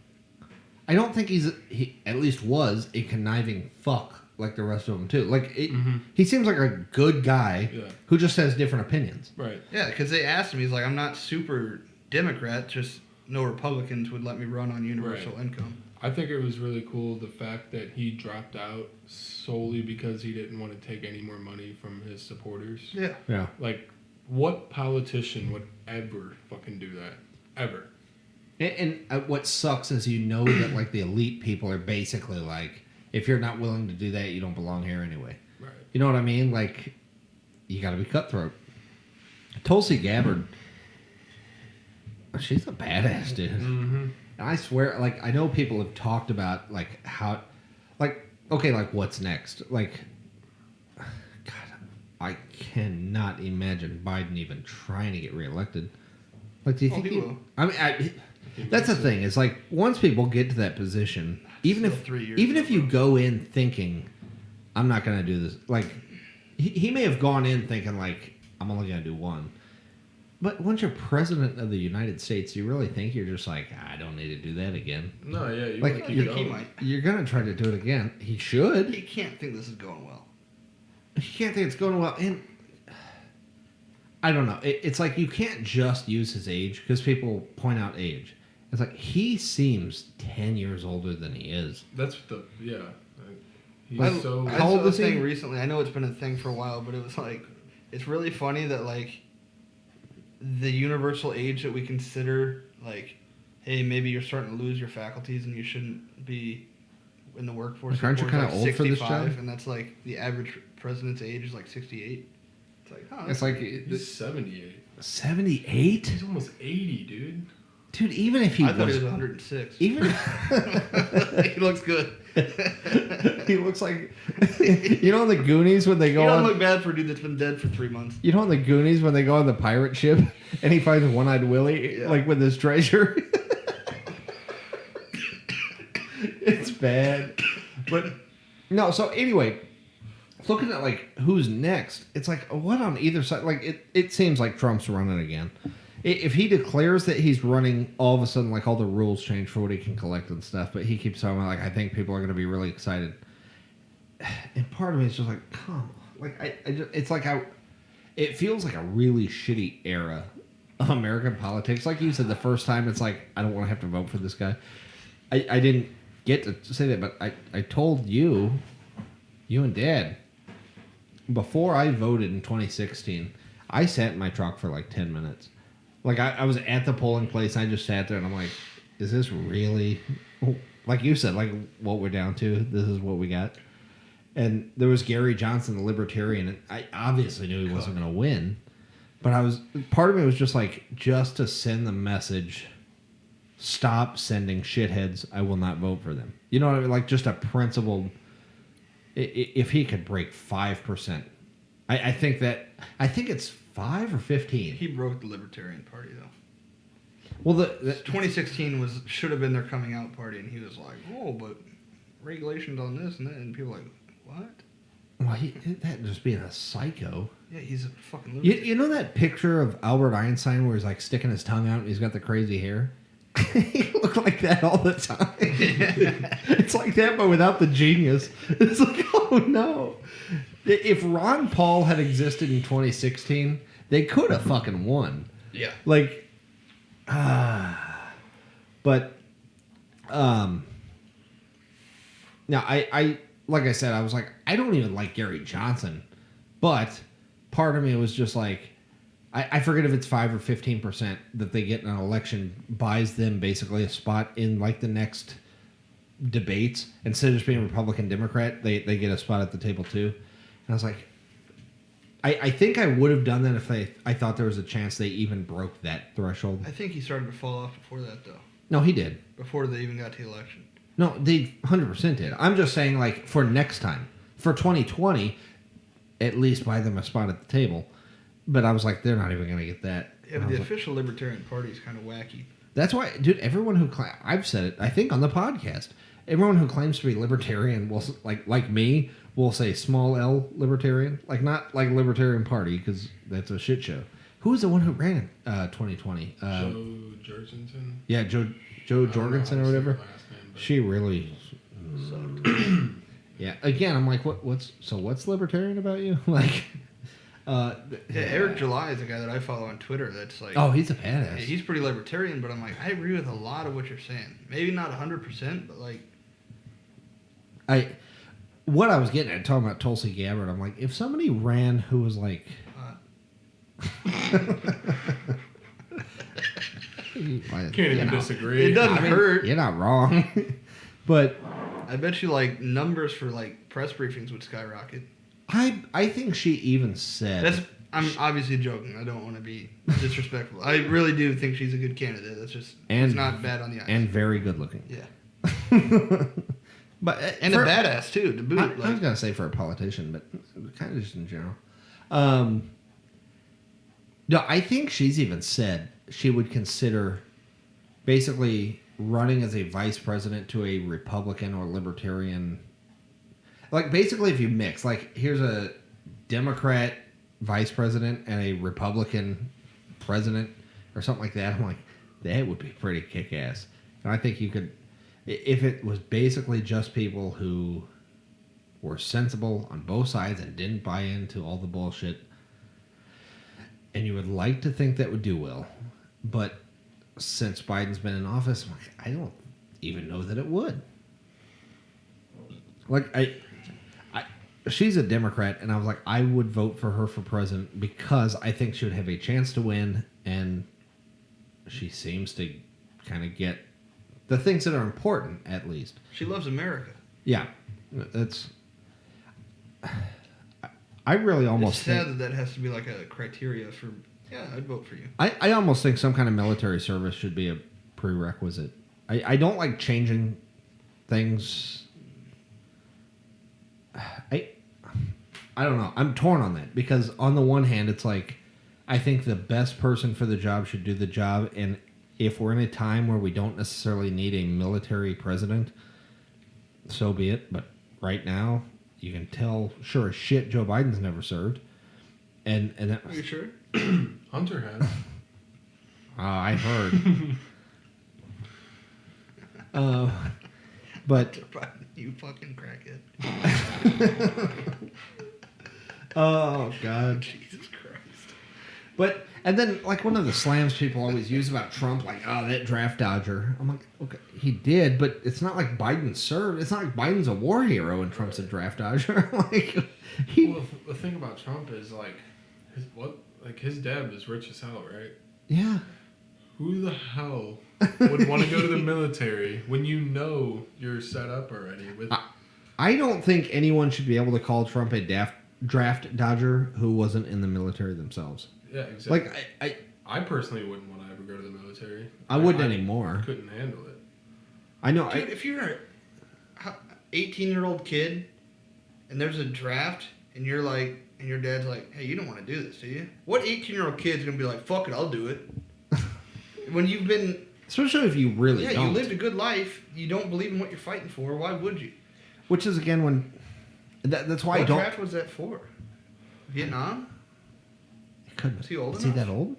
I don't think he at least was a conniving fuck like the rest of them too. Like he seems like a good guy who just has different opinions. Right. Yeah, because they asked him, he's like, I'm not super Democrat, just no Republicans would let me run on universal income. I think it was really cool the fact that he dropped out solely because he didn't want to take any more money from his supporters. Yeah. Yeah. Like, what politician would ever fucking do that? Ever. And what sucks is that like the elite people are basically like, if you're not willing to do that, you don't belong here anyway. Right. You know what I mean? Like, you got to be cutthroat. Tulsi Gabbard, she's a badass dude. Mm-hmm. And I swear, like, I know people have talked about, like, how, like, okay, like, what's next? Like, God, I cannot imagine Biden even trying to get reelected. Like, do you think he will? I mean, That's the thing. It's like once people get to that position, even Still if 3 years even if ago, you bro. go in thinking, I'm not going to do this. Like he may have gone in thinking like I'm only going to do one. But once you're president of the United States, you really think you're just like, I don't need to do that again. No, yeah, you Like, want to I keep think going. he might. You're going to try to do it again. He should. He can't think this is going well. You can't think it's going well. And I don't know. It's like you can't just use his age because people point out age. It's like he seems 10 years older than he is. That's the yeah. He's I so. I How old saw a is he? thing recently. I know it's been a thing for a while, but it was like, it's really funny that like the universal age that we consider like, hey, maybe you're starting to lose your faculties and you shouldn't be in the workforce. Like, aren't you anymore, kinda is, old for this 65, job? And that's like the average president's age is like 68. It's like, huh, It's like He's 78. 78? He's almost 80, dude. Dude, even if he I thought he was... was 106. Even He looks good. he looks like... You know in the Goonies when they He go doesn't on... look bad for a dude that's been dead for 3 months. You know in the Goonies when they go on the pirate ship and he finds One-Eyed Willie, Yeah. like with his treasure? It's bad. But, no, so anyway, looking at, like, who's next, it's like, what on either side? Like, it seems like Trump's running again. If he declares that he's running, all of a sudden, like, all the rules change for what he can collect and stuff, but he keeps talking about, like, I think people are going to be really excited. And part of me is just like, come on. Like, I just, it's like, it feels like a really shitty era of American politics. Like you said, the first time, it's like, I don't want to have to vote for this guy. I didn't get to say that, but I told you and Dad, before I voted in 2016, I sat in my truck for like 10 minutes. Like, I was at the polling place, I just sat there, and I'm like, is this really, like you said, like what we're down to? This is what we got? And there was Gary Johnson, the Libertarian, and I obviously knew he wasn't going to win. But part of me was just like, just to send the message, stop sending shitheads, I will not vote for them. You know what I mean? Like, just a principled, if he could break 5%. I think it's 5 or 15. He broke the Libertarian Party, though. Well, the 2016 should have been their coming out party, and he was like, "Oh, but regulations on this and that," and people were like, "What?" well, that just being a psycho. Yeah, he's a fucking lunatic. You know that picture of Albert Einstein where he's like sticking his tongue out and he's got the crazy hair? He looked like that all the time. It's like that, but without the genius. It's like, oh no. If Ron Paul had existed in 2016, they could have fucking won. Yeah. Like, but, now I like I said, I was like, I don't even like Gary Johnson, but part of me was just like, I forget if it's 5 or 15% that they get in an election buys them basically a spot in like the next debates. Instead of just being Republican Democrat, they get a spot at the table too. And I was like, I think I would have done that if I thought there was a chance they even broke that threshold. I think he started to fall off before that, though. No, he did. Before they even got to the election. No, they 100% did. I'm just saying, like, for next time. For 2020, at least buy them a spot at the table. But I was like, they're not even going to get that. Yeah, And but I the was like, official Libertarian Party is kind of wacky. that's why, dude, everyone who... I've said it, I think, on the podcast. Everyone who claims to be libertarian, will like me, will say small L libertarian. Like, not like Libertarian Party, because that's a shit show. Who was the one who ran in 2020? Joe Jorgensen. Yeah, Joe Jorgensen or whatever. She really Sucked. Yeah. Again, I'm like, what's libertarian about you? Like, Yeah, Eric July is a guy that I follow on Twitter that's like... oh, he's a badass. He's pretty libertarian, but I'm like, I agree with a lot of what you're saying. Maybe not 100%, but like... What I was getting at talking about Tulsi Gabbard, I'm like, if somebody ran who was like, Can't even disagree. It doesn't hurt. You're not wrong, but I bet you like numbers for like press briefings would skyrocket. I think she even said I'm obviously joking. I don't want to be disrespectful. I really do think she's a good candidate. That's just it's not bad on the eyes. and very good looking. Yeah. But And a badass too, to boot. I was gonna say for a politician, but kind of just in general. No, I think she's even said she would consider basically running as a vice president to a Republican or Libertarian. Like, basically, if you mix, like, here's a Democrat vice president and a Republican president or something like that, I'm like, that would be pretty kick-ass. And I think you could, if it was basically just people who were sensible on both sides and didn't buy into all the bullshit, and you would like to think that would do well, but since Biden's been in office, I'm like, I don't even know that it would. Like, she's a Democrat, and I was like, I would vote for her for president because I think she would have a chance to win, and she seems to kind of get the things that are important, at least. She loves America. Yeah, that's. I really almost It's sad think that has to be like a criteria for. Yeah, I'd vote for you. I almost think some kind of military service should be a prerequisite. I don't like changing things. I don't know. I'm torn on that because on the one hand, it's like I think the best person for the job should do the job, and if we're in a time where we don't necessarily need a military president, so be it. But right now, you can tell sure as shit Joe Biden's never served, and that. Are you sure? Hunter has. I heard. But You fucking crackhead. oh god. Jesus Christ. But and then like one of the slams people always use about Trump, like, oh, that draft dodger. I'm like, okay, he did, but it's not like Biden served. It's not like Biden's a war hero and Trump's a draft dodger. Like Well, the thing about Trump is like his dad was rich as hell, right? Yeah. Who the hell would want to go to the military when you know you're set up already with? I don't think anyone should be able to call Trump a draft dodger who wasn't in the military themselves. Yeah, exactly. Like I personally wouldn't want to ever go to the military. I wouldn't anymore. Couldn't handle it. I know. Dude, if you're a 18-year-old kid and there's a draft and you're like, and your dad's like, hey, you don't want to do this, do you? What 18-year-old kid's gonna be like, fuck it, I'll do it? When you've been, especially if you really don't. you lived a good life. You don't believe in what you're fighting for. Why would you? Which is again when that's why I What don't. draft was that for? Vietnam? Couldn't. Is he old Is he enough? that old?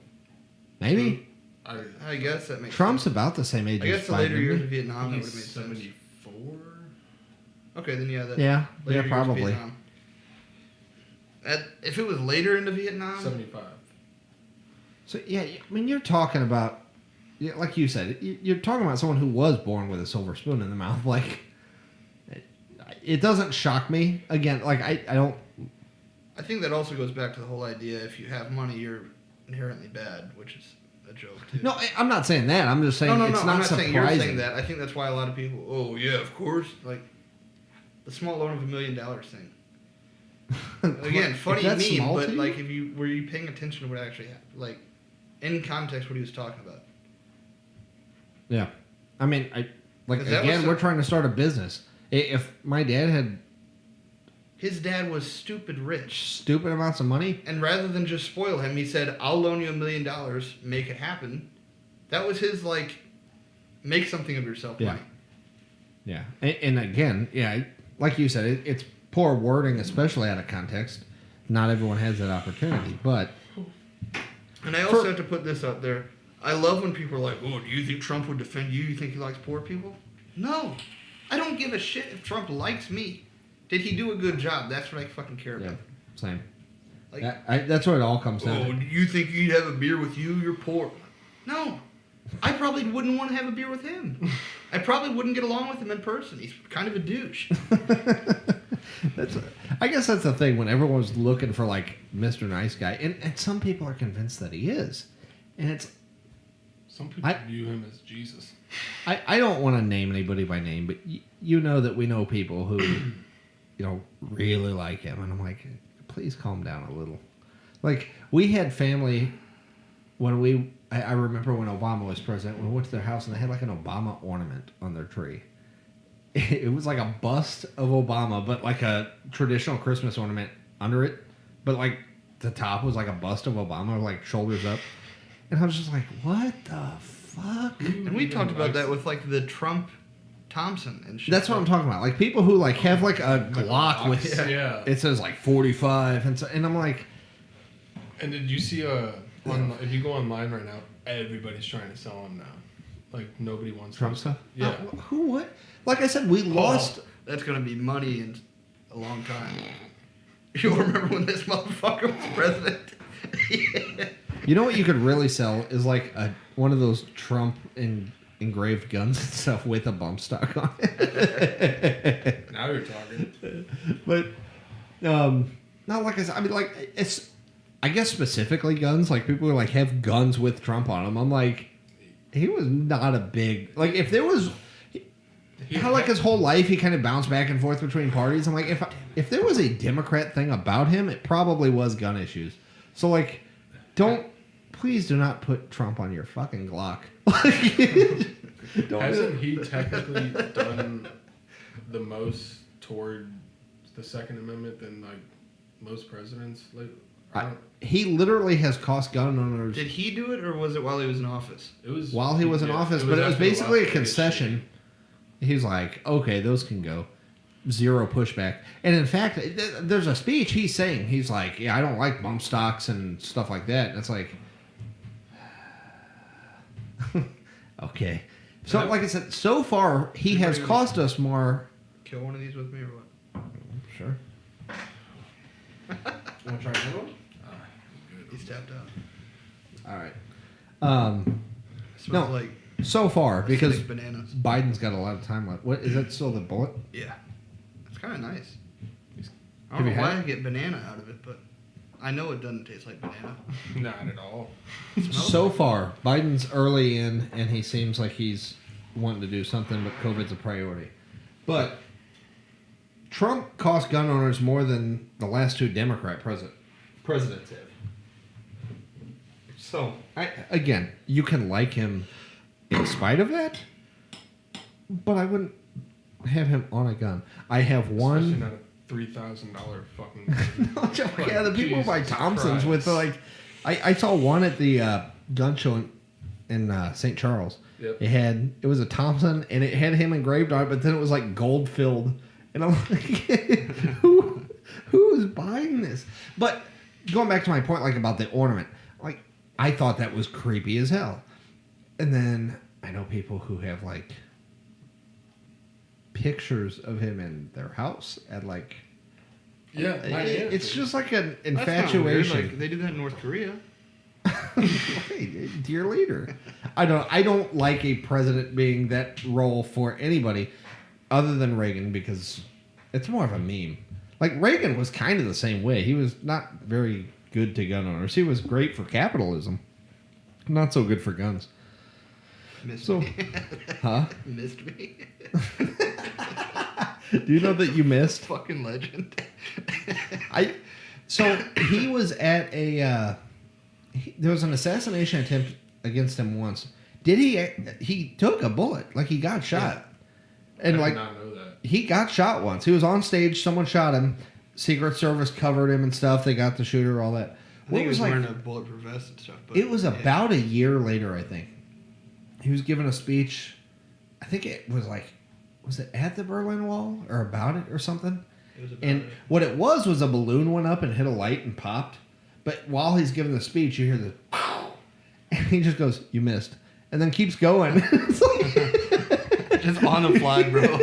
Maybe. I guess that makes Trump's sense. about the same age I guess as the Biden. later years isn't of Vietnam, that would have He's made sense. 74. Okay, then yeah, that. Yeah, later yeah, years of probably. Vietnam. If it was later into Vietnam, 75. So yeah, I mean, you're talking about, like you said, you're talking about someone who was born with a silver spoon in the mouth. Like, it doesn't shock me. Again, like I don't. I think that also goes back to the whole idea: if you have money, you're inherently bad, which is a joke too. No, I'm not saying that. I'm just saying no, it's I'm not not surprising. saying you're saying that. I think that's why a lot of people, oh yeah, of course, like the small loan of $1 million thing. Again, funny If that's meme, small but to you? like, were you paying attention to what actually happened? Like, in context, what he was talking about. Yeah, I mean, like 'Cause that again, was we're trying to start a business. If my dad had His dad was stupid rich. stupid amounts of money, And rather than just spoil him, he said, I'll loan you $1 million, make it happen. That was his, like, make something of yourself Yeah. money. yeah, and again, yeah, like you said, it's poor wording, especially out of context. Not everyone has that opportunity, but And I also have to put this out there. I love when people are like, oh, do you think Trump would defend you? You think he likes poor people? No. I don't give a shit if Trump likes me. Did he do a good job? That's what I fucking care yeah, about. same. Like, That's what it all comes down oh, to. do you think he'd have a beer with you? You're poor. No. I probably wouldn't want to have a beer with him. I probably wouldn't get along with him in person. He's kind of a douche. I guess that's the thing when everyone's looking for like Mr. Nice Guy, and some people are convinced that he is, and it's. Some people view him as Jesus. I don't want to name anybody by name, but you know that we know people who, really like him, and I'm like, please calm down a little. Like we had family when I remember when Obama was president. We went to their house and they had like an Obama ornament on their tree. It was like a bust of Obama, but like a traditional Christmas ornament under it. But like the top was like a bust of Obama, like shoulders up. And I was just like, what the fuck? And we talked about that with like the Trump Thompson and shit. That's what I'm talking about. Like people who like have like a Glock with Yeah. it says like 45 and I'm like, And did you see if you go online right now, everybody's trying to sell them now. Like nobody wants Trump them. stuff? Yeah. Who what? Like I said, we lost. That's gonna be money in a long time. You'll remember when this motherfucker was president. Yeah. You know what you could really sell is like one of those Trump engraved guns and stuff with a bump stock on it. Now you're talking. But not like I said. I mean, like it's. I guess specifically guns. Like people who like have guns with Trump on them. I'm like, he was not a big like. If there was. How like his whole life he kind of bounced back and forth between parties. I'm like, if there was a Democrat thing about him, it probably was gun issues. So like, please do not put Trump on your fucking Glock. Hasn't he technically done the most toward the Second Amendment than like most presidents? Like, he literally has cost gun owners. Did he do it or was it while he was in office? it was While he was in office, but it was after the basically a Las Vegas concession. shit. He's like, okay, those can go. Zero pushback. And in fact, there's a speech he's saying. He's like, yeah, I don't like bump stocks and stuff like that. And it's like, okay. So, like I said, so far, he has cost us more. Kill one of these with me or what? Sure. Want to try another one? He's tapped out. All right. Smells No. like So far, because acidic bananas. Biden's got a lot of time left. What is that still the bullet? Yeah. It's kind of nice. I Have don't you know why had I get banana out of it, but I know it doesn't taste like banana. Not at all. So far, Biden's early in, and he seems like he's wanting to do something, but COVID's a priority. But Trump cost gun owners more than the last two Democrat presidents have. So, again, you can like him in spite of that, but I wouldn't have him on a gun. I have Especially one. not a $3,000 fucking. gun. Yeah, the people buy Jesus Thompsons with Christ. like. I saw one at the gun show in St. Charles. Yep. It was a Thompson and it had him engraved on it, but then it was like gold filled, and I'm like, who is buying this? But going back to my point, like about the ornament, like I thought that was creepy as hell, and then I know people who have like pictures of him in their house at like. Yeah, It's just like an That's not weird. infatuation. Like, they do that in North Korea. Right, dear leader. I don't like a president being that role for anybody other than Reagan because it's more of a meme. Like Reagan was kind of the same way. He was not very good to gun owners. He was great for capitalism. Not so good for guns. Missed So, me. huh? Missed me. Do you know that you missed? Fucking legend. So he was at a there was an assassination attempt against him once. Did he took a bullet, like he got shot. And I like did not know that. he got shot once. He was on stage, someone shot him. Secret Service covered him and stuff. They got the shooter, all that. I think he was wearing a bulletproof vest and stuff. But it was about a year later, I think. He was giving a speech. I think it was like, was it at the Berlin Wall or about it or something? It was about And what it was a balloon went up and hit a light and popped. But while he's giving the speech, you hear the and he just goes, "You missed," and then keeps going. It's like, just on the fly, bro.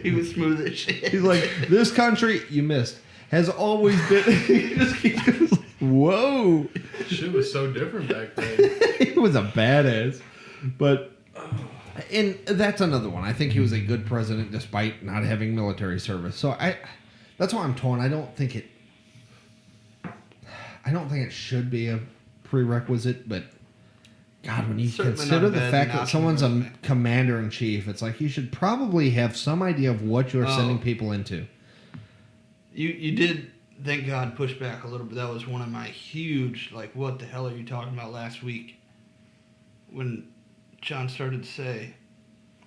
He was smooth as shit. he's like, "This country, you missed, has always been." He just keeps like, whoa. Shit was so different back then. He was a badass, but. And that's another one. I think he was a good president despite not having military service. So that's why I'm torn. I don't think it should be a prerequisite, but God, when you Certainly consider not the bad fact that someone's a nationalism. commander in chief, it's like you should probably have some idea of what you're sending people into. You did, thank God, push back a little bit. That was one of my huge, like, what the hell are you talking about last week? When John started to say,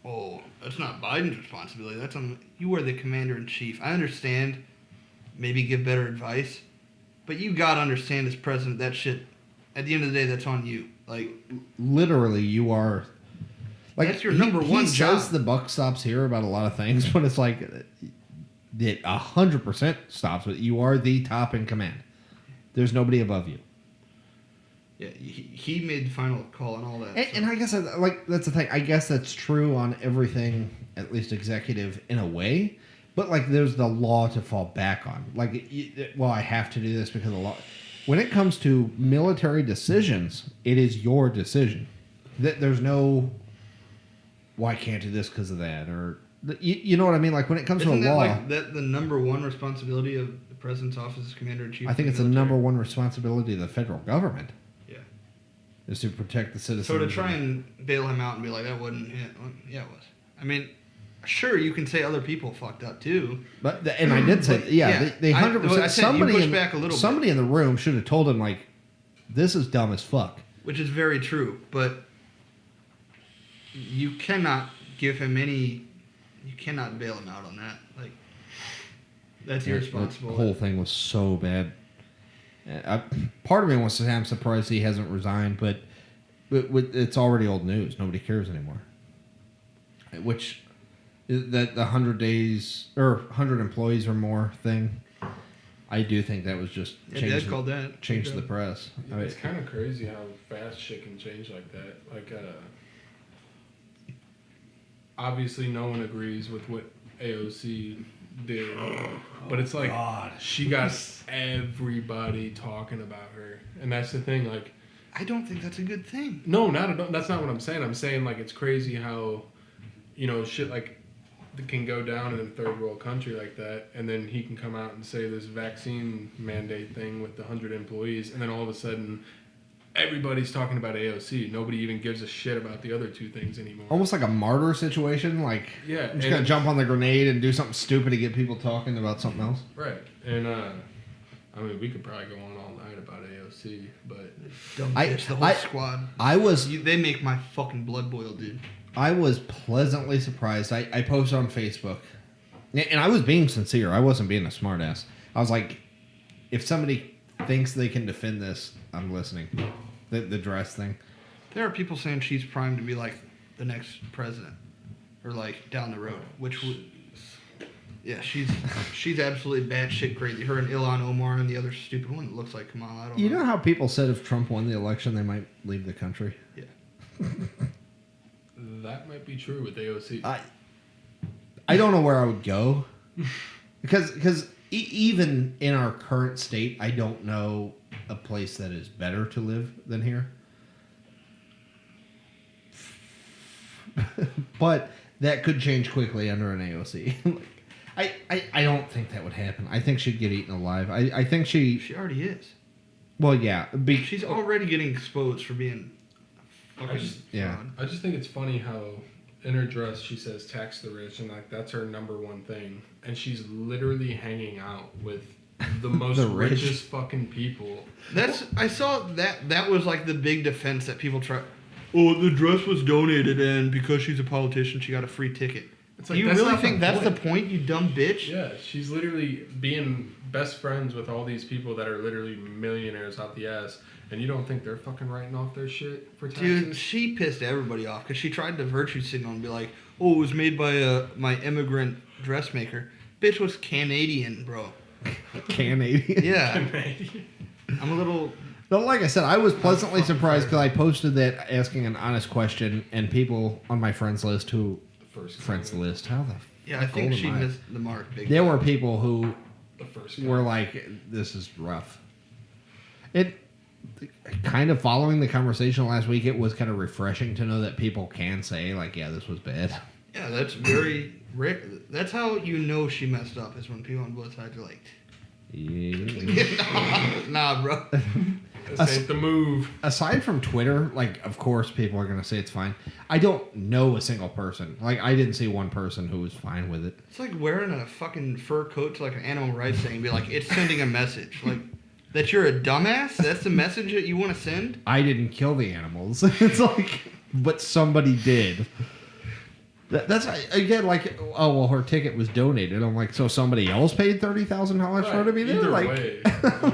"Oh, that's not Biden's responsibility. That's on you are the commander-in-chief." I understand, maybe give better advice, but you gotta understand as president that shit at the end of the day, that's on you. Like, literally, you are. Like, that's your number one he job. says the buck stops here about a lot of things, but it's like it 100% stops. But you are the top in command. There's nobody above you. Yeah, he made the final call and all that. And I guess that's the thing. I guess that's true on everything, at least executive in a way. But like, there's the law to fall back on. Like, well, I have to do this because of the law. When it comes to military decisions, it is your decision. There's no, well, I can't do this because of that, or you know what I mean. Like, when it comes Isn't to a law, like that the number one responsibility of the president's office as commander in chief? I think it's the number one responsibility of the federal government. Yeah, is to protect the citizens. So to try and bail him out and be like, that wasn't it. Yeah, it was. I mean, sure, you can say other people fucked up too. But and I did say, they 100%. Somebody in the room should have told him, like, this is dumb as fuck. Which is very true, but you cannot give him any. You cannot bail him out on that. Like, that's irresponsible. The whole thing was so bad. Part of me wants to say I'm surprised he hasn't resigned, but it's already old news. Nobody cares anymore. Which, that the 100 days or 100 employees or more thing, I do think that was just Dad called that. Changed the press. Yeah, it's kind of crazy how fast shit can change like that. Like, obviously no one agrees with what AOC did, but it's like she got everybody talking about her, and that's the thing. Like, I don't think that's a good thing. No, that's not what I'm saying. I'm saying, like, it's crazy how, shit like can go down in a third world country like that, and then he can come out and say this vaccine mandate thing with the 100 employees, and then all of a sudden everybody's talking about AOC. Nobody even gives a shit about the other two things anymore. Almost like a martyr situation. Like, yeah, I'm just gonna jump on the grenade and do something stupid to get people talking about something else. Right. And I mean, we could probably go on all night about AOC, but the whole squad. They make my fucking blood boil, dude. I was pleasantly surprised. I posted on Facebook, and I was being sincere. I wasn't being a smartass. I was like, if somebody thinks they can defend this, I'm listening. The dress thing. There are people saying she's primed to be like the next president, or like down the road. Yeah, she's absolutely batshit crazy. Her and Ilhan Omar and the other stupid one that looks like Kamala. I don't know. You know how people said if Trump won the election, they might leave the country? Yeah. That might be true with AOC. I don't know where I would go. Because even in our current state, I don't know a place that is better to live than here. But that could change quickly under an AOC. I don't think that would happen. I think she'd get eaten alive. I think she already is. Well, yeah. She's already getting exposed for being I just think it's funny how in her dress she says tax the rich, and like that's her number one thing, and she's literally hanging out with the most richest fucking people. I saw that was like the big defense that people try. Oh, the dress was donated, and because she's a politician, she got a free ticket. It's like, you really think that's the point, you dumb bitch? Yeah, she's literally being best friends with all these people that are literally millionaires out the ass, and you don't think they're fucking writing off their shit for taxes? Dude, she pissed everybody off because she tried to virtue signal and be like, oh, it was made by my immigrant dressmaker. Bitch was Canadian, bro. Canadian? Yeah. Canadian. I'm a little... No, like I said, I was pleasantly surprised because I posted that asking an honest question, and people on my friends list who... list. How the Yeah, I think she missed the mark. There were people who were like, this is rough. It kind of following the conversation last week, it was kind of refreshing to know that people can say, like, yeah, this was bad. Yeah, that's very rare. That's how you know she messed up, is when people on both sides are like, nah, bro. This ain't the move. Aside from Twitter, like, of course, people are going to say it's fine. I don't know a single person. Like, I didn't see one person who was fine with it. It's like wearing a fucking fur coat to, like, an animal rights thing and be like, it's sending a message. Like, that you're a dumbass? That's the message that you want to send? I didn't kill the animals. It's like, but somebody did. That's, again, like, oh, well, her ticket was donated. I'm like, so somebody else paid $30,000 for her to be there? Either like, way.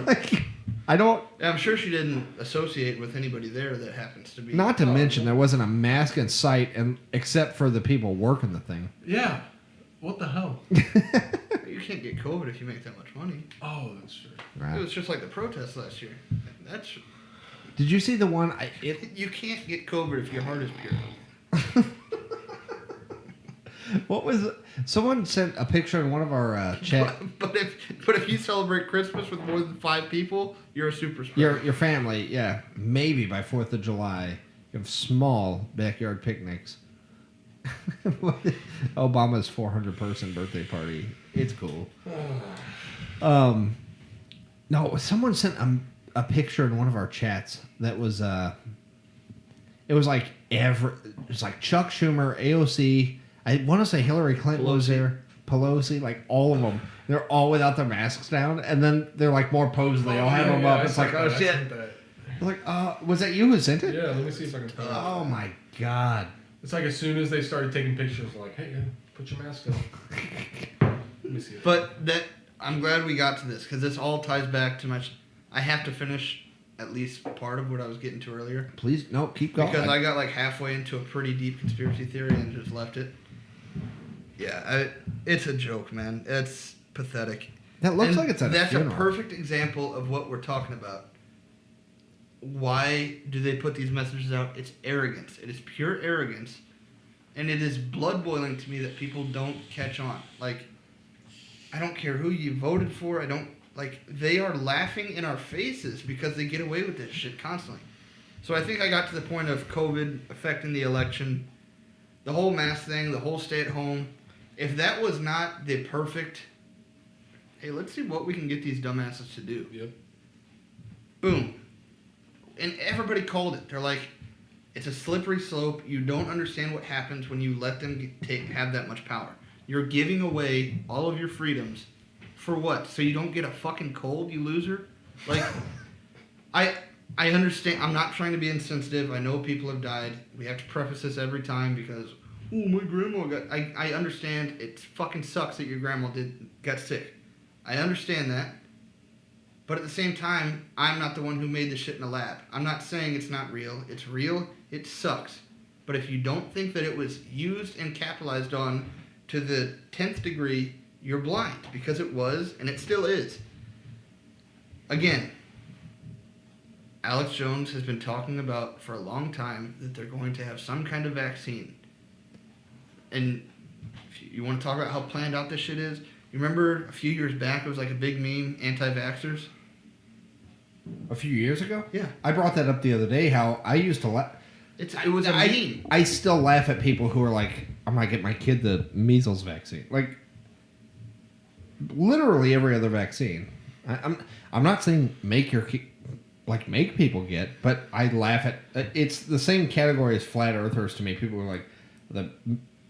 like, I don't. I'm sure she didn't associate with anybody there that happens to be. Not to mention, there wasn't a mask in sight, and except for the people working the thing. Yeah. What the hell? You can't get COVID if you make that much money. Oh, that's true. Right. It was just like the protests last year. That's Did you see the one? you can't get COVID if your heart is pure. What was it? Someone sent a picture in one of our chat. But if you celebrate Christmas with more than 5 people, you're a super spreader. Your family, yeah, maybe by 4th of July, you have small backyard picnics. Obama's 400-person birthday party. It's cool. No, someone sent a picture in one of our chats that was it was like Chuck Schumer, AOC. I want to say Hillary Clinton was there, Pelosi, like all of them. They're all without their masks down, and then they're like more posed. They all have them up. It's like, oh shit. Like, was that you who sent it? Yeah, let me see if I can find it. Oh my god. It's like as soon as they started taking pictures, they're like, hey, put your mask on. Let me see it. But I'm glad we got to this because this all ties back to my. I have to finish at least part of what I was getting to earlier. Please, no, keep going. Because I got like halfway into a pretty deep conspiracy theory and just left it. Yeah, it's a joke, man. It's pathetic. That looks like it's at That's a funeral. a perfect example of what we're talking about. Why do they put these messages out? It's arrogance. It is pure arrogance. And it is blood boiling to me that people don't catch on. Like, I don't care who you voted for. They are laughing in our faces because they get away with this shit constantly. So I think I got to the point of COVID affecting the election, the whole mask thing, the whole stay at home. If that was not the perfect, hey, let's see what we can get these dumbasses to do. Yep. Boom. And everybody called it. They're like, it's a slippery slope. You don't understand what happens when you let them have that much power. You're giving away all of your freedoms for what? So you don't get a fucking cold, you loser? Like, I understand. I'm not trying to be insensitive. I know people have died. We have to preface this every time because, oh, my grandma got... I understand it fucking sucks that your grandma got sick. I understand that. But at the same time, I'm not the one who made the shit in a lab. I'm not saying it's not real. It's real. It sucks. But if you don't think that it was used and capitalized on to the 10th degree, you're blind. Because it was, and it still is. Again, Alex Jones has been talking about for a long time that they're going to have some kind of vaccine. And if you want to talk about how planned out this shit is, you remember a few years back, it was like a big meme, anti-vaxxers? A few years ago? Yeah. I brought that up the other day, how I used to laugh. It was a meme. I still laugh at people who are like, I'm going to get my kid the measles vaccine. Like, literally every other vaccine. I'm not saying make people get, but I laugh at it's the same category as flat earthers to me. People are like, the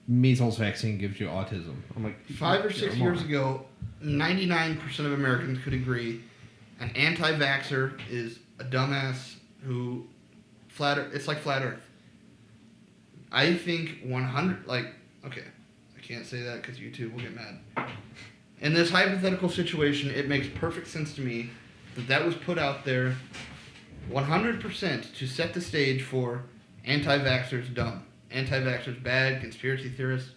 measles vaccine gives you autism. I'm like, 5 or 6 years ago, 99% of Americans could agree an anti-vaxxer is a dumbass who it's like flat earth. I think 100, okay, I can't say that because YouTube will get mad. In this hypothetical situation, it makes perfect sense to me that was put out there 100% to set the stage for anti-vaxxers dumb, anti-vaxxers bad, conspiracy theorists.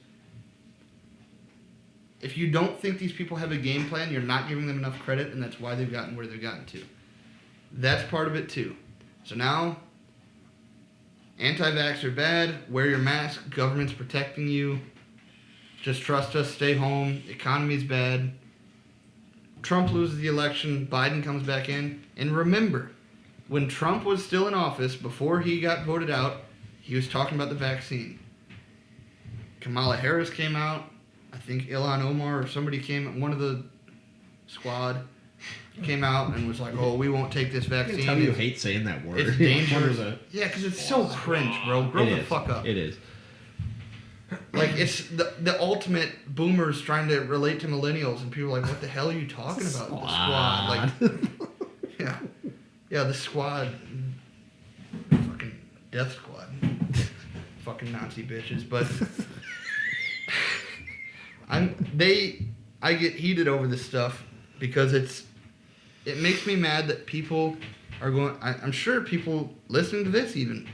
If you don't think these people have a game plan, you're not giving them enough credit, and that's why they've gotten where they've gotten to. That's part of it too. So now, anti-vaxxer bad, wear your mask, government's protecting you, just trust us, stay home, economy's bad. Trump loses the election, Biden comes back in, and remember, when Trump was still in office, before he got voted out, he was talking about the vaccine. Kamala Harris came out, I think Ilhan Omar or somebody one of the squad came out and was like, oh, we won't take this vaccine. I can tell you hate saying that word. It's dangerous. Yeah, because it's so cringe, bro. Grow the fuck up. It is. Like, it's the ultimate boomers trying to relate to millennials, and people are like, what the hell are you talking about? The squad. Like, yeah, the squad. Fucking death squad. Fucking Nazi bitches. But I get heated over this stuff because it makes me mad that people are going. I'm sure people listening to this even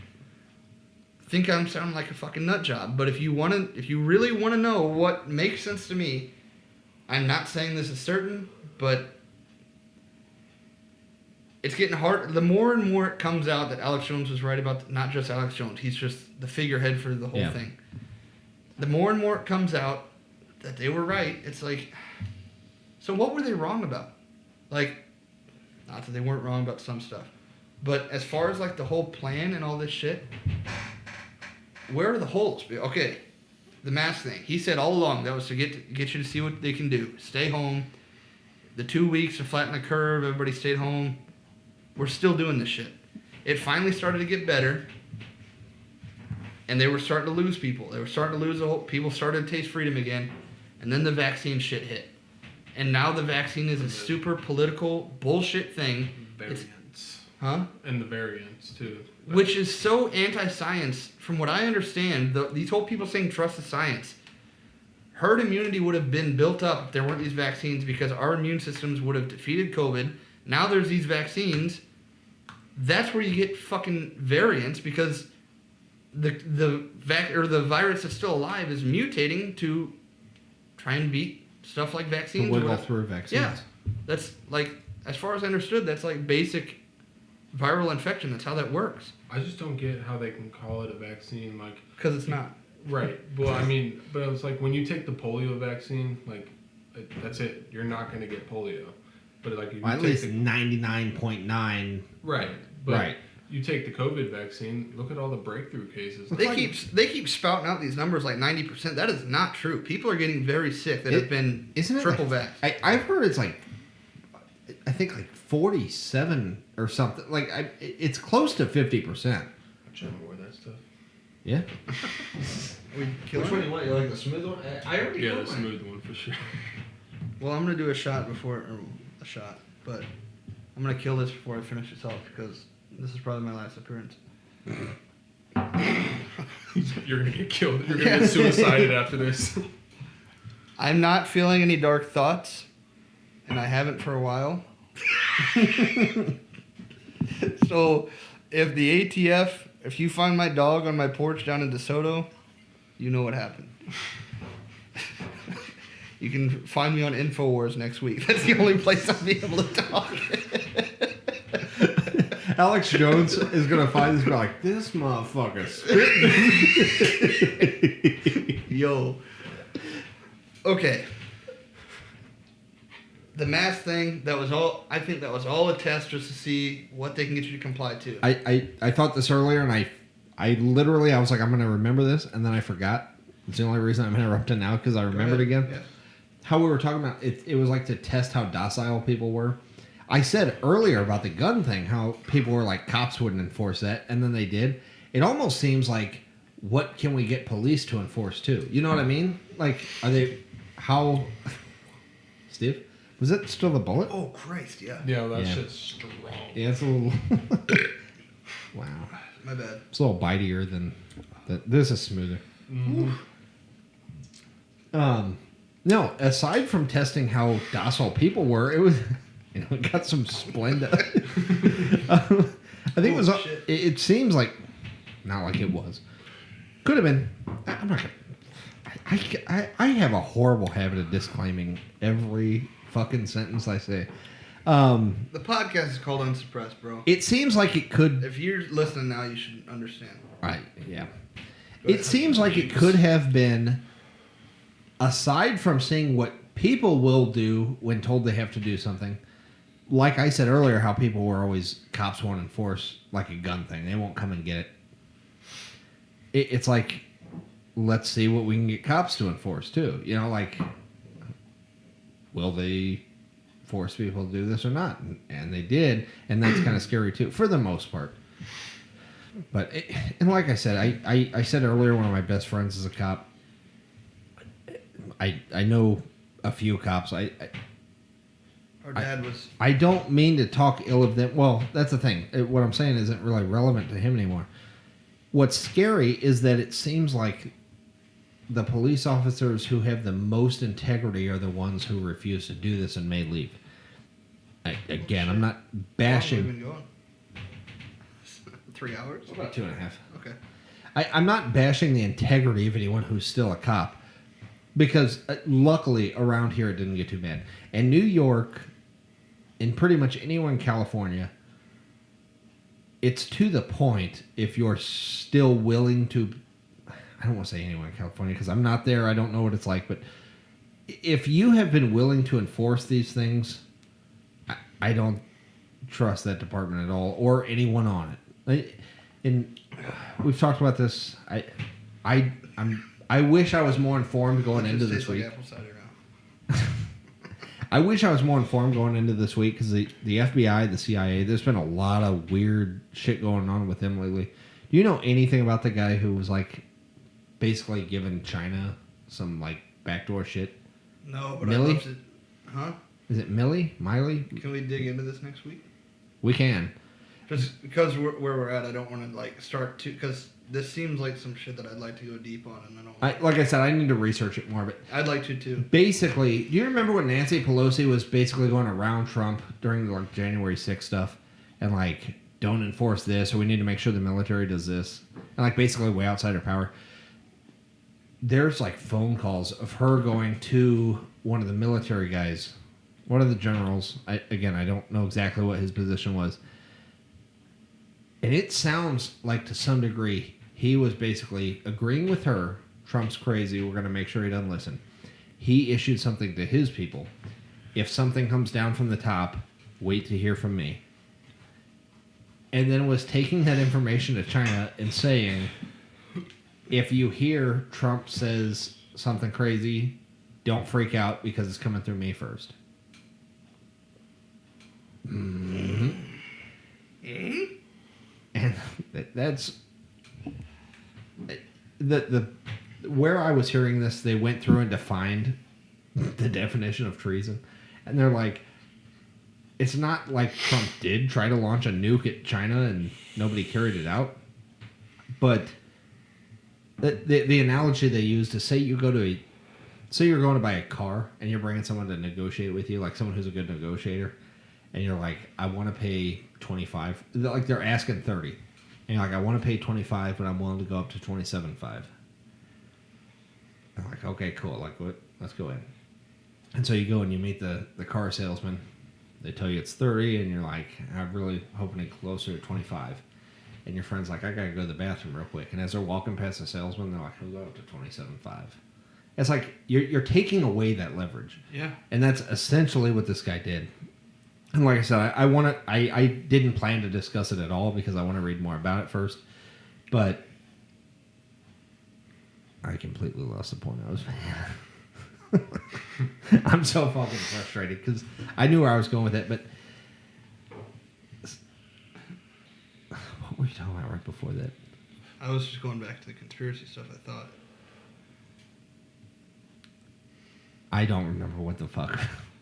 think I'm sounding like a fucking nut job. But if you really want to know what makes sense to me, I'm not saying this is certain, but it's getting hard. The more and more it comes out that Alex Jones was right about, not just Alex Jones, he's just the figurehead for the whole thing. The more and more it comes out that they were right, it's like, so what were they wrong about? Like, not that they weren't wrong about some stuff, but as far as like the whole plan and all this shit, where are the holes? Okay, the mask thing. He said all along that was to get you to see what they can do. Stay home. The 2 weeks to flatten the curve, everybody stayed home. We're still doing this shit. It finally started to get better, and they were starting to lose people. They were starting to lose people started to taste freedom again, and then the vaccine shit hit. And now the vaccine is a super political bullshit thing. Variants. Huh? And the variants, too. Which is so anti-science. From what I understand, these whole people saying trust the science. Herd immunity would have been built up if there weren't these vaccines because our immune systems would have defeated COVID. Now there's these vaccines. That's where you get fucking variants because the virus that's still alive is mutating to try and beat stuff like vaccines. Wiggle through vaccines. Yeah, that's like, as far as I understood, that's like basic viral infection. That's how that works. I just don't get how they can call it a vaccine, like... Because it's not. Right. Well, I mean, but it's like when you take the polio vaccine, like, that's it. You're not going to get polio. But like, if you At take least 99.9. Right. But Right. you take the COVID vaccine, look at all the breakthrough cases. They keep spouting out these numbers like 90%. That is not true. People are getting very sick that have been triple vax. I've heard it's like, I think like 47 or something. Like it's close to 50%. I'm trying to avoid that stuff. Yeah. Which one you want? You like the smooth one? I already Yeah, the smooth one for sure. Well, I'm gonna do a shot, but I'm gonna kill this before I finish this off because this is probably my last appearance. You're gonna get killed. You're gonna get suicided after this. I'm not feeling any dark thoughts, and I haven't for a while. So, if the ATF, if you find my dog on my porch down in DeSoto, you know what happened. You can find me on InfoWars next week. That's the only place I'll be able to talk. Alex Jones is going to find this guy like, this motherfucker spitting. Yo. Okay. The mask thing, I think that was all a test just to see what they can get you to comply to. I thought this earlier, and I literally, I was like, I'm going to remember this, and then I forgot. It's the only reason I'm interrupting now, because I remembered again. Yeah. How we were talking about, it was like to test how docile people were. I said earlier about the gun thing, how people were like, cops wouldn't enforce that, and then they did. It almost seems like, what can we get police to enforce too? You know what I mean? Like, Steve? Was it still the bullet? Oh, Christ, yeah. Yeah, that shit's strong. Yeah, it's a little... Wow. My bad. It's a little bitier than... This is smoother. Mm-hmm. No, aside from testing how docile people were, it was... it got some Splenda. I think it was... It seems like... Not like it was. Could have been. I'm not gonna... I have a horrible habit of disclaiming every fucking sentence I say. The podcast is called Unsuppressed, bro. It seems like it could... If you're listening now, you should understand. Yeah. It seems like it could have been, aside from seeing what people will do when told they have to do something, like I said earlier, how people were always, cops won't enforce like a gun thing. They won't come and get it. It's like, let's see what we can get cops to enforce too. You know, like, will they force people to do this or not? And they did, and that's kind of scary too, for the most part. But, and like I said, I said earlier, one of my best friends is a cop. I know a few cops. Our dad was... I don't mean to talk ill of them. Well, that's the thing. What I'm saying isn't really relevant to him anymore. What's scary is that it seems like the police officers who have the most integrity are the ones who refuse to do this and may leave. Again, I'm not How long have we bashing. been going? 3 hours? About 2.5. Okay. I'm not bashing the integrity of anyone who's still a cop, because luckily around here it didn't get too bad. And New York, and pretty much anywhere in California, it's to the point if you're still willing to. I don't want to say anywhere in California because I'm not there. I don't know what it's like, but if you have been willing to enforce these things, I don't trust that department at all or anyone on it. And we've talked about this. I wish I was more informed going into this week. Like apple cider now. I wish I was more informed going into this week because the FBI, the CIA, there's been a lot of weird shit going on with them lately. Do you know anything about the guy who was like basically giving China some like backdoor shit? No, but Millie? I love it. Huh? Is it Millie? Can we dig into this next week? We can. Just because where we're at, I don't want to like start to because this seems like some shit that I'd like to go deep on, and I don't. Like I said, I need to research it more, but I'd like to too. basically, do you remember when Nancy Pelosi was basically going around Trump during the like, January 6th stuff and like, don't enforce this, or we need to make sure the military does this, and like basically way outside her power? There's like phone calls of her going to one of the military guys, one of the generals. I don't know exactly what his position was. And it sounds like to some degree he was basically agreeing with her. Trump's crazy. We're going to make sure he doesn't listen. He issued something to his people. If something comes down from the top, wait to hear from me. And then was taking that information to China and saying, if you hear Trump says something crazy, don't freak out because it's coming through me first. Mm-hmm. Mm-hmm. And that's the where I was hearing this, they went through and defined the definition of treason, and they're like, it's not like Trump did try to launch a nuke at China and nobody carried it out, but the analogy they use to say you're going to buy a car and you're bringing someone to negotiate with you, like someone who's a good negotiator, and you're like, I want to pay 25. Like they're asking 30, and you're like, I want to pay 25, but I'm willing to go up to 27.5. I'm like, okay, cool. Like, what? Let's go in. And so you go and you meet the car salesman. They tell you it's 30, and you're like, I'm really hoping to closer to 25. And your friend's like, I gotta go to the bathroom real quick. And as they're walking past the salesman, they're like, we'll go up to 27.5. It's like you're taking away that leverage. Yeah. And that's essentially what this guy did. And like I said, I didn't plan to discuss it at all because I want to read more about it first. But I completely lost the point I was making. I'm so fucking frustrated because I knew where I was going with it, but what were you talking about right before that? I was just going back to the conspiracy stuff, I thought. I don't remember what the fuck.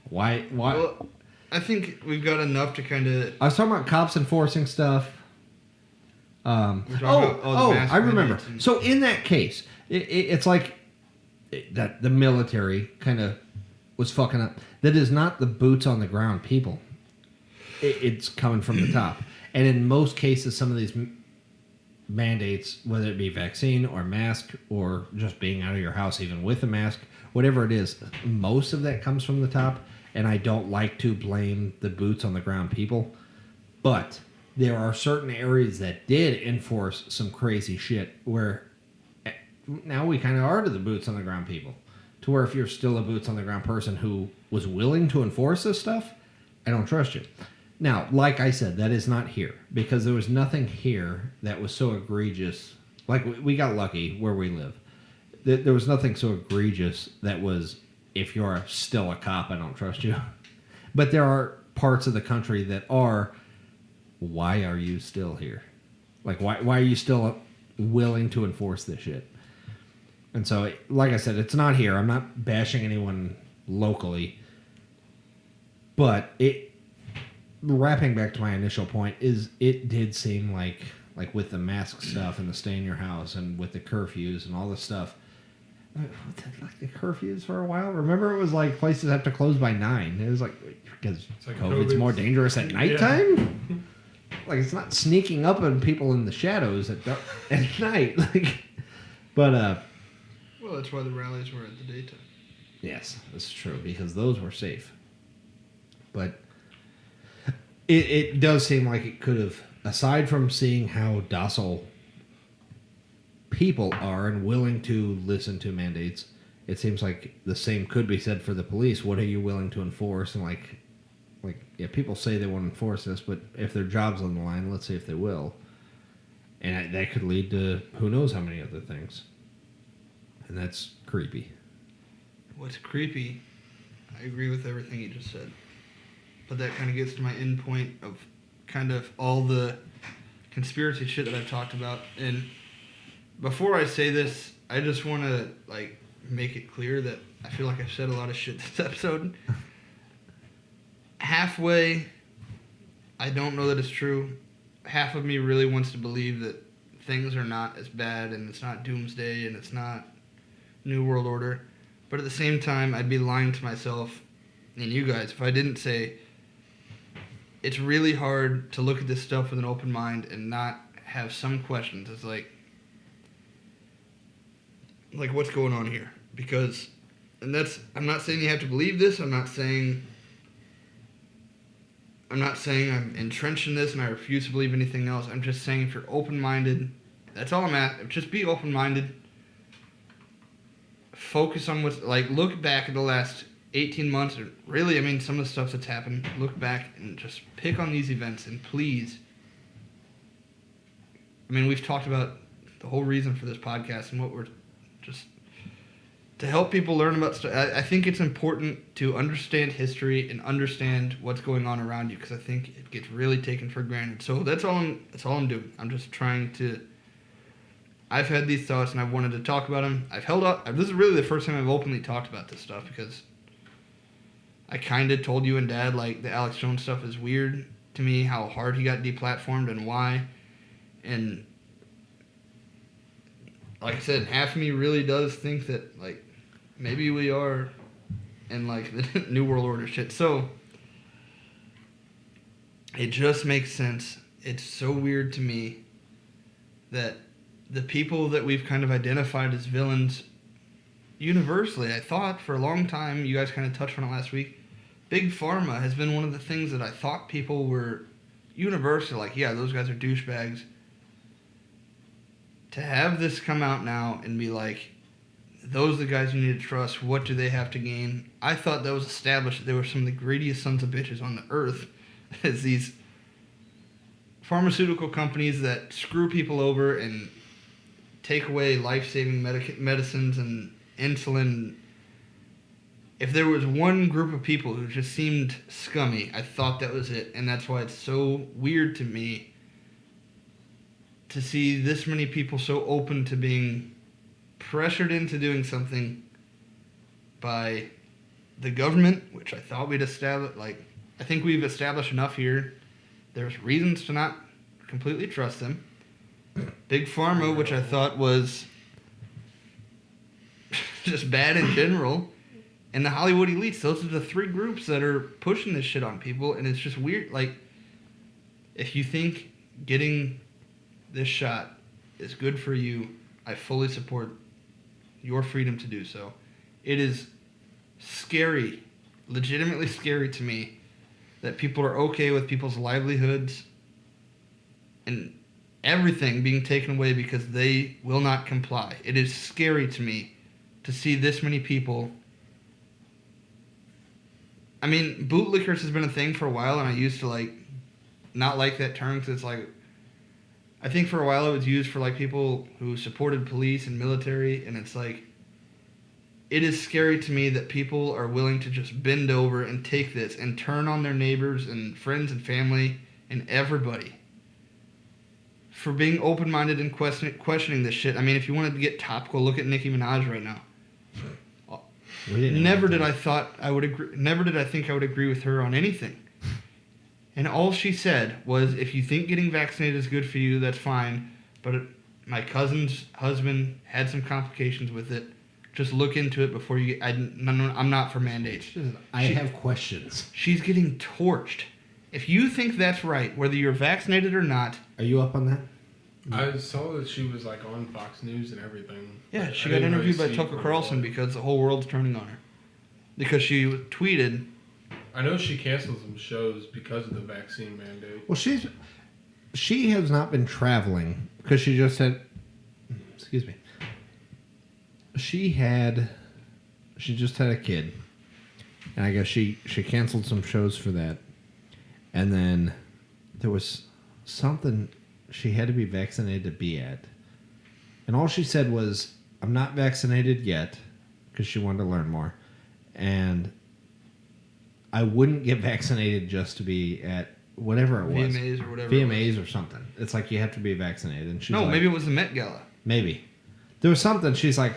Why? Well, I think we've got enough to kind of... I was talking about cops enforcing stuff. We're talking about all the mass I remember. mandates and- So in that case, it's like that the military kind of was fucking up. That is not the boots on the ground people. It's coming from the top. And in most cases, some of these mandates, whether it be vaccine or mask or just being out of your house even with a mask, whatever it is, most of that comes from the top. And I don't like to blame the boots on the ground people. But there are certain areas that did enforce some crazy shit where now we kind of are to the boots on the ground people. To where if you're still a boots on the ground person who was willing to enforce this stuff, I don't trust you. Now, like I said, that is not here. Because there was nothing here that was so egregious. Like, we got lucky where we live. There was nothing so egregious that was, if you're still a cop, I don't trust you. But there are parts of the country that are, why are you still here? Like, why are you still willing to enforce this shit? And so, like I said, it's not here. I'm not bashing anyone locally. But wrapping back to my initial point, is it did seem like with the mask stuff and the stay in your house and with the curfews and all this stuff, like the curfews for a while. Remember, it was like places have to close by 9. It was like because like COVID's more dangerous at nighttime. Like it's not sneaking up on people in the shadows at night. Like, but well, that's why the rallies were at the daytime. yes, that's true because those were safe. But it does seem like it could have, aside from seeing how docile people are and willing to listen to mandates, it seems like the same could be said for the police. What are you willing to enforce? And like yeah, people say they want to enforce this, but if their job's on the line, let's see if they will. And that could lead to who knows how many other things. And that's creepy. What's creepy, I agree with everything you just said. But that kind of gets to my end point of kind of all the conspiracy shit that I've talked about. And before I say this, I just want to like make it clear that I feel like I've said a lot of shit this episode. Halfway, I don't know that it's true. Half of me really wants to believe that things are not as bad and it's not doomsday and it's not New World Order. But at the same time, I'd be lying to myself and you guys if I didn't say it's really hard to look at this stuff with an open mind and not have some questions. It's like what's going on here? Because, and that's, I'm not saying you have to believe this. I'm not saying I'm entrenched in this and I refuse to believe anything else. I'm just saying if you're open-minded, that's all I'm at. Just be open-minded. Focus on what's, like, look back at the last 18 months. Or really, I mean, some of the stuff that's happened. Look back and just pick on these events. And please, I mean, we've talked about the whole reason for this podcast and what we're just to help people learn about stuff. I think it's important to understand history and understand what's going on around you because I think it gets really taken for granted. So that's all I'm doing. I'm just trying to. I've had these thoughts and I've wanted to talk about them. I've held up. This is really the first time I've openly talked about this stuff because I kind of told you and Dad like the Alex Jones stuff is weird to me. How hard he got deplatformed and why, and like I said, half of me really does think that like. Maybe we are in, like, the New World Order shit. So, it just makes sense. It's so weird to me that the people that we've kind of identified as villains universally, I thought, for a long time, you guys kind of touched on it last week, Big Pharma has been one of the things that I thought people were universal. Like, yeah, those guys are douchebags. To have this come out now and be like, those are the guys you need to trust. What do they have to gain? I thought that was established that they were some of the greediest sons of bitches on the earth as these pharmaceutical companies that screw people over and take away life-saving medicines and insulin. If there was one group of people who just seemed scummy, I thought that was it. And that's why it's so weird to me to see this many people so open to being pressured into doing something by the government, which I thought we'd establish. Like, I think we've established enough here. There's reasons to not completely trust them. Big Pharma, which I thought was just bad in general. And the Hollywood elites, those are the three groups that are pushing this shit on people. And it's just weird. Like, if you think getting this shot is good for you, I fully support your freedom to do so. It is scary, legitimately scary to me that people are okay with people's livelihoods and everything being taken away because they will not comply. It is scary to me to see this many people. I mean, bootlickers has been a thing for a while, and I used to like not like that term because it's like, I think for a while it was used for like people who supported police and military, and it's like, it is scary to me that people are willing to just bend over and take this and turn on their neighbors and friends and family and everybody for being open-minded and questioning this shit. I mean, if you wanted to get topical, look at Nicki Minaj right now. Never did I think I would agree with her on anything. And all she said was, if you think getting vaccinated is good for you, that's fine. But my cousin's husband had some complications with it. Just look into it before you. I'm not for mandates. I have questions. She's getting torched. If you think that's right, whether you're vaccinated or not. Are you up on that? I saw that she was like on Fox News and everything. Yeah, she got interviewed by Tucker Carlson because the whole world's turning on her. Because she tweeted. I know she canceled some shows because of the vaccine mandate. Well, she has not been traveling because she just had. Excuse me. She just had a kid, and I guess she canceled some shows for that, and then there was something she had to be vaccinated to be at, and all she said was, "I'm not vaccinated yet," because she wanted to learn more, and I wouldn't get vaccinated just to be at whatever it was, VMAs or whatever. VMAs or something. It's like you have to be vaccinated, and she's no, like, maybe it was the Met Gala. Maybe. There was something, she's like,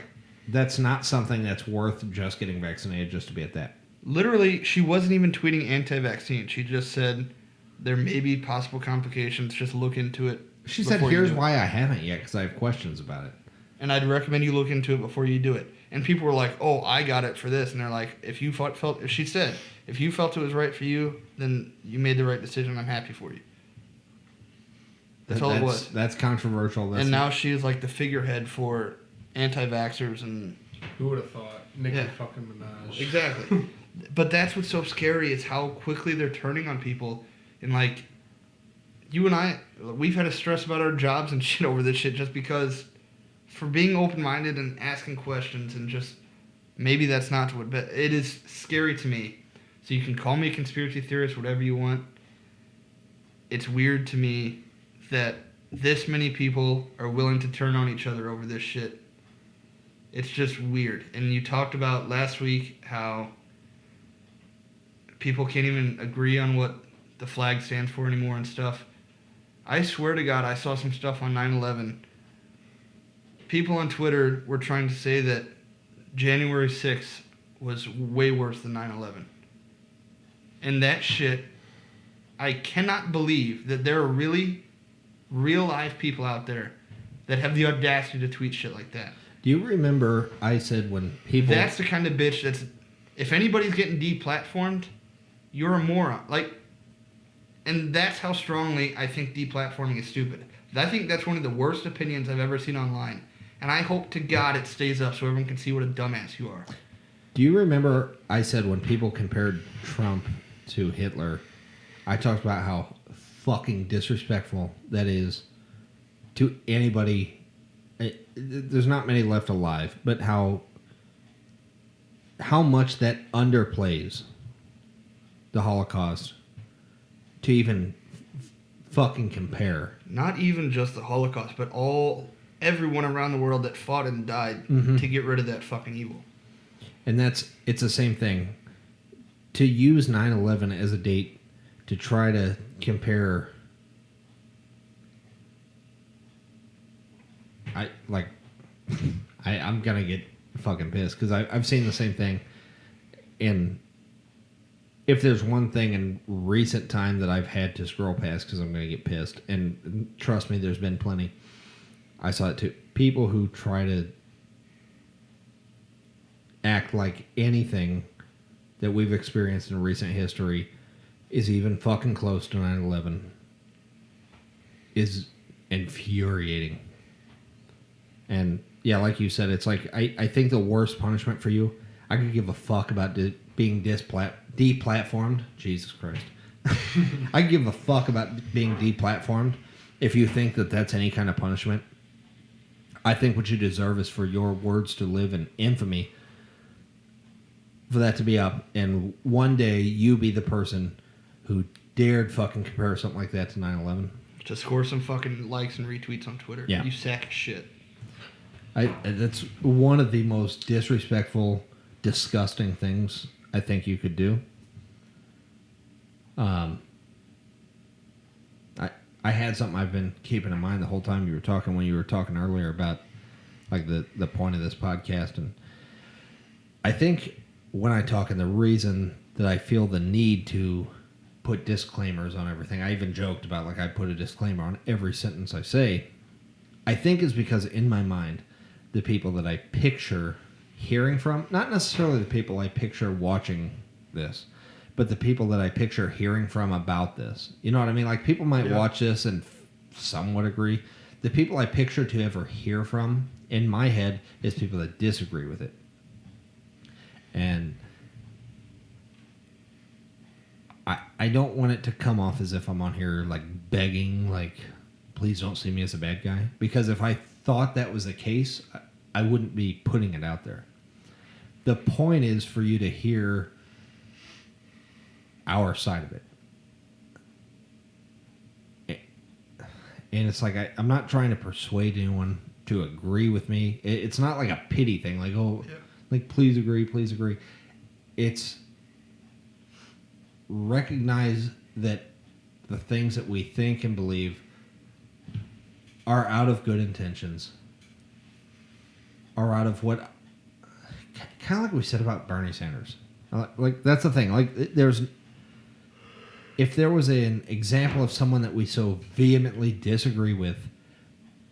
that's not something that's worth just getting vaccinated just to be at that. Literally, she wasn't even tweeting anti-vaccine. She just said there may be possible complications. Just look into it. She said, here's why I haven't yet, because I have questions about it. And I'd recommend you look into it before you do it. And people were like, oh, I got it for this. And they're like, if you felt she said, if you felt it was right for you, then you made the right decision. I'm happy for you. That's all it was. That's controversial. And now she's like the figurehead for anti-vaxxers and... Who would have thought? Nicki fucking Minaj. Exactly. But that's what's so scary is how quickly they're turning on people. And like, you and I, we've had to stress about our jobs and shit over this shit just because for being open-minded and asking questions and just maybe that's not what... But it is scary to me. So you can call me a conspiracy theorist, whatever you want. It's weird to me that this many people are willing to turn on each other over this shit. It's just weird. And you talked about last week how people can't even agree on what the flag stands for anymore and stuff. I swear to God, I saw some stuff on 9/11. People on Twitter were trying to say that January 6th was way worse than 9/11. And that shit, I cannot believe that there are really real live people out there that have the audacity to tweet shit like that. Do you remember I said when people... That's the kind of bitch that's... If anybody's getting deplatformed, you're a moron. Like, and that's how strongly I think deplatforming is stupid. I think that's one of the worst opinions I've ever seen online. And I hope to God it stays up so everyone can see what a dumbass you are. Do you remember I said when people compared Trump to Hitler, I talked about how fucking disrespectful that is to anybody. There's not many left alive, but how much that underplays the Holocaust to even fucking compare. Not even just the Holocaust, but everyone around the world that fought and died to get rid of that fucking evil. And it's the same thing. To use 9/11 as a date to try to compare, I'm gonna get fucking pissed because I've seen the same thing. And if there's one thing in recent time that I've had to scroll past because I'm gonna get pissed, and trust me, there's been plenty. I saw it too. People who try to act like anything that we've experienced in recent history is even fucking close to 9/11 is infuriating. And yeah, like you said, it's like I think the worst punishment for you, I could give a fuck about being deplatformed. Jesus Christ. I could give a fuck about being deplatformed if you think that that's any kind of punishment. I think what you deserve is for your words to live in infamy, for that to be up, and one day you be the person who dared fucking compare something like that to 9/11. To score some fucking likes and retweets on Twitter. Yeah. You sack of shit. That's one of the most disrespectful, disgusting things I think you could do. I had something I've been keeping in mind the whole time you were talking, when you were talking earlier about like the point of this podcast. And I think when I talk, and the reason that I feel the need to put disclaimers on everything, I even joked about like I put a disclaimer on every sentence I say, I think is because in my mind, the people that I picture hearing from, not necessarily the people I picture watching this, but the people that I picture hearing from about this. You know what I mean? Like, people might watch this and somewhat agree. The people I picture to ever hear from in my head is people that disagree with it. And I don't want it to come off as if I'm on here like begging, like, please don't see me as a bad guy. Because if I thought that was the case, I wouldn't be putting it out there. The point is for you to hear our side of it. And it's like, I'm not trying to persuade anyone to agree with me. It's not like a pity thing. Like, like, please agree, please agree. It's recognize that the things that we think and believe are out of good intentions. Are out of what... Kind of like we said about Bernie Sanders. Like, that's the thing. Like, if there was an example of someone that we so vehemently disagree with,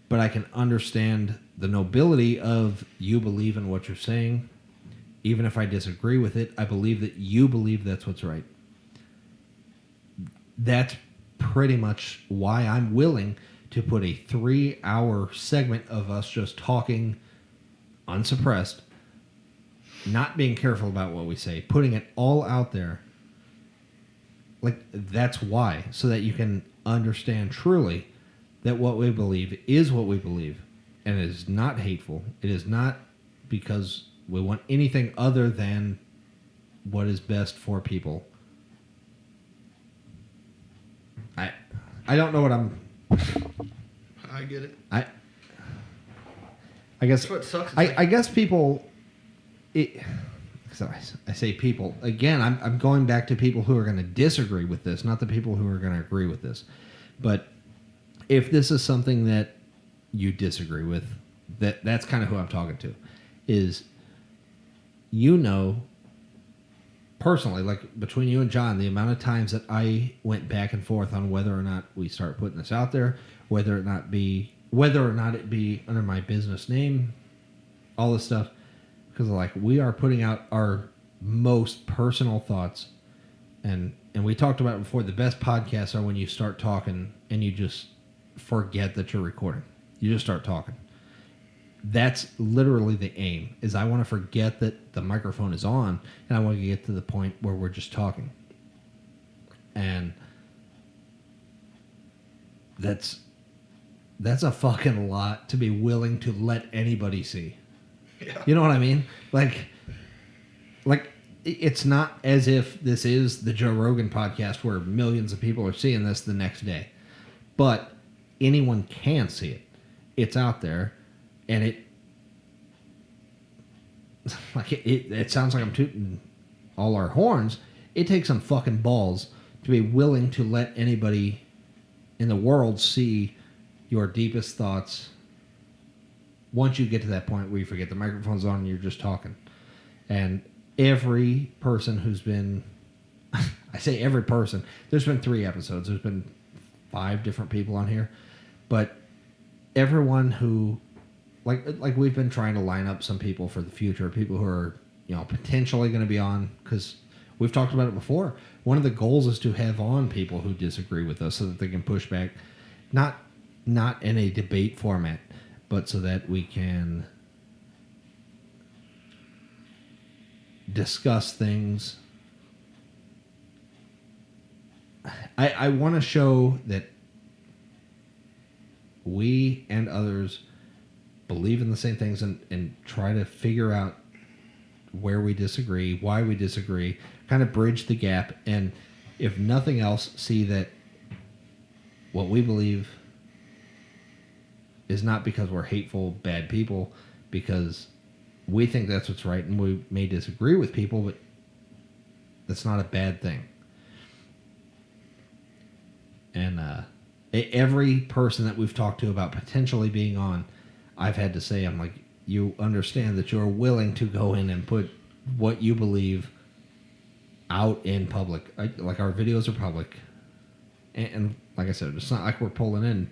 but I can understand the nobility of you believe in what you're saying, even if I disagree with it, I believe that you believe that's what's right. That's pretty much why I'm willing to put a 3-hour segment of us just talking unsuppressed, not being careful about what we say, putting it all out there. Like, that's why, so that you can understand truly that what we believe is what we believe, and it is not hateful. It is not because we want anything other than what is best for people. I don't know what I'm... I get it. I guess... That's what sucks. I guess people... So I say people. Again, I'm going back to people who are going to disagree with this, not the people who are going to agree with this. But if this is something that you disagree with, that's kind of who I'm talking to. Is, personally, like between you and John, the amount of times that I went back and forth on whether or not we start putting this out there, whether or not it be under my business name, all this stuff. Because, like, we are putting out our most personal thoughts. And we talked about it before. The best podcasts are when you start talking and you just forget that you're recording. You just start talking. That's literally the aim, is I want to forget that the microphone is on, and I want to get to the point where we're just talking. And that's a fucking lot to be willing to let anybody see. Yeah. You know what I mean? Like it's not as if this is the Joe Rogan podcast where millions of people are seeing this the next day. But anyone can see it. It's out there, and it sounds like I'm tooting all our horns. It takes some fucking balls to be willing to let anybody in the world see your deepest thoughts. Once you get to that point where you forget the microphone's on and you're just talking. And every person who's been... I say every person. There's been 3 episodes. There's been 5 different people on here. But everyone who... Like we've been trying to line up some people for the future. People who are, potentially going to be on. Because we've talked about it before. One of the goals is to have on people who disagree with us so that they can push back. Not in a debate format, but so that we can discuss things. I want to show that we and others believe in the same things and try to figure out where we disagree, why we disagree, kind of bridge the gap, and if nothing else, see that what we believe is not because we're hateful, bad people, because we think that's what's right, and we may disagree with people, but that's not a bad thing. And every person that we've talked to about potentially being on, I've had to say, I'm like, you understand that you're willing to go in and put what you believe out in public. Like, our videos are public. And like I said, it's not like we're pulling in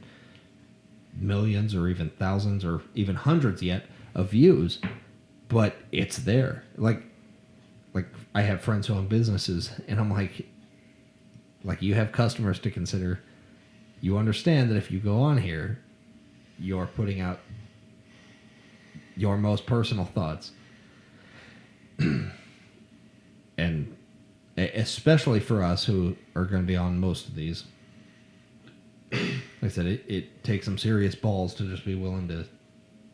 millions or even thousands or even hundreds yet of views. but it's there. Like I have friends who own businesses, and I'm like you have customers to consider. You understand that if you go on here, you're putting out your most personal thoughts. And especially for us who are going to be on most of these, like I said, it takes some serious balls to just be willing to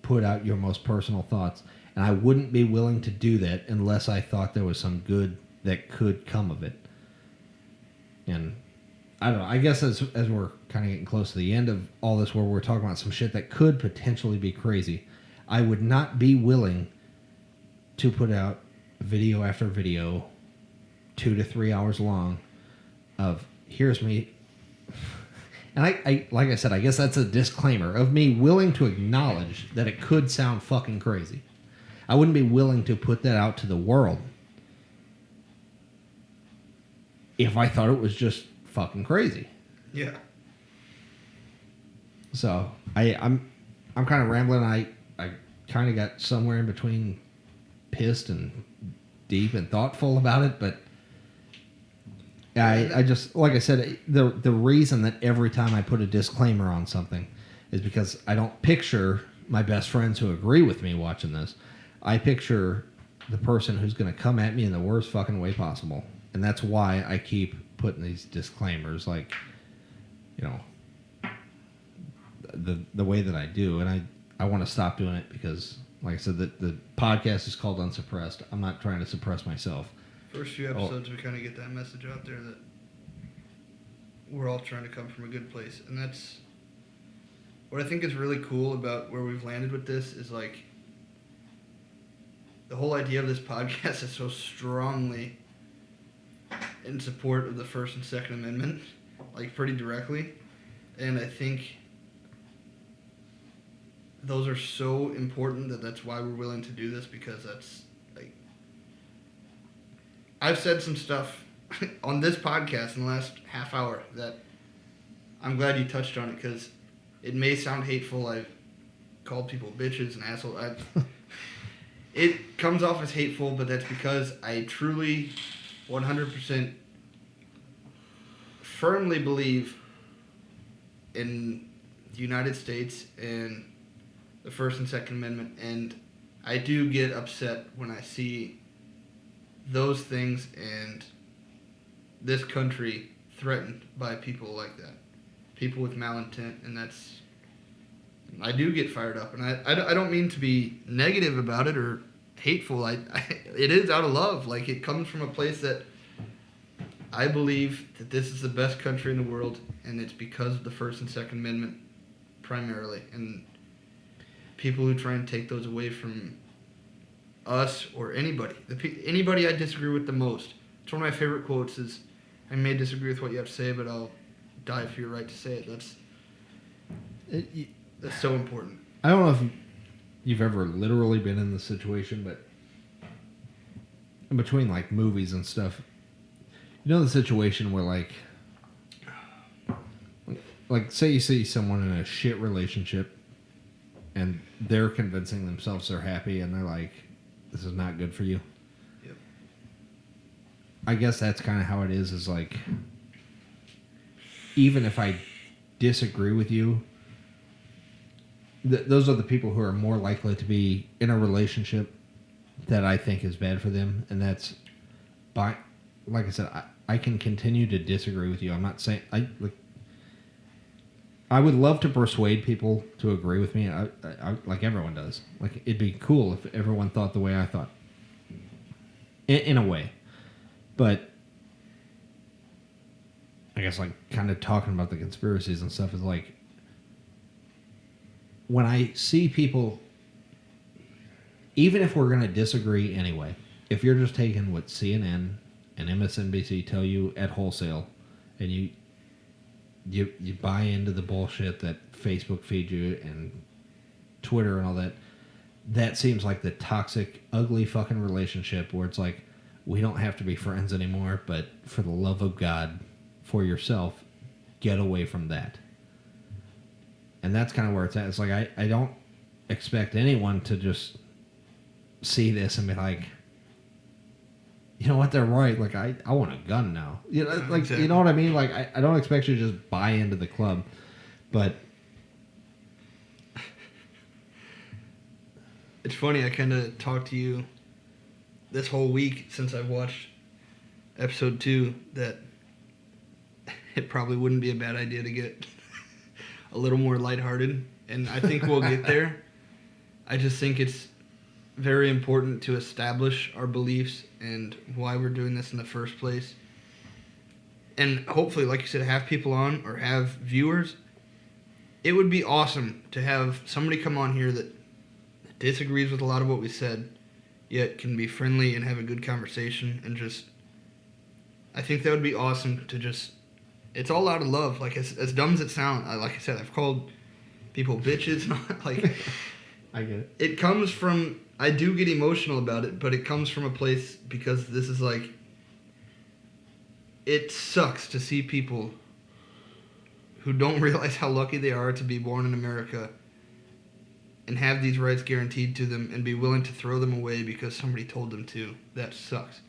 put out your most personal thoughts. And I wouldn't be willing to do that unless I thought there was some good that could come of it. And I don't know, I guess as we're kind of getting close to the end of all this, where we're talking about some shit that could potentially be crazy, I would not be willing to put out video after video, 2 to 3 hours long, of here's me. And I like I said, I guess that's a disclaimer of me willing to acknowledge that it could sound fucking crazy. I wouldn't be willing to put that out to the world if I thought it was just fucking crazy. Yeah. So I'm kind of rambling. I kind of got somewhere in between pissed and deep and thoughtful about it, but I just, like I said, the reason that every time I put a disclaimer on something is because I don't picture my best friends who agree with me watching this. I picture the person who's going to come at me in the worst fucking way possible. And that's why I keep putting these disclaimers, like, you know, the way that I do. And I want to stop doing it because, like I said, the podcast is called Unsuppressed. I'm not trying to suppress myself. First few episodes, we kind of get that message out there that we're all trying to come from a good place. And that's what I think is really cool about where we've landed with this is, like, the whole idea of this podcast is so strongly in support of the First and Second Amendment, like, pretty directly. And I think those are so important that's why we're willing to do this, because that's, like, I've said some stuff on this podcast in the last half hour that I'm glad you touched on it, because it may sound hateful. I've called people bitches and assholes. It comes off as hateful, but that's because I truly 100% firmly believe in the United States and the First and Second Amendment, and I do get upset when I see those things and this country threatened by people like that, people with malintent, and that's, I do get fired up, and I don't mean to be negative about it or hateful. It is out of love. Like, it comes from a place that I believe that this is the best country in the world, and it's because of the First and Second Amendment primarily, and people who try and take those away from us or anybody. Anybody I disagree with the most. It's one of my favorite quotes is, I may disagree with what you have to say, but I'll die for your right to say it. That's so important. I don't know if you've ever literally been in this situation, but in between, like, movies and stuff, you know the situation where, like say you see someone in a shit relationship and they're convincing themselves they're happy and they're like, this is not good for you. Yep. I guess that's kind of how it is like, even if I disagree with you, those are the people who are more likely to be in a relationship that I think is bad for them. And that's, like I said, I can continue to disagree with you. I'm not saying, I would love to persuade people to agree with me, I like everyone does. Like, it'd be cool if everyone thought the way I thought, in a way. But I guess, like, kind of talking about the conspiracies and stuff is like, when I see people, even if we're going to disagree anyway, if you're just taking what CNN and MSNBC tell you at wholesale, and you buy into the bullshit that Facebook feeds you and Twitter and all that, that seems like the toxic, ugly fucking relationship where it's like, we don't have to be friends anymore, but for the love of God, for yourself, get away from that. And that's kind of where it's at. It's like, I don't expect anyone to just see this and be like, you know what, they're right. Like, I want a gun now. You know, like, Exactly. you know what I mean? Like, I don't expect you to just buy into the club, but It's funny, I kind of talked to you this whole week since I've watched episode 2 that it probably wouldn't be a bad idea to get a little more lighthearted, and I think we'll get there. I just think it's very important to establish our beliefs and why we're doing this in the first place. And hopefully, like you said, have people on or have viewers. It would be awesome to have somebody come on here that disagrees with a lot of what we said, yet can be friendly and have a good conversation, and just, I think that would be awesome to just, it's all out of love. Like, as dumb as it sounds, like I said, I've called people bitches, like, I get it. it comes from, I do get emotional about it, but it comes from a place because this is like, it sucks to see people who don't realize how lucky they are to be born in America and have these rights guaranteed to them and be willing to throw them away because somebody told them to. That sucks.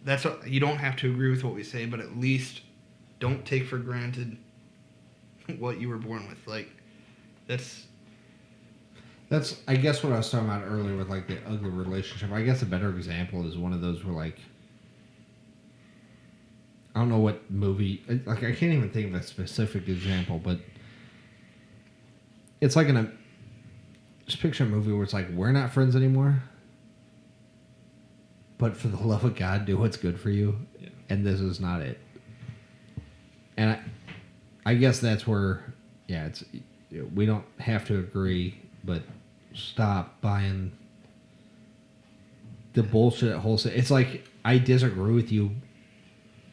That's what, you don't have to agree with what we say, but at least don't take for granted what you were born with. Like, that's I guess what I was talking about earlier with like the ugly relationship. I guess a better example is one of those where like, I don't know what movie, like I can't even think of a specific example, but it's like just picture a movie where it's like, we're not friends anymore, but for the love of God, do what's good for you, and this is not it. And I guess that's where, it's, we don't have to agree, but stop buying the bullshit wholesale. It's like, I disagree with you,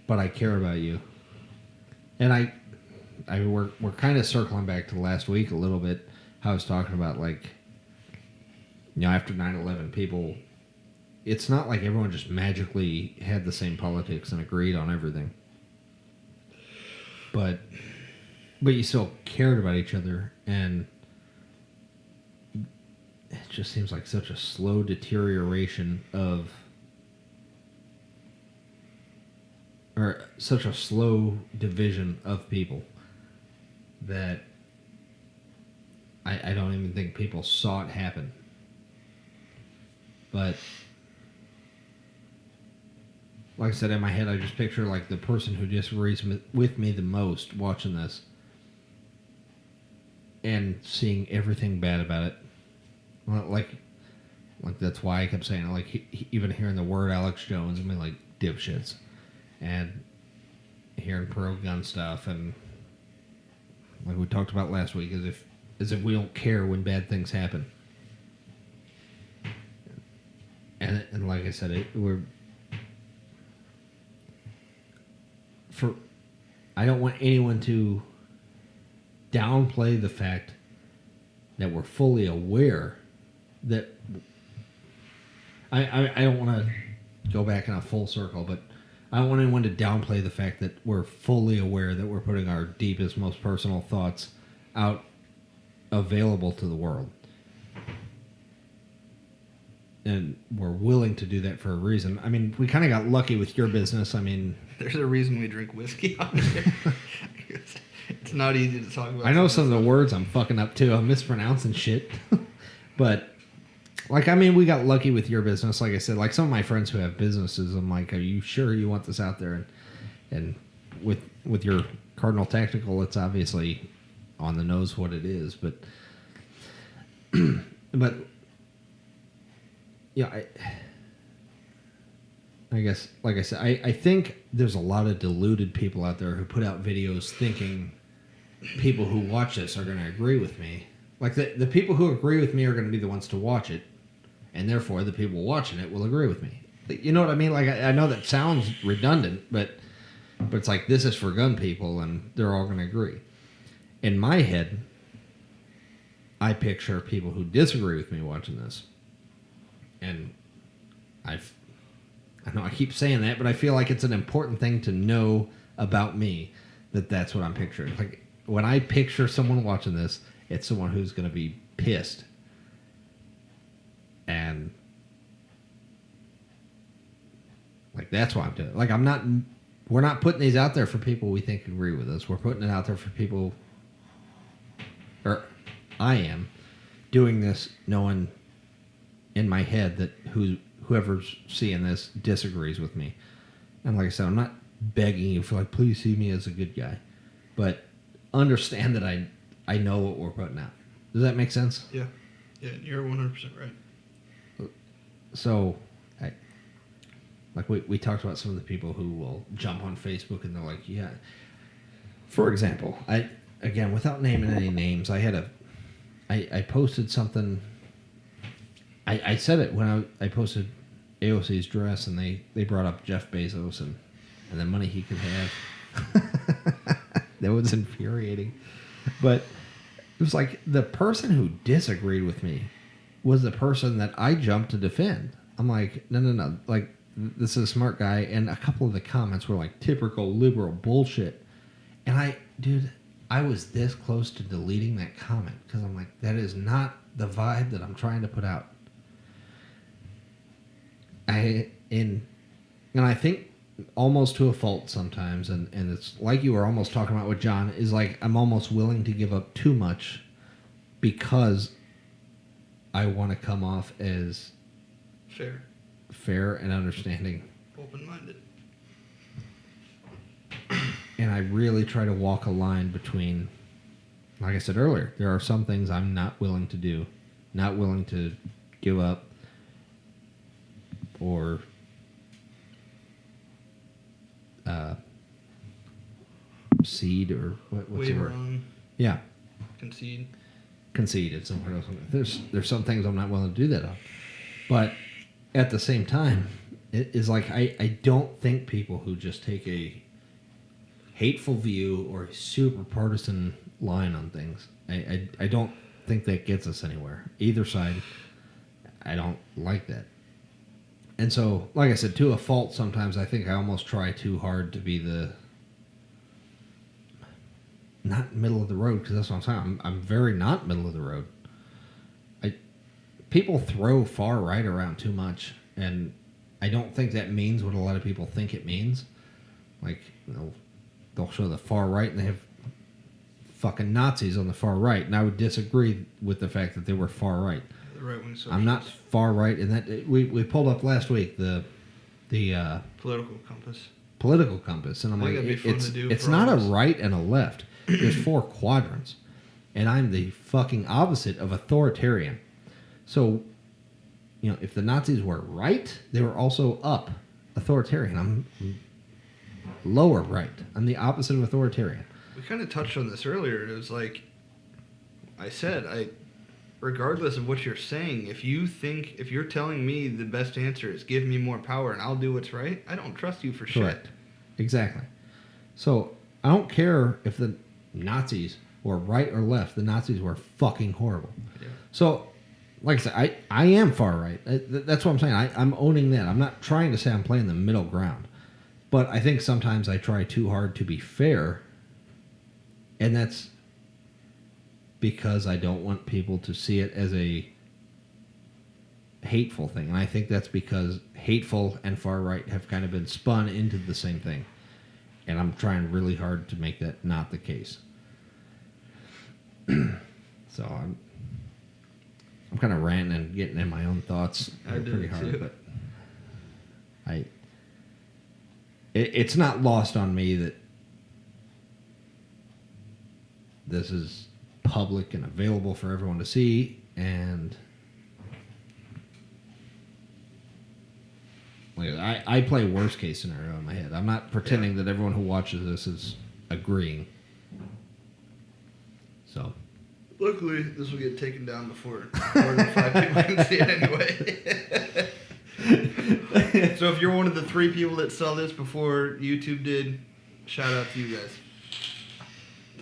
but I care about you. And we're kind of circling back to last week a little bit, how I was talking about, like, you know, after 9/11, people, it's not like everyone just magically had the same politics and agreed on everything. But you still cared about each other, and it just seems like such a slow deterioration of, or such a slow division of people that I don't even think people saw it happen. But like I said, in my head, I just picture like the person who disagrees with me the most watching this and seeing everything bad about it. Well, like that's why I kept saying, like, even hearing the word Alex Jones, I mean, like, dipshits, and hearing pro-gun stuff, and like we talked about last week, as if we don't care when bad things happen. And like I said, I don't want anyone to downplay the fact that we're fully aware that I don't want to go back in a full circle, but I don't want anyone to downplay the fact that we're fully aware that we're putting our deepest, most personal thoughts out available to the world. And we're willing to do that for a reason. I mean, we kind of got lucky with your business. I mean, there's a reason we drink whiskey on here. It's not easy to talk about. I know some of the words I'm fucking up too. I'm mispronouncing shit. But, like, I mean, we got lucky with your business. Like I said, like some of my friends who have businesses, I'm like, are you sure you want this out there? And with your Cardinal Tactical, it's obviously on the nose what it is. But yeah, I guess, like I said, I think there's a lot of deluded people out there who put out videos thinking people who watch this are going to agree with me. Like, the people who agree with me are going to be the ones to watch it, and therefore the people watching it will agree with me. You know what I mean? Like, I know that sounds redundant, but it's like, this is for gun people, and they're all going to agree. In my head, I picture people who disagree with me watching this. And I know I keep saying that, but I feel like it's an important thing to know about me, that's what I'm picturing. Like, when I picture someone watching this, it's someone who's going to be pissed and Like, that's why I'm doing it. Like, we're not putting these out there for people we think agree with us. We're putting it out there for people, or I am doing this knowing in my head that whoever's seeing this disagrees with me. And like I said, I'm not begging you for, like, please see me as a good guy. But understand that I know what we're putting out. Does that make sense? Yeah. Yeah, you're 100% right. So, we talked about some of the people who will jump on Facebook and they're like, yeah. For example, again, without naming any names, I posted something. I said it when I posted AOC's dress, and they brought up Jeff Bezos and the money he could have. That was infuriating. But it was like the person who disagreed with me was the person that I jumped to defend. I'm like, no. Like, this is a smart guy. And a couple of the comments were like typical liberal bullshit. And I was this close to deleting that comment because I'm like, that is not the vibe that I'm trying to put out. And I think almost to a fault sometimes, and it's like you were almost talking about with John, is like I'm almost willing to give up too much because I want to come off as fair and understanding, open-minded. And I really try to walk a line between, like I said earlier, there are some things I'm not willing to do, not willing to give up or cede, or what's the Waver word? on. Yeah. Concede. Conceded somewhere else. There's some things I'm not willing to do that on. But at the same time, it is like I don't think people who just take a hateful view or a super partisan line on things, I don't think that gets us anywhere. Either side, I don't like that. And so, like I said, to a fault, sometimes I think I almost try too hard to be the not middle of the road, because that's what I'm saying. I'm very not middle of the road. People throw far right around too much, and I don't think that means what a lot of people think it means. Like, they'll show the far right, and they have fucking Nazis on the far right, and I would disagree with the fact that they were far right. The right wing socialists. I'm not far right in that. We pulled up last week the political compass. Political compass, and I'm like, that'd be fun to do it's for not all a of us. right and a left. There's 4 quadrants, and I'm the fucking opposite of authoritarian. So, if the Nazis were right, they were also up authoritarian. I'm lower right. I'm the opposite of authoritarian. We kind of touched on this earlier. It was like I said, regardless of what you're saying, if you're telling me the best answer is give me more power and I'll do what's right, I don't trust you for Correct. shit. Exactly. So I don't care if the Nazis were right or left. The Nazis were fucking horrible. Yeah. So, like I said, I am far right. That's what I'm saying. I'm owning that. I'm not trying to say I'm playing the middle ground. But I think sometimes I try too hard to be fair. And that's because I don't want people to see it as a hateful thing. And I think that's because hateful and far right have kind of been spun into the same thing. And I'm trying really hard to make that not the case. So I'm kind of ranting and getting in my own thoughts pretty hard, too. but it's not lost on me that this is public and available for everyone to see, and I play worst case scenario in my head. I'm not pretending that everyone who watches this is agreeing. So. Luckily, this will get taken down before more than 5 people can see it anyway. So if you're one of the 3 people that saw this before YouTube did, shout out to you guys.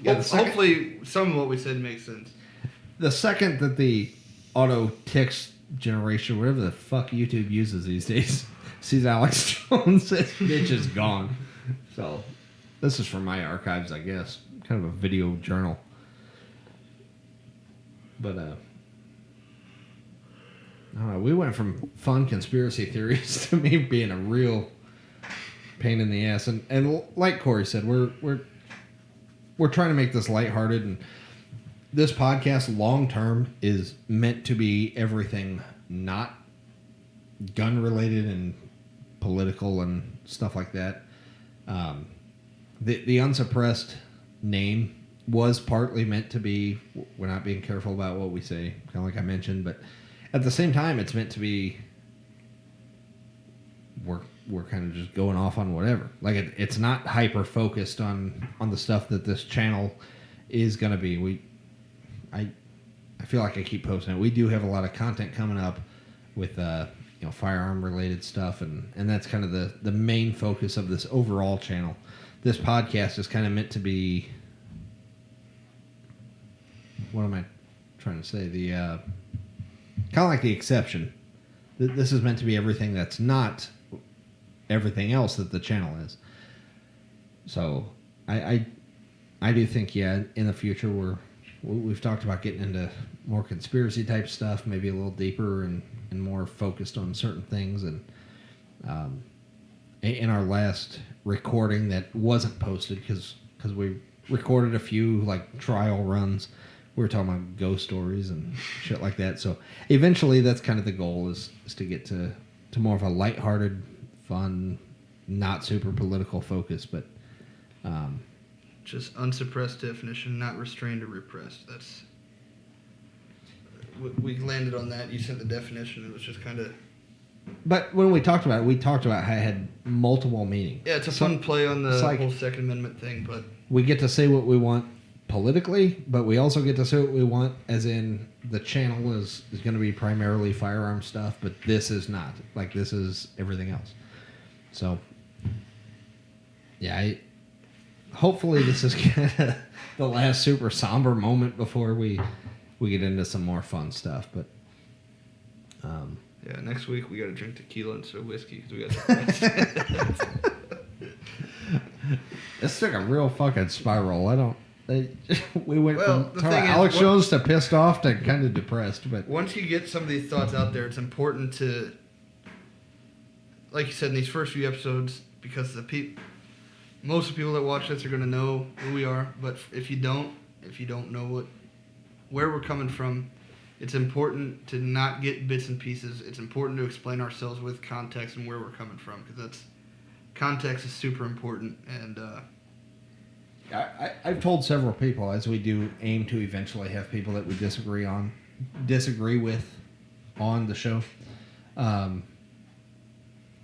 Yeah, Hopefully, some of what we said makes sense. The second that the auto text generation, whatever the fuck YouTube uses these days, sees Alex Jones, this bitch is gone. So, this is from my archives, I guess. Kind of a video journal. But, I don't know. We went from fun conspiracy theories to me being a real pain in the ass. And like Corey said, we're trying to make this lighthearted, and this podcast long term is meant to be everything not gun related and political and stuff like that. The Unsuppressed name was partly meant to be, we're not being careful about what we say, kind of like I mentioned, but at the same time, it's meant to be, we're kind of just going off on whatever. Like it's not hyper focused on the stuff that this channel is going to be. I feel like I keep posting it. We do have a lot of content coming up with firearm related stuff, and that's kind of the main focus of this overall channel. This podcast is kind of meant to be, what am I trying to say? The kind of like the exception. This is meant to be everything that's not everything else that the channel is. So I do think, in the future we've talked about getting into more conspiracy type stuff, maybe a little deeper and more focused on certain things. And in our last recording that wasn't posted because we recorded a few like trial runs, we were talking about ghost stories and shit like that. So eventually that's kind of the goal is to get to more of a lighthearted, fun, not super political focus, but just unsuppressed definition, not restrained or repressed. That's we landed on that. You sent the definition. It was just kind of. But when we talked about it, how it had multiple meanings. Yeah, it's a fun play on the like, whole Second Amendment thing, but we get to say what we want politically, but we also get to say what we want, as in the channel is going to be primarily firearm stuff, but this is not. Like, this is everything else. So, yeah, hopefully this is kind of the last super somber moment before we get into some more fun stuff, but... yeah, next week we got to drink tequila instead of whiskey because we got. This took a real fucking spiral. We went from Alex is, Jones to pissed off to kind of depressed. But once you get some of these thoughts out there, it's important to, like you said in these first few episodes, because most of the people that watch this are going to know who we are. But if you don't know where we're coming from. It's important to not get bits and pieces. It's important to explain ourselves with context and where we're coming from, because context is super important. And I've told several people, as we do aim to eventually have people that we disagree with on the show. I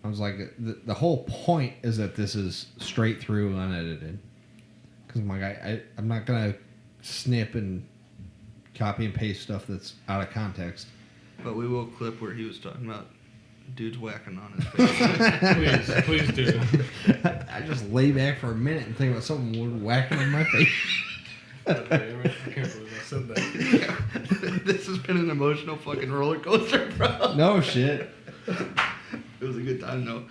was like, the whole point is that this is straight through, unedited. Because I'm like, I'm not gonna snip and copy and paste stuff that's out of context. But we will clip where he was talking about dudes whacking on his face. please do. I just lay back for a minute and think about someone whacking on my face. I can't believe I said that. This has been an emotional fucking roller coaster, bro. No shit. It was a good time, though.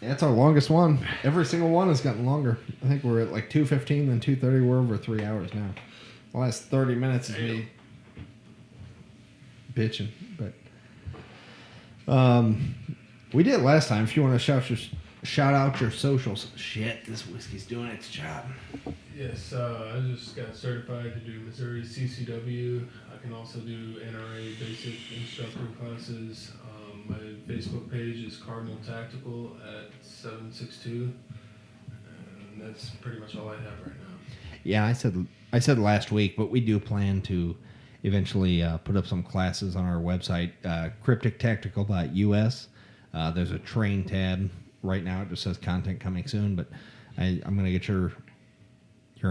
Yeah, it's our longest one. Every single one has gotten longer. I think we're at like 2:15, then 2:30. We're over 3 hours now. The last 30 minutes is me bitching, but we did it last time. If you want to shout out your socials. Shit, this whiskey's doing its job. Yes, I just got certified to do Missouri CCW. I can also do NRA basic instructor classes. My Facebook page is Cardinal Tactical at 762, and that's pretty much all I have right now. Yeah, I said last week, but we do plan to eventually put up some classes on our website, kryptiktactical.us. There's a train tab right now. It just says content coming soon, but I'm going to get your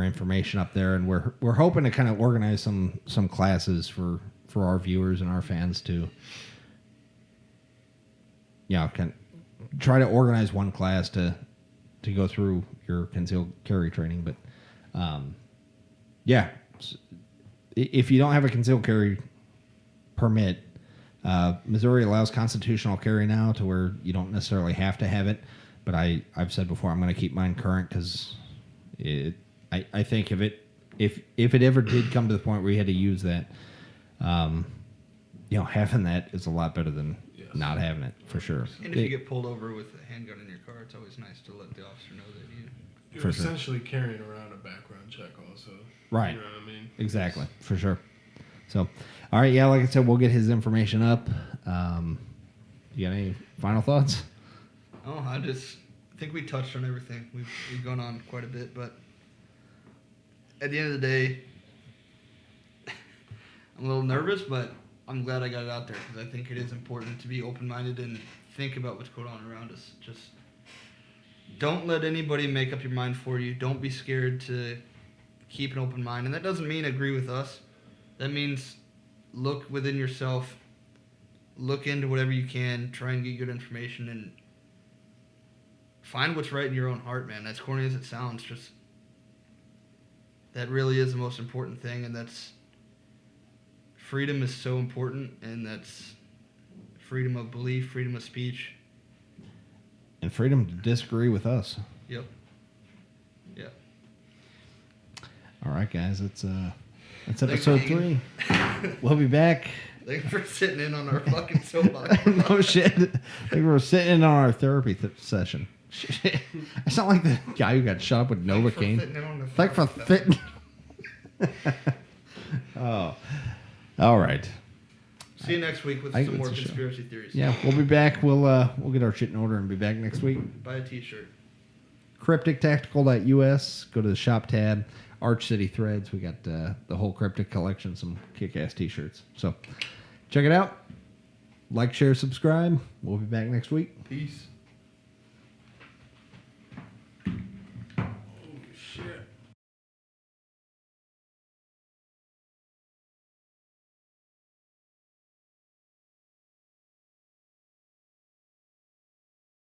information up there, and we're hoping to kind of organize some classes for our viewers and our fans to, can try to organize one class to go through your concealed carry training, but. If you don't have a concealed carry permit, Missouri allows constitutional carry now to where you don't necessarily have to have it. But I've said before, I'm going to keep mine current because I think if it ever did come to the point where you had to use that, having that is a lot better than not having it for sure. And if you get pulled over with a handgun in your car, it's always nice to let the officer know that You're For sure. essentially carrying around a background check also. Right. You know what I mean? Exactly, for sure. So, all right, yeah, like I said, we'll get his information up. You got any final thoughts? Oh, I think we touched on everything. We've gone on quite a bit, but at the end of the day, I'm a little nervous, but I'm glad I got it out there because I think it is important to be open-minded and think about what's going on around us. Just don't let anybody make up your mind for you. Don't be scared to keep an open mind. And that doesn't mean agree with us. That means look within yourself, look into whatever you can, try and get good information, and find what's right in your own heart, man. As corny as it sounds, just that really is the most important thing, and that's freedom is so important, and that's freedom of belief, freedom of speech. And freedom to disagree with us. Yep. Yeah. All right, guys, that's episode 3. We'll be back. Thanks for sitting in on our fucking soapbox. No shit. I think we're sitting in on our therapy session. Shit. I sound like the guy who got shot up with Novocaine. Thanks for fitting. Oh. All right. See you next week with I some think more it's a show. conspiracy theories. Yeah, we'll be back. We'll get our shit in order and be back next week. Buy a t-shirt. CrypticTactical.us. Go to the shop tab. Arch City Threads. We got the whole Kryptik collection, some kick-ass t-shirts. So check it out. Like, share, subscribe. We'll be back next week. Peace. Oh, shit.